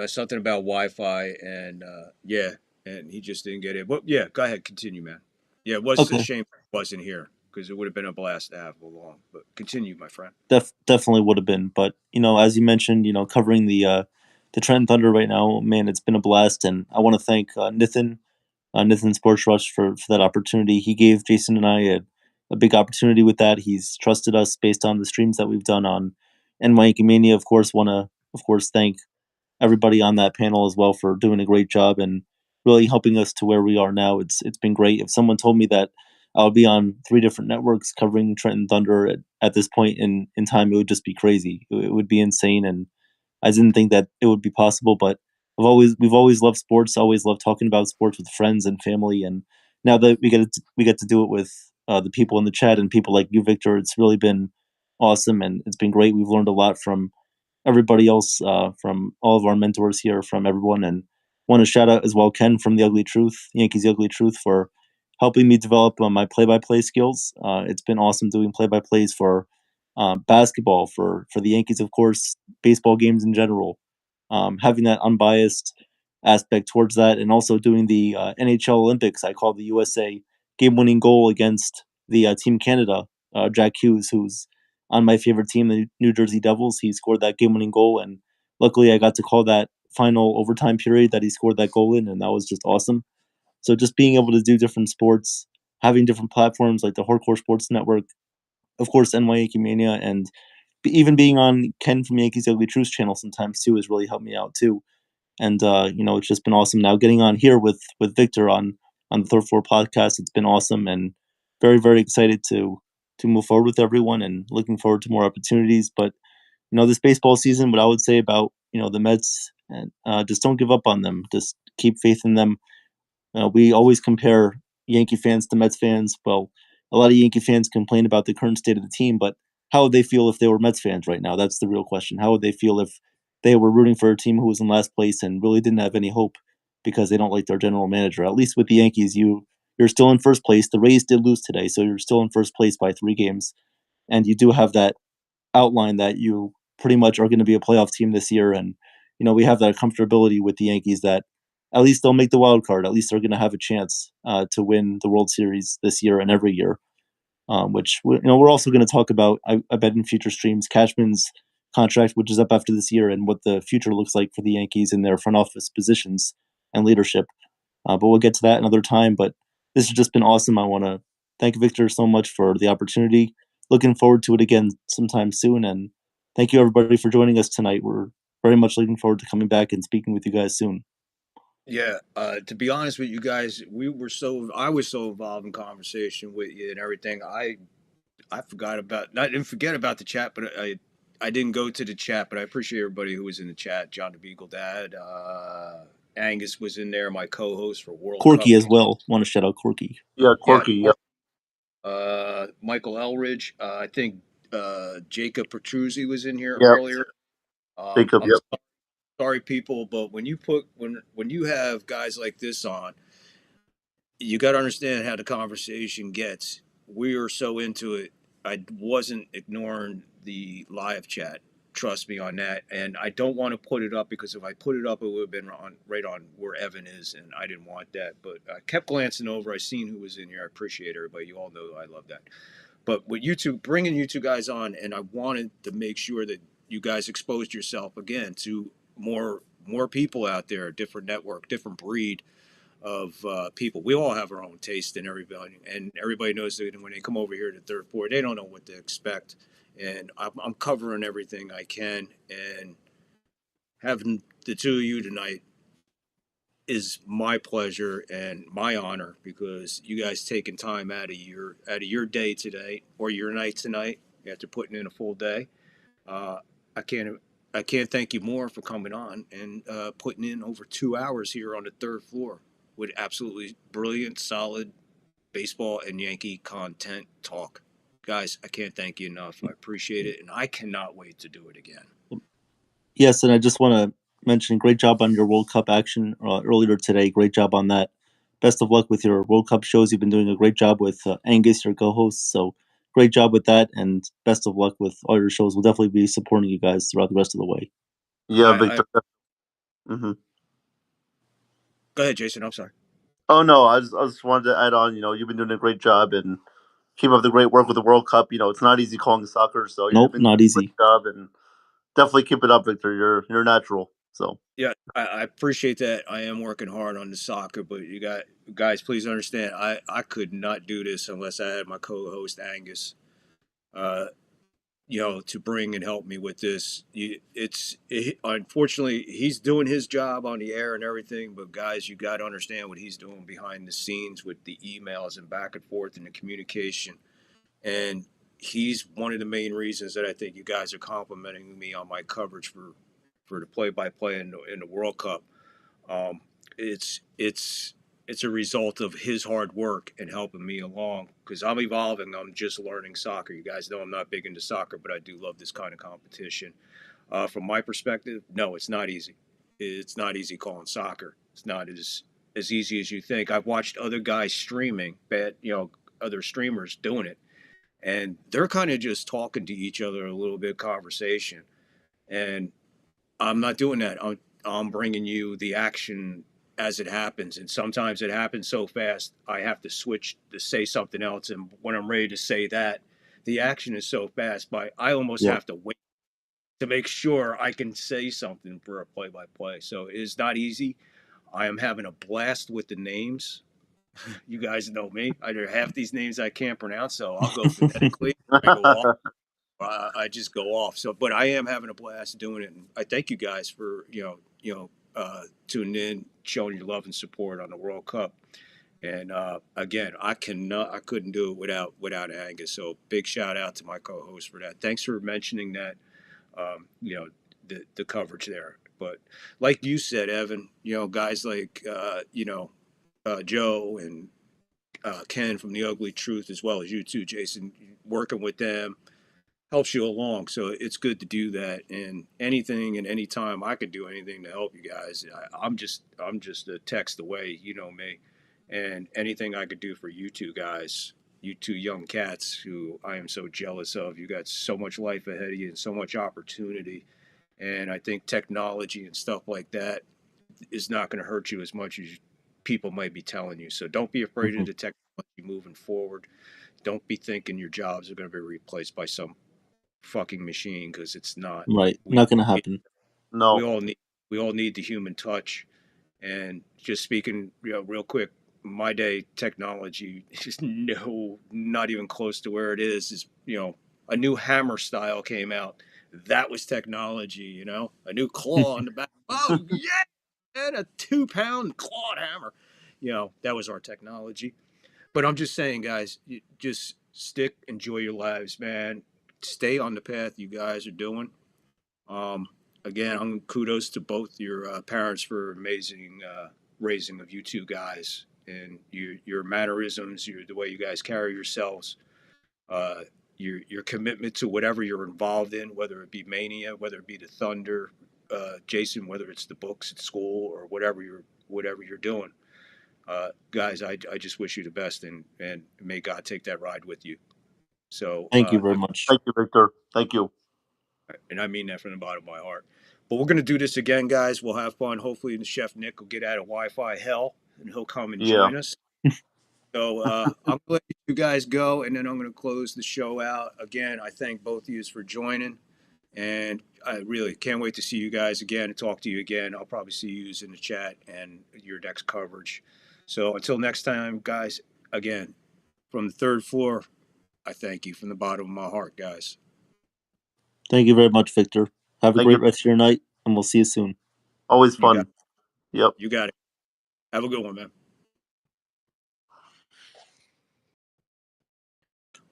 something about Wi-Fi, and yeah, and he just didn't get it. But yeah, go ahead, continue, man. Yeah, it was a Okay. shame he wasn't here because it would have been a blast to have along. But continue, my friend. Definitely would have been. But as you mentioned, covering the Trenton Thunder right now, man, it's been a blast, and I want to thank Nathan Sports Rush for that opportunity. He gave Jason and I a big opportunity with that. He's trusted us based on the streams that we've done on NY Mania. Of course, want to thank everybody on that panel as well for doing a great job and really helping us to where we are now. It's been great. If someone told me that I would be on 3 different networks covering Trenton Thunder at this point in time, it would just be crazy. It would be insane, and I didn't think that it would be possible. But we've always loved sports. Always loved talking about sports with friends and family, and now that we get to do it with the people in the chat and people like you, Victor, it's really been awesome and it's been great. We've learned a lot from everybody else, from all of our mentors here, from everyone. And want to shout out as well Ken from the Ugly Truth, Yankees The Ugly Truth, for helping me develop my play-by-play skills. It's been awesome doing play-by-plays for basketball, for the Yankees, of course, baseball games in general. Having that unbiased aspect towards that, and also doing the NHL Olympics. I call the USA game-winning goal against the Team Canada, Jack Hughes, who's on my favorite team, the New Jersey Devils. He scored that game-winning goal, and luckily I got to call that final overtime period that he scored that goal in, and that was just awesome. So just being able to do different sports, having different platforms like the Hardcore Sports Network, of course, NY Mania, and even being on Ken from Yankees Ugly Truth channel sometimes too has really helped me out too. And it's just been awesome. Now getting on here with Victor on the Third Floor podcast, it's been awesome, and very very excited to move forward with everyone, and looking forward to more opportunities. But this baseball season, what I would say about the Mets, and just don't give up on them. Just keep faith in them. We always compare Yankee fans to Mets fans. Well, a lot of Yankee fans complain about the current state of the team, but how would they feel if they were Mets fans right now? That's the real question. How would they feel if they were rooting for a team who was in last place and really didn't have any hope because they don't like their general manager? At least with the Yankees, you're still in first place. The Rays did lose today, so you're still in first place by 3 games, and you do have that outline that you pretty much are going to be a playoff team this year. And we have that comfortability with the Yankees that at least they'll make the wild card. At least they're going to have a chance to win the World Series this year and every year. Which we're also going to talk about. I bet in future streams, Cashman's contract, which is up after this year, and what the future looks like for the Yankees in their front office positions and leadership. But we'll get to that another time. But this has just been awesome. I want to thank Victor so much for the opportunity. Looking forward to it again sometime soon. And thank you, everybody, for joining us tonight. We're very much looking forward to coming back and speaking with you guys soon. Yeah, to be honest with you guys, I was so involved in conversation with you and everything. I forgot about, I didn't forget about the chat, but I didn't go to the chat. But I appreciate everybody who was in the chat. John the Beagle Dad, Angus was in there, my co-host for World Corky Cup. as well. Want to shout out Corky. Yeah, Yeah, Corky. Yeah. Michael Elridge. I think Jacob Petruzzi was in here Yeah. earlier. Jacob. I'm Yep. sorry, people, but when you have guys like this on, you got to understand how the conversation gets. We are so into it. I wasn't ignoring the live chat. Trust me on that. And I don't want to put it up because if I put it up, it would have been right on where Evan is, and I didn't want that. But I kept glancing over. I seen who was in here. I appreciate everybody. You all know I love that. But with you two, bringing you two guys on, and I wanted to make sure that you guys exposed yourself again to more people out there, different network, different breed of people. We all have our own taste, and everybody knows that when they come over here to third floor, they don't know what to expect. And I'm covering everything I can, and having the two of you tonight is my pleasure and my honor because you guys taking time out of your day today or your night tonight after putting in a full day. Uh, I can't I can't thank you more for coming on and putting in over 2 hours here on the third floor with absolutely brilliant, solid baseball and Yankee content talk. Guys, I can't thank you enough. I appreciate it, and I cannot wait to do it again. Yes, and I just want to mention, great job on your World Cup action earlier today. Great job on that. Best of luck with your World Cup shows. You've been doing a great job with Angus, your co-host. So great job with that, and best of luck with all your shows. We'll definitely be supporting you guys throughout the rest of the way. Yeah, Victor. Mm-hmm. Go ahead, Jason. I'm sorry. Oh no, I just wanted to add on. You've been doing a great job and keep up the great work with the World Cup. It's not easy calling soccer, so you've Nope, been doing not a easy. great job and definitely keep it up, Victor. You're natural. So Yeah, I appreciate that. I am working hard on the soccer, but you guys, please understand, I could not do this unless I had my co-host Angus, uh, to bring and help me with this. Unfortunately, he's doing his job on the air and everything, but guys, you got to understand what he's doing behind the scenes with the emails and back and forth and the communication. And he's one of the main reasons that I think you guys are complimenting me on my coverage for the play-by-play in the World Cup. Um, it's a result of his hard work and helping me along because I'm evolving. I'm just learning soccer. You guys know I'm not big into soccer, but I do love this kind of competition. From my perspective, no, it's not easy. It's not easy calling soccer. It's not as easy as you think. I've watched other guys streaming, other streamers doing it, and they're kind of just talking to each other a little bit conversation. And I'm not doing that. I'm bringing you the action as it happens, and sometimes it happens so fast I have to switch to say something else. And when I'm ready to say that, the action is so fast, but I almost have to wait to make sure I can say something for a play-by-play. So it is not easy. I am having a blast with the names. You guys know me. Half these names I can't pronounce, so I'll go phonetically. I go off. I just go off. So, but I am having a blast doing it, and I thank you guys for tuning in, showing your love and support on the World Cup. And again, I couldn't do it without Angus. So, big shout out to my co-host for that. Thanks for mentioning that. The coverage there. But like you said, Evan, guys like Joe and Ken from The Ugly Truth, as well as you too, Jason, working with them helps you along. So it's good to do that. And anything and anytime I could do anything to help you guys, I'm just a text away. You know me, and anything I could do for you two guys, you two young cats who I am so jealous of. You got so much life ahead of you and so much opportunity. And I think technology and stuff like that is not going to hurt you as much as people might be telling you. So don't be afraid of the technology moving forward. Don't be thinking your jobs are going to be replaced by some fucking machine because it's not. Right, not going to happen. We no. all need the human touch. And just speaking, real quick, my day technology is not even close to where it is. A new hammer style came out. That was technology, a new claw on the back. Oh yeah, and a 2-pound clawed hammer. That was our technology. But I'm just saying, guys, you just enjoy your lives, man. Stay on the path you guys are doing. Um, Again, kudos to both your parents for amazing raising of you two guys and your mannerisms, the way you guys carry yourselves, uh, your commitment to whatever you're involved in, whether it be Mania, whether it be the Thunder, Jason, whether it's the books at school or whatever you're doing. Guys, I just wish you the best and may God take that ride with you. So Thank you very much. Thank you, Victor. Thank you. and I mean that from the bottom of my heart. But we're going to do this again, guys. We'll have fun. Hopefully, the Chef Nick will get out of Wi-Fi hell and he'll come and Yeah. join us. So I'm going to let you guys go, and then I'm going to close the show out. Again, I thank both of you for joining, and I really can't wait to see you guys again and talk to you again. I'll probably see you in the chat and your next coverage. So until next time, guys, again, from the third floor, I thank you from the bottom of my heart, guys. Thank you very much, Victor. Have a Thank great you. rest of your night, and we'll see you soon. Always You got fun. Yep. You got it. Have a good one, man.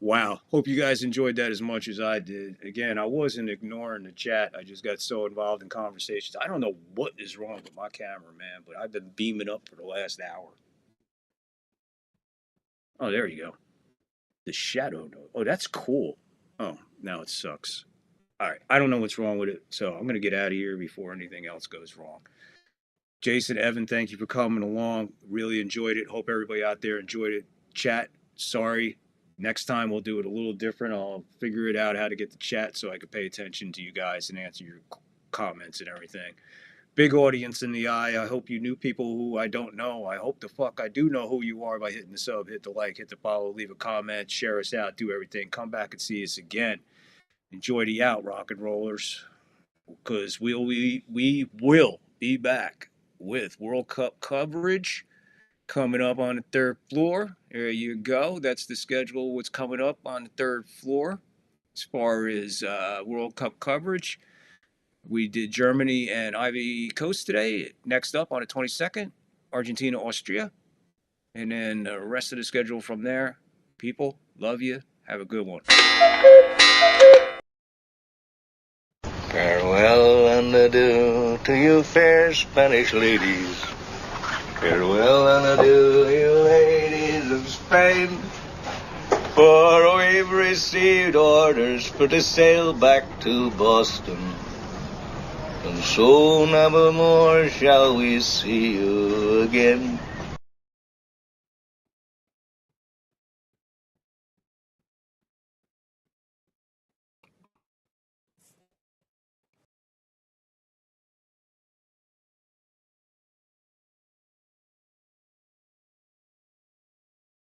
Wow. Hope you guys enjoyed that as much as I did. Again, I wasn't ignoring the chat. I just got so involved in conversations. I don't know what is wrong with my camera, man, but I've been beaming up for the last hour. Oh, there you go. The shadow. Oh, that's cool. Oh, now it sucks. All right. I don't know what's wrong with it, so I'm going to get out of here before anything else goes wrong. Jason, Evan, thank you for coming along. Really enjoyed it. Hope everybody out there enjoyed it. Chat, sorry. Next time we'll do it a little different. I'll figure it out how to get the chat so I can pay attention to you guys and answer your comments and everything. Big audience in the eye. I hope you knew people who I don't know. I hope the fuck I do know who you are by hitting the sub, hit the like, hit the follow, leave a comment, share us out, do everything. Come back and see us again. Enjoy the out, rock and rollers, because we will be back with World Cup coverage coming up on the third floor. There you go. That's the schedule. What's coming up on the third floor as far as World Cup coverage. We did Germany and Ivory Coast today. Next up on the 22nd, Argentina, Austria. And then the rest of the schedule from there. People, love you. Have a good one. Farewell and adieu to you fair Spanish ladies. Farewell and adieu, you ladies of Spain. For we've received orders for to sail back to Boston. And so never more shall we see you again.